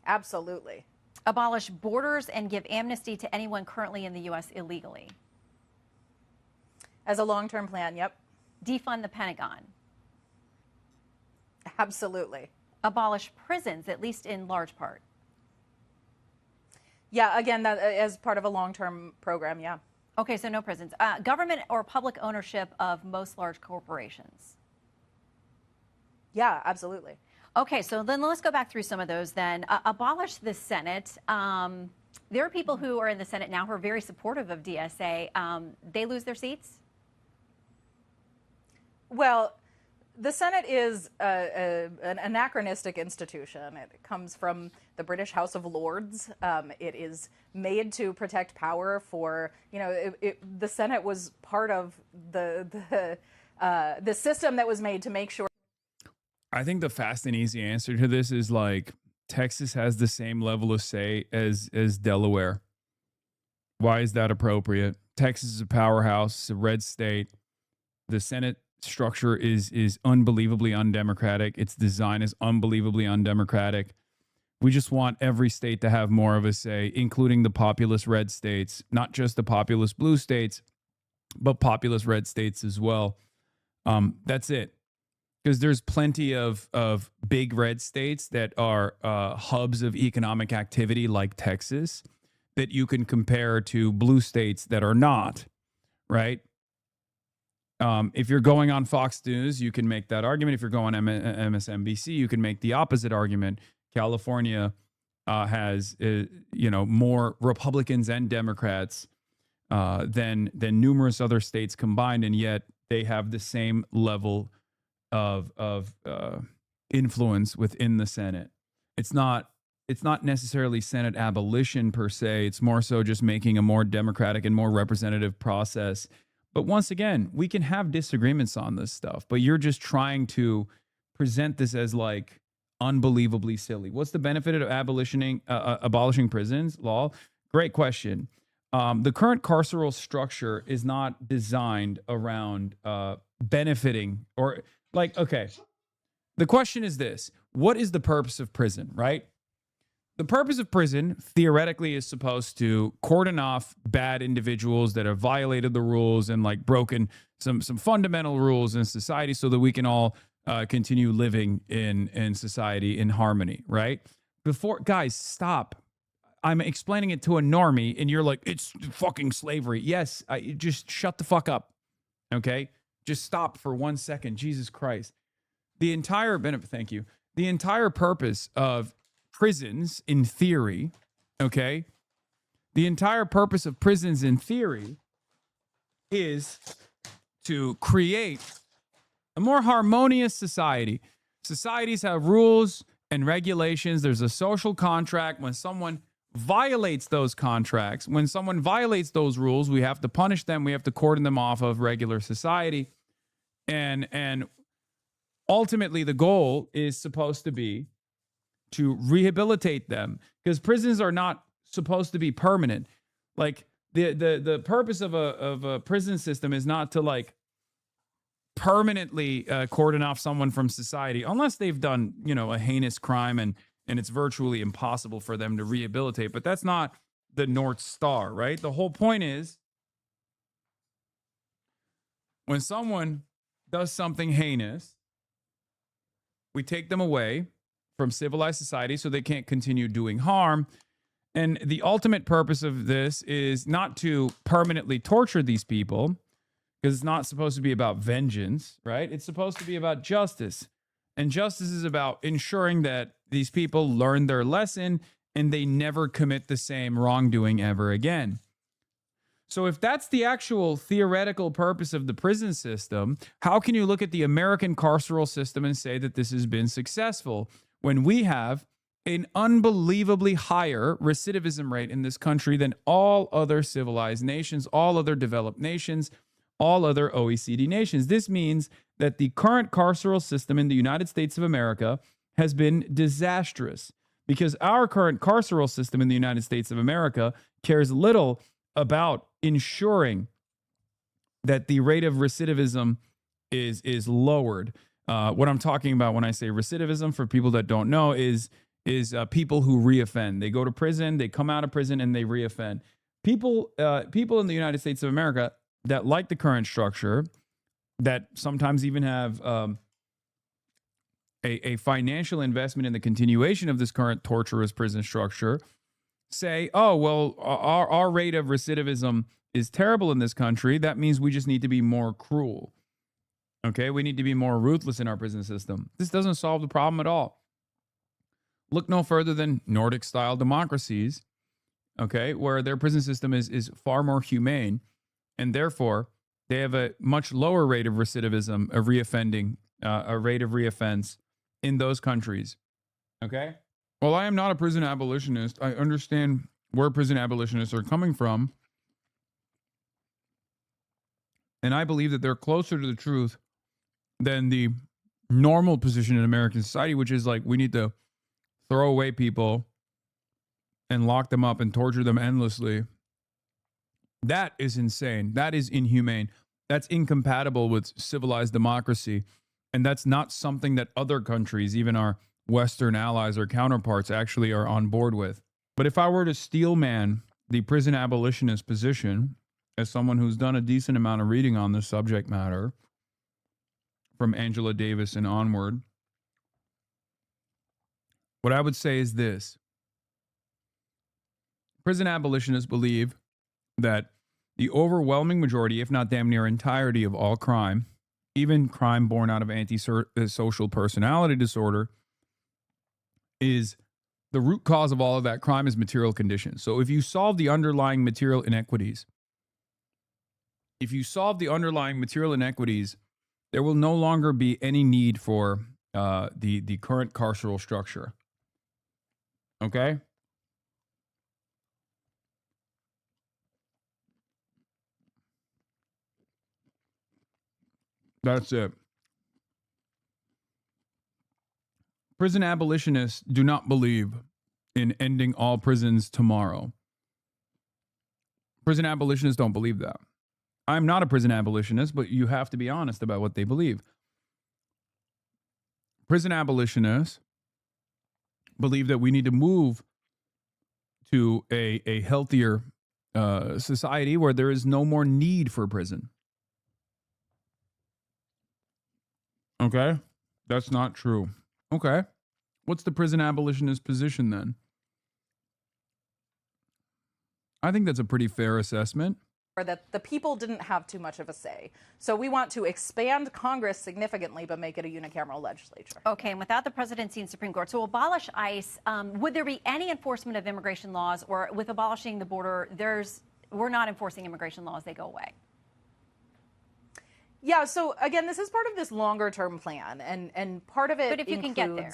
Absolutely. Abolish borders and give amnesty to anyone currently in the U.S. illegally. As a long-term plan, yep. Defund the Pentagon. Absolutely. Abolish prisons, at least in large part. Yeah, again, that as part of a long-term program, yeah. Okay, so no prisons. Government or public ownership of most large corporations. Yeah, absolutely. Okay, so then let's go back through some of those then. Abolish the Senate. There are people who are in the Senate now who are very supportive of DSA. They lose their seats? Well, the Senate is an anachronistic institution. It comes from the British House of Lords. It is made to protect power for, the Senate was part of the system that was made to make sure. I think the fast and easy answer to this is like Texas has the same level of say as Delaware. Why is that appropriate? Texas is a powerhouse, it's a red state. The Senate structure is unbelievably undemocratic. Its design is unbelievably undemocratic. We just want every state to have more of a say, including the populous red states, not just the populous blue states, but populous red states as well. That's it. Because there's plenty of big red states that are hubs of economic activity like Texas that you can compare to blue states that are not, right? If you're going on Fox News, you can make that argument. If you're going on MSNBC, you can make the opposite argument. California has more Republicans and Democrats than numerous other states combined, and yet they have the same level of influence within the Senate. It's not necessarily Senate abolition per se. It's more so just making a more democratic and more representative process. But once again, we can have disagreements on this stuff, but you're just trying to present this as like unbelievably silly. What's the benefit of abolishing prisons law? Great question. The current carceral structure is not designed around benefiting or okay. The question is this: what is the purpose of prison, right? The purpose of prison theoretically is supposed to cordon off bad individuals that have violated the rules and like broken some fundamental rules in society so that we can all continue living in society in harmony, right? Guys, stop. I'm explaining it to a normie and you're like, it's fucking slavery. Yes, just shut the fuck up, okay? Just stop for 1 second. Jesus Christ. Thank you. The entire purpose of prisons in theory, okay? The entire purpose of prisons in theory is to create a more harmonious society. Societies have rules and regulations. There's a social contract. When someone violates those contracts, when someone violates those rules, we have to punish them. We have to cordon them off of regular society. And ultimately, the goal is supposed to be to rehabilitate them because prisons are not supposed to be permanent. Like The purpose of a prison system is not to like permanently cordon off someone from society unless they've done, you know, a heinous crime and it's virtually impossible for them to rehabilitate. But that's not the North Star, right? The whole point is when someone does something heinous, we take them away from civilized society so they can't continue doing harm. And the ultimate purpose of this is not to permanently torture these people, because it's not supposed to be about vengeance, right? It's supposed to be about justice. And justice is about ensuring that these people learn their lesson and they never commit the same wrongdoing ever again. So if that's the actual theoretical purpose of the prison system, how can you look at the American carceral system and say that this has been successful when we have an unbelievably higher recidivism rate in this country than all other civilized nations, all other developed nations, all other OECD nations? This means that the current carceral system in the United States of America has been disastrous, because our current carceral system in the United States of America cares little about ensuring that the rate of recidivism is lowered. What I'm talking about when I say recidivism, for people that don't know, is people who reoffend. They go to prison, they come out of prison, and they reoffend. People in the United States of America that like the current structure, that sometimes even have a financial investment in the continuation of this current torturous prison structure, say, oh, well, our rate of recidivism is terrible in this country. That means we just need to be more cruel. Okay, we need to be more ruthless in our prison system. This doesn't solve the problem at all. Look no further than Nordic-style democracies, okay, where their prison system is far more humane, and therefore they have a much lower rate of recidivism, of reoffending, a rate of reoffense in those countries. Okay? Well, I am not a prison abolitionist. I understand where prison abolitionists are coming from, and I believe that they're closer to the truth than the normal position in American society, which is like we need to throw away people and lock them up and torture them endlessly. That is insane. That is inhumane. That's incompatible with civilized democracy. And that's not something that other countries, even our Western allies or counterparts, actually are on board with. But if I were to steelman the prison abolitionist position, as someone who's done a decent amount of reading on this subject matter, from Angela Davis and onward, what I would say is this. Prison abolitionists believe that the overwhelming majority, if not damn near entirety, of all crime, even crime born out of antisocial personality disorder, is the root cause of all of that crime is material conditions. So if you solve the underlying material inequities, there will no longer be any need for the current carceral structure. Okay? That's it. Prison abolitionists do not believe in ending all prisons tomorrow. Prison abolitionists don't believe that. I'm not a prison abolitionist, but you have to be honest about what they believe. Prison abolitionists believe that we need to move to a healthier society where there is no more need for prison. Okay? That's not true. Okay. What's the prison abolitionist position then? I think that's a pretty fair assessment. That the people didn't have too much of a say. So we want to expand Congress significantly, but make it a unicameral legislature. Okay, and without the presidency and Supreme Court, so abolish ICE, would there be any enforcement of immigration laws, or with abolishing the border, we're not enforcing immigration laws, they go away? Yeah, so again, this is part of this longer term plan, and part of it But if you can get there.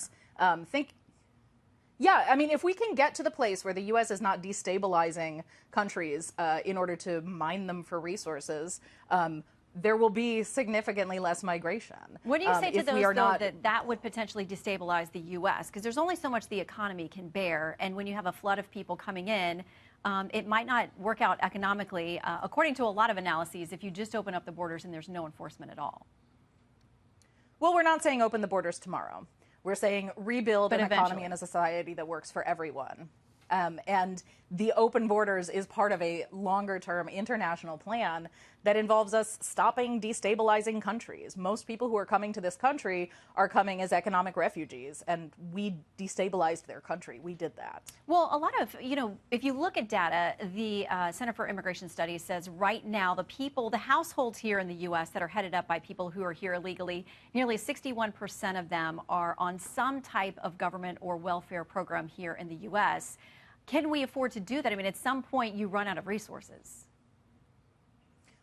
Yeah, I mean, if we can get to the place where the U.S. is not destabilizing countries in order to mine them for resources, there will be significantly less migration. What do you say to if those, we are though, not... that would potentially destabilize the U.S.? Because there's only so much the economy can bear, and when you have a flood of people coming in, it might not work out economically, according to a lot of analyses, if you just open up the borders and there's no enforcement at all. Well, we're not saying open the borders tomorrow. We're saying rebuild But an economy eventually. and a society that works for everyone. And the open borders is part of a longer-term international plan that involves us stopping destabilizing countries. Most people who are coming to this country are coming as economic refugees, and we destabilized their country. We did that. Well, a lot of, if you look at data, the Center for Immigration Studies says right now the households here in the U.S. that are headed up by people who are here illegally, nearly 61% of them are on some type of government or welfare program here in the U.S. Can we afford to do that? I mean, at some point you run out of resources.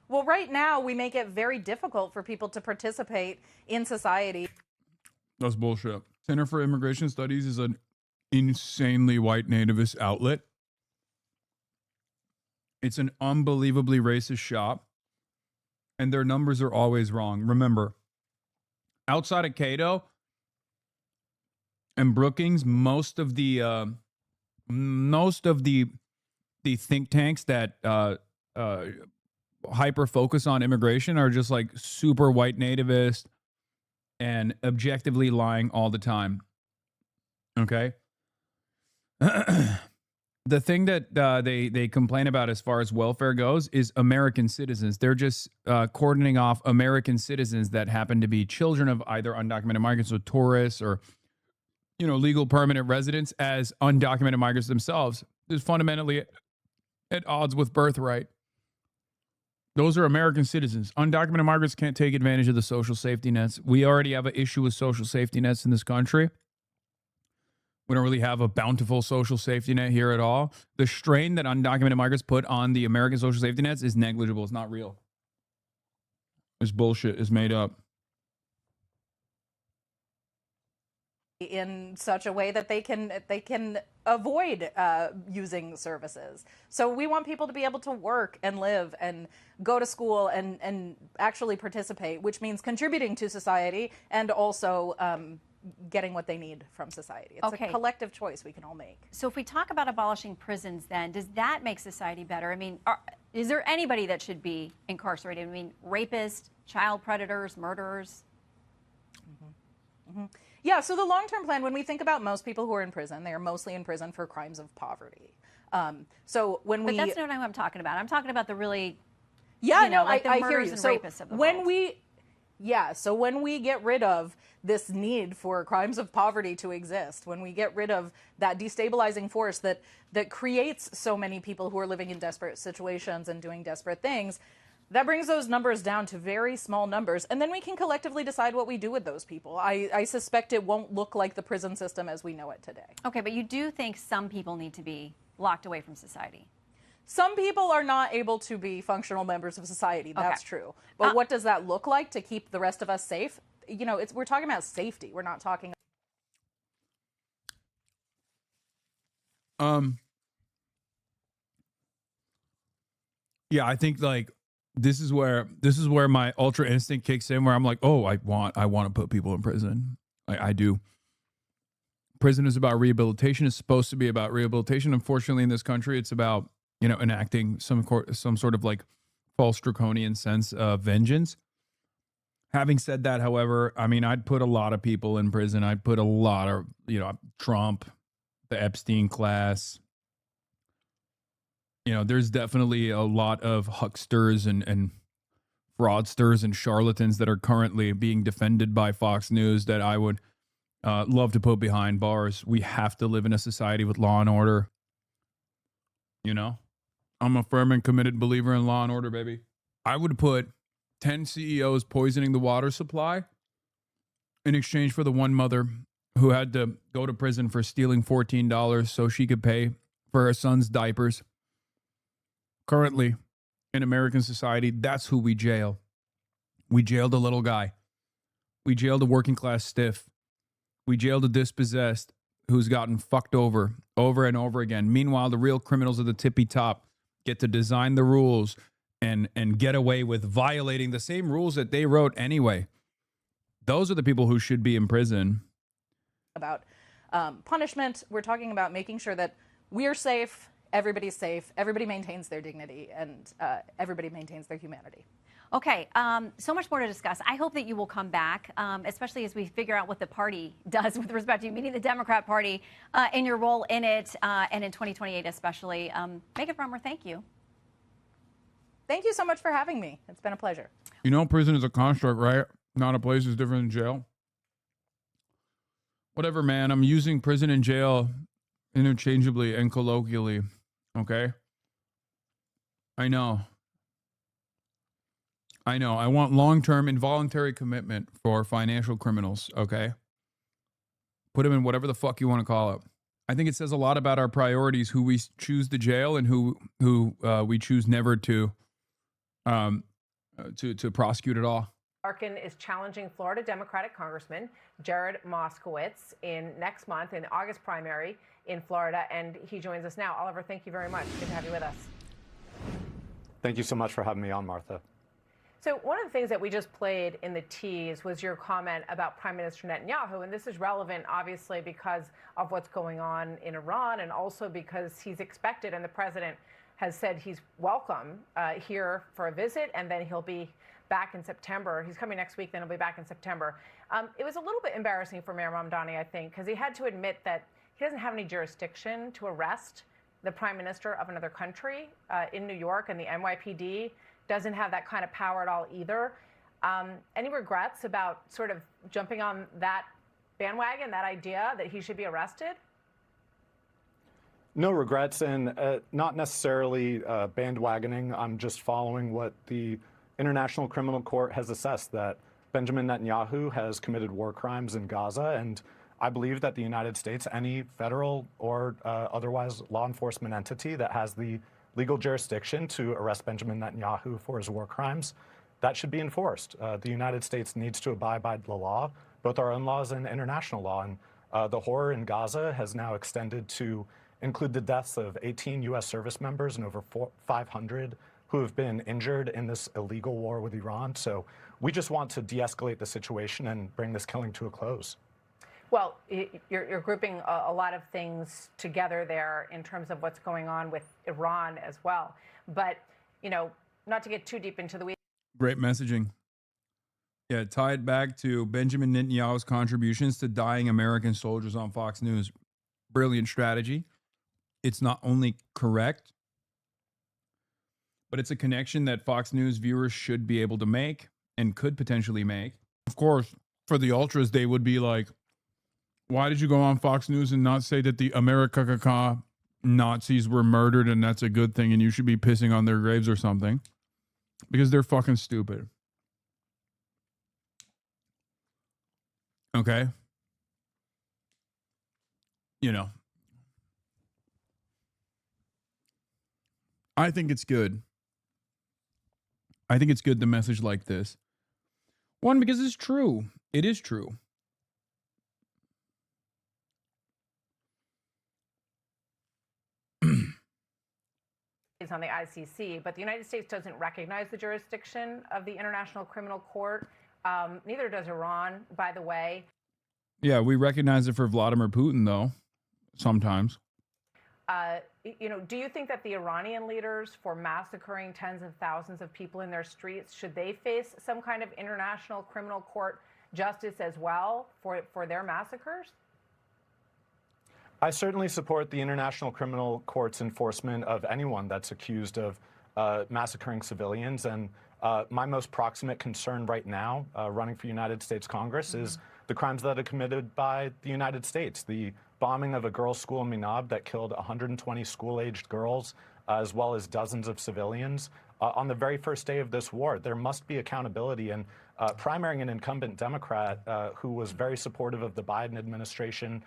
Well, right now we make it very difficult for people to participate in society. That's bullshit. Center for Immigration Studies is an insanely white nativist outlet. It's an unbelievably racist shop, and their numbers are always wrong. Remember, outside of Cato and Brookings, most of the think tanks that hyper focus on immigration are just like super white nativist and objectively lying all the time. Okay. The thing that they complain about as far as welfare goes is American citizens. They're just cordoning off American citizens that happen to be children of either undocumented migrants or tourists or legal permanent residents as undocumented migrants themselves. Is fundamentally at odds with birthright. Those are American citizens. Undocumented migrants can't take advantage of the social safety nets. We already have an issue with social safety nets in this country. We don't really have a bountiful social safety net here at all. The strain that undocumented migrants put on the American social safety nets is negligible. It's not real. It's bullshit. It's made up. In such a way that they can avoid using services. So we want people to be able to work and live and go to school and actually participate, which means contributing to society and also getting what they need from society. It's a collective choice we can all make. So if we talk about abolishing prisons, then does that make society better? I mean, is there anybody that should be incarcerated? I mean, rapists, child predators, murderers? Yeah, so the long-term plan, when we think about most people who are in prison, they are mostly in prison for crimes of poverty. So when But that's not what I'm talking about. I'm talking about the really, yeah, like the I hear murderers you. and So rapists of the world. So when we get rid of this need for crimes of poverty to exist, when we get rid of that destabilizing force that creates so many people who are living in desperate situations and doing desperate things, that brings those numbers down to very small numbers, and then we can collectively decide what we do with those people. I suspect it won't look like the prison system as we know it today. Okay, but you do think some people need to be locked away from society? Some people are not able to be functional members of society. That's true. But what does that look like to keep the rest of us safe? We're talking about safety. We're not talking. Yeah, I think like this is where my ultra instinct kicks in, where I'm like, oh, I want to put people in prison. I do. Prison is about rehabilitation. It's supposed to be about rehabilitation. Unfortunately, in this country, it's about enacting some sort of like false draconian sense of vengeance. Having said that, however, I mean, I'd put a lot of people in prison. I'd put a lot of Trump, the Epstein class. There's definitely a lot of hucksters and fraudsters and charlatans that are currently being defended by Fox News that I would love to put behind bars. We have to live in a society with law and order. I'm a firm and committed believer in law and order, baby. I would put 10 CEOs poisoning the water supply in exchange for the one mother who had to go to prison for stealing $14 so she could pay for her son's diapers. Currently, in American society, that's who we jail. We jailed a little guy. We jailed a working class stiff. We jailed a dispossessed who's gotten fucked over and over again. Meanwhile, the real criminals at the tippy top get to design the rules and get away with violating the same rules that they wrote anyway. Those are the people who should be in prison. About punishment, we're talking about making sure that we're safe everybody's safe, everybody maintains their dignity, and everybody maintains their humanity. Okay, so much more to discuss. I hope that you will come back, especially as we figure out what the party does with respect to you, meaning the Democrat Party, and your role in it, and in 2028 especially. Megan Frommer, thank you. Thank you so much for having me. It's been a pleasure. You know, prison is a construct, right? Not a place is different than jail. Whatever, man. I'm using prison and jail interchangeably and colloquially. Okay? I know. I want long-term involuntary commitment for financial criminals, okay? Put them in whatever the fuck you want to call it. I think it says a lot about our priorities, who we choose to jail and who we choose never to prosecute at all. Arkin is challenging Florida Democratic Congressman Jared Moskowitz in next month in the August primary in Florida, and he joins us now. Oliver, thank you very much. Good to have you with us. Thank you so much for having me on, Martha. So one of the things that we just played in the tease was your comment about Prime Minister Netanyahu, and this is relevant, obviously, because of what's going on in Iran, and also because he's expected, and the president has said he's welcome here for a visit, and then he'll be back in September. He's coming next week, then he'll be back in September. It was a little bit embarrassing for Mayor Mamdani, I think, because he had to admit that he doesn't have any jurisdiction to arrest the prime minister of another country in New York, and the NYPD doesn't have that kind of power at all either. Any regrets about sort of jumping on that bandwagon, that idea that he should be arrested? No regrets, and not necessarily bandwagoning. I'm just following what the International Criminal Court has assessed, that Benjamin Netanyahu has committed war crimes in Gaza, and I believe that the United States, any federal or otherwise law enforcement entity that has the legal jurisdiction to arrest Benjamin Netanyahu for his war crimes, that should be enforced. The United States needs to abide by the law, both our own laws and international law. And the horror in Gaza has now extended to include the deaths of 18 U.S. service members and over 500 who have been injured in this illegal war with Iran. So we just want to de-escalate the situation and bring this killing to a close. Well, you're grouping a lot of things together there in terms of what's going on with Iran as well. But, you know, not to get too deep into the weeds. Great messaging. Yeah, tied back to Benjamin Netanyahu's contributions to dying American soldiers on Fox News. Brilliant strategy. It's not only correct, but it's a connection that Fox News viewers should be able to make and could potentially make. Of course, for the ultras, they would be like, why did you go on Fox News and not say that the America Nazis were murdered and that's a good thing and you should be pissing on their graves or something? Because they're fucking stupid. Okay? You know. I think it's good. I think it's good to message like this. One, because it's true. It is true. Is on the ICC, but the United States doesn't recognize the jurisdiction of the International Criminal Court. Neither does Iran, by the way. Yeah, we recognize it for Vladimir Putin, though, sometimes. You know, do you think that the Iranian leaders, for massacring tens of thousands of people in their streets, should they face some kind of International Criminal Court justice as well for their massacres? I certainly support the International Criminal Court's enforcement of anyone that's accused of massacring civilians. And my most proximate concern right now, running for United States Congress, is the crimes that are committed by the United States. The bombing of a girls' school in Minab that killed 120 school-aged girls, as well as dozens of civilians. On the very first day of this war, there must be accountability. And primarying an incumbent Democrat who was very supportive of the Biden administration,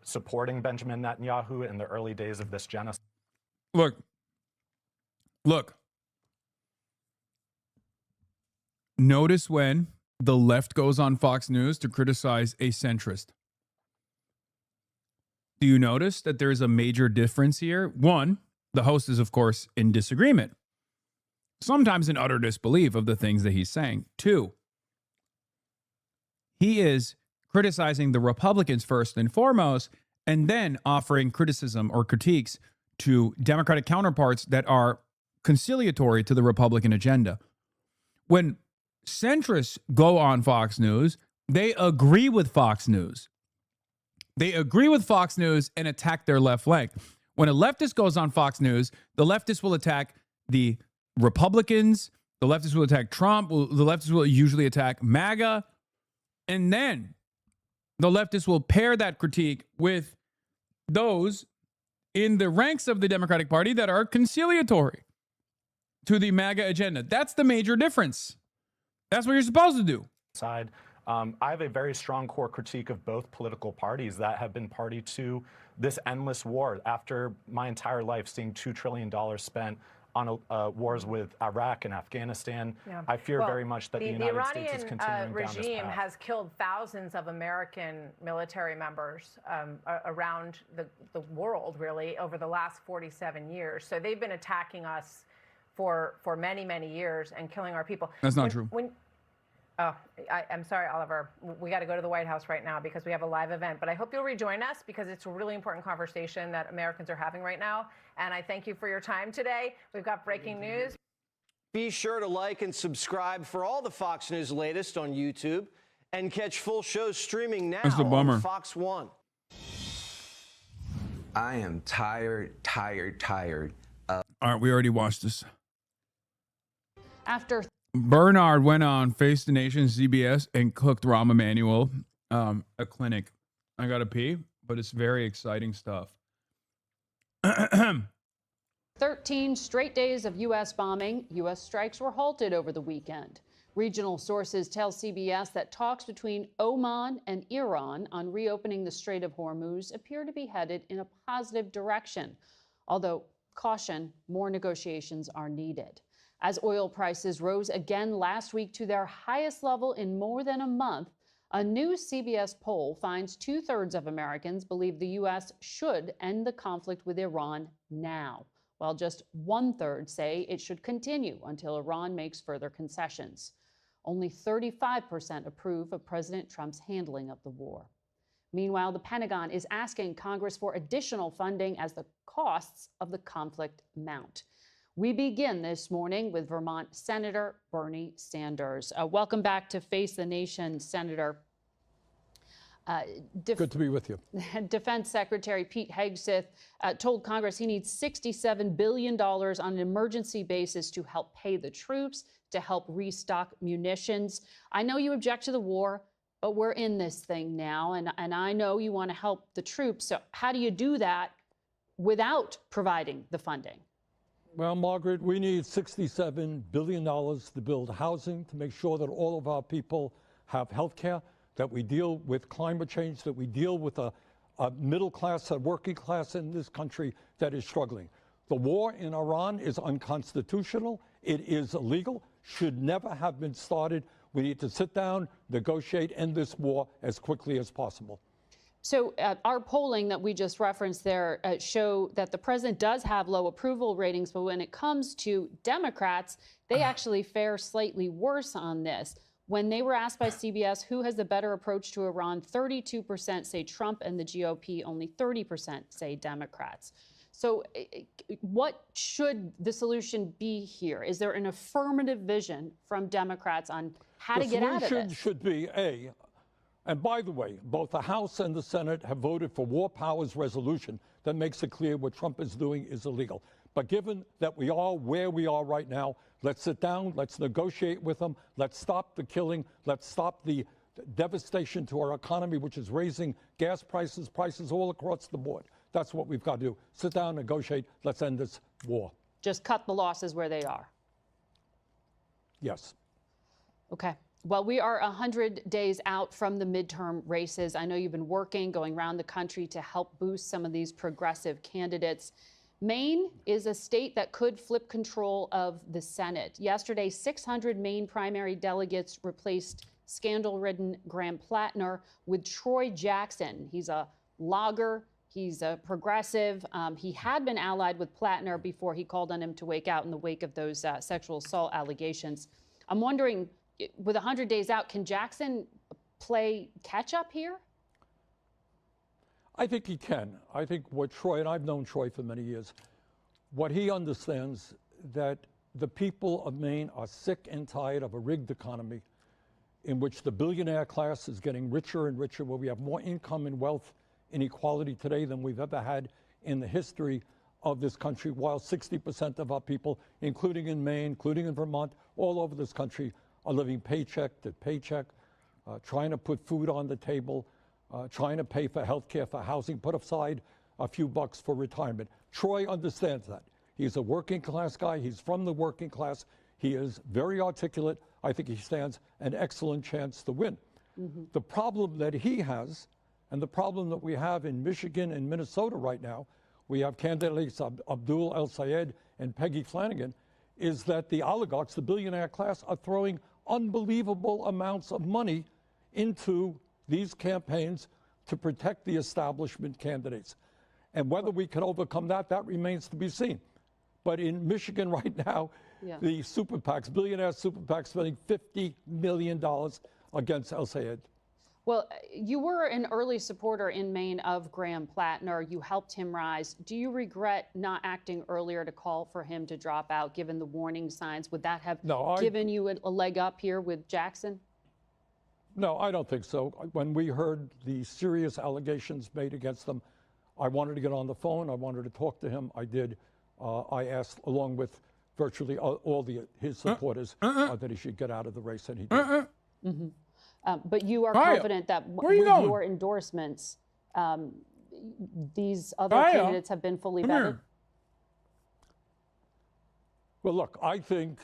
supporting Benjamin Netanyahu in the early days of this genocide. Look. Notice when the left goes on Fox News to criticize a centrist. Do you notice that there is a major difference here? One, the host is, of course, in disagreement, sometimes in utter disbelief of the things that he's saying. Two, he is criticizing the Republicans first and foremost, and then offering criticism or critiques to Democratic counterparts that are conciliatory to the Republican agenda. When centrists go on Fox News, they agree with Fox News. They agree with Fox News and attack their left flank. When a leftist goes on Fox News, the leftists will attack the Republicans, the leftists will attack Trump, the leftists will usually attack MAGA, and then the leftists will pair that critique with those in the ranks of the Democratic Party that are conciliatory to the MAGA agenda. That's the major difference. That's what you're supposed to do. I have a very strong core critique of both political parties that have been party to this endless war. After my entire life seeing $2 trillion spent on wars with Iraq and Afghanistan, I fear very much that the United States is continuing The Iranian down this regime path. has killed thousands of American military members around the world, really, over the last 47 years. So they've been attacking us for many, many years and killing our people. That's not true. I'm sorry, Oliver. We got to go to the White House right now because we have a live event. But I hope you'll rejoin us because it's a really important conversation that Americans are having right now. And I thank you for your time today. We've got breaking news. Be sure to like and subscribe for all the Fox News latest on YouTube and catch full shows streaming now That's a bummer. on Fox One. I am tired of... All right, we already watched this. After Bernard went on Face the Nation, CBS, and cooked Rahm Emanuel a clinic. I got to pee, but it's very exciting stuff. 13 straight days of U.S. bombing, U.S. strikes were halted over the weekend. Regional sources tell CBS that talks between Oman and Iran on reopening the Strait of Hormuz appear to be headed in a positive direction. Although, caution, more negotiations are needed. As oil prices rose again last week to their highest level in more than a month, a new CBS poll finds 2/3 of Americans believe the U.S. should end the conflict with Iran now, while just 1/3 say it should continue until Iran makes further concessions. Only 35% approve of President Trump's handling of the war. Meanwhile, the Pentagon is asking Congress for additional funding as the costs of the conflict mount. We begin this morning with Vermont Senator Bernie Sanders. Welcome back to Face the Nation, Senator. Good to be with you. Defense Secretary Pete Hegseth told Congress he needs $67 billion on an emergency basis to help pay the troops, to help restock munitions. I know you object to the war, but we're in this thing now, and I know you want to help the troops. So how do you do that without providing the funding? Well, Margaret, we need $67 billion to build housing, to make sure that all of our people have health care, that we deal with climate change, that we deal with a middle class, a working class in this country that is struggling. The war in Iran is unconstitutional. It is illegal, should never have been started. We need to sit down, negotiate, end this war as quickly as possible. So our polling that we just referenced there show that the president does have low approval ratings, but when it comes to Democrats, they actually fare slightly worse on this. When they were asked by CBS who has the better approach to Iran, 32% say Trump and the GOP, only 30% say Democrats. So what should the solution be here? Is there an affirmative vision from Democrats on how to get out of The solution this? should be and by the way, both the House and the Senate have voted for war powers resolution that makes it clear what Trump is doing is illegal. But given that we are where we are right now, let's sit down, let's negotiate with them, let's stop the killing, let's stop the devastation to our economy, which is raising gas prices, prices all across the board. That's what we've got to do. Sit down, negotiate, let's end this war. Just cut the losses where they are. Yes. Okay. Well, we are 100 days out from the midterm races. I know you've been working, going around the country to help boost some of these progressive candidates. Maine is a state that could flip control of the Senate. Yesterday, 600 Maine primary delegates replaced scandal-ridden Graham Plattner with Troy Jackson. He's a logger. He's a progressive. He had been allied with Plattner before he called on him to wake out in the wake of those sexual assault allegations. I'm wondering, with 100 days out, can Jackson play catch-up here? I think he can. I think what Troy, and I've known Troy for many years, what he understands that the people of Maine are sick and tired of a rigged economy in which the billionaire class is getting richer and richer, where we have more income and wealth inequality today than we've ever had in the history of this country, while 60% of our people, including in Maine, including in Vermont, all over this country, are living paycheck to paycheck, trying to put food on the table, trying to pay for health care, for housing, put aside a few bucks for retirement. Troy understands that. He's a working class guy. He's from the working class. He is very articulate. I think he stands an excellent chance to win. The problem that he has, and the problem that we have in Michigan and Minnesota right now, we have candidates Abdul El Sayed and Peggy Flanagan, is that the oligarchs, the billionaire class, are throwing unbelievable amounts of money into these campaigns to protect the establishment candidates. And whether we can overcome that, that remains to be seen. But in Michigan right now, the super PACs, billionaire super PACs, spending $50 million against El Sayed. Well, you were an early supporter in Maine of Graham Plattner. You helped him rise. Do you regret not acting earlier to call for him to drop out, given the warning signs? Would that have given you a leg up here with Jackson? No, I don't think so. When we heard the serious allegations made against them, I wanted to get on the phone. I wanted to talk to him. I did. I asked, along with virtually all his supporters, that he should get out of the race, and he did. But you are confident that with your endorsements, these other candidates have been fully vetted? Well, look, I think,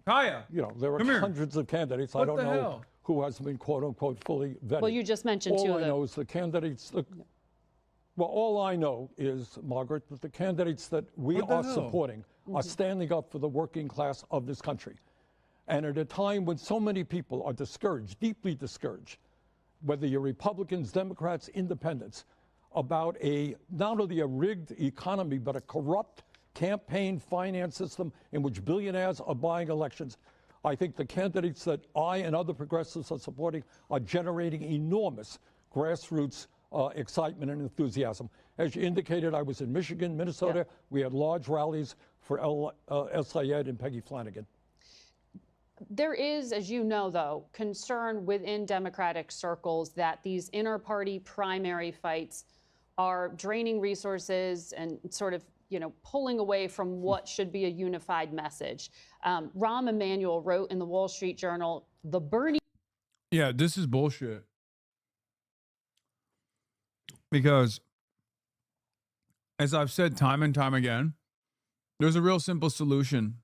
Kaya, there are hundreds of candidates. I don't know who has been, quote unquote, fully vetted. Well, you just mentioned two of them. All I know is the candidates. Well, all I know is, Margaret, that the candidates that we are supporting are standing up for the working class of this country. And at a time when so many people are discouraged, deeply discouraged, whether you're Republicans, Democrats, Independents, about not only a rigged economy, but a corrupt campaign finance system in which billionaires are buying elections, I think the candidates that I and other progressives are supporting are generating enormous grassroots excitement and enthusiasm. As you indicated, I was in Michigan, Minnesota. We had large rallies for El Sayed and Peggy Flanagan. There is, as you know, though, concern within Democratic circles that these inter-party primary fights are draining resources and sort of, pulling away from what should be a unified message. Rahm Emanuel wrote in the Wall Street Journal, the Bernie... Yeah, this is bullshit. Because, as I've said time and time again, there's a real simple solution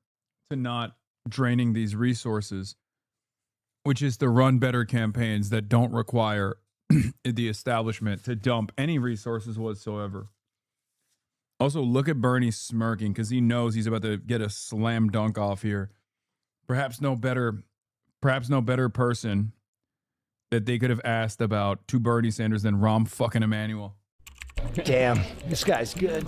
to not draining these resources, which is to run better campaigns that don't require the establishment to dump any resources whatsoever. Also, look at Bernie smirking because he knows he's about to get a slam dunk off here. Perhaps no better person that they could have asked about to Bernie Sanders than Rahm fucking Emanuel. Damn, this guy's good.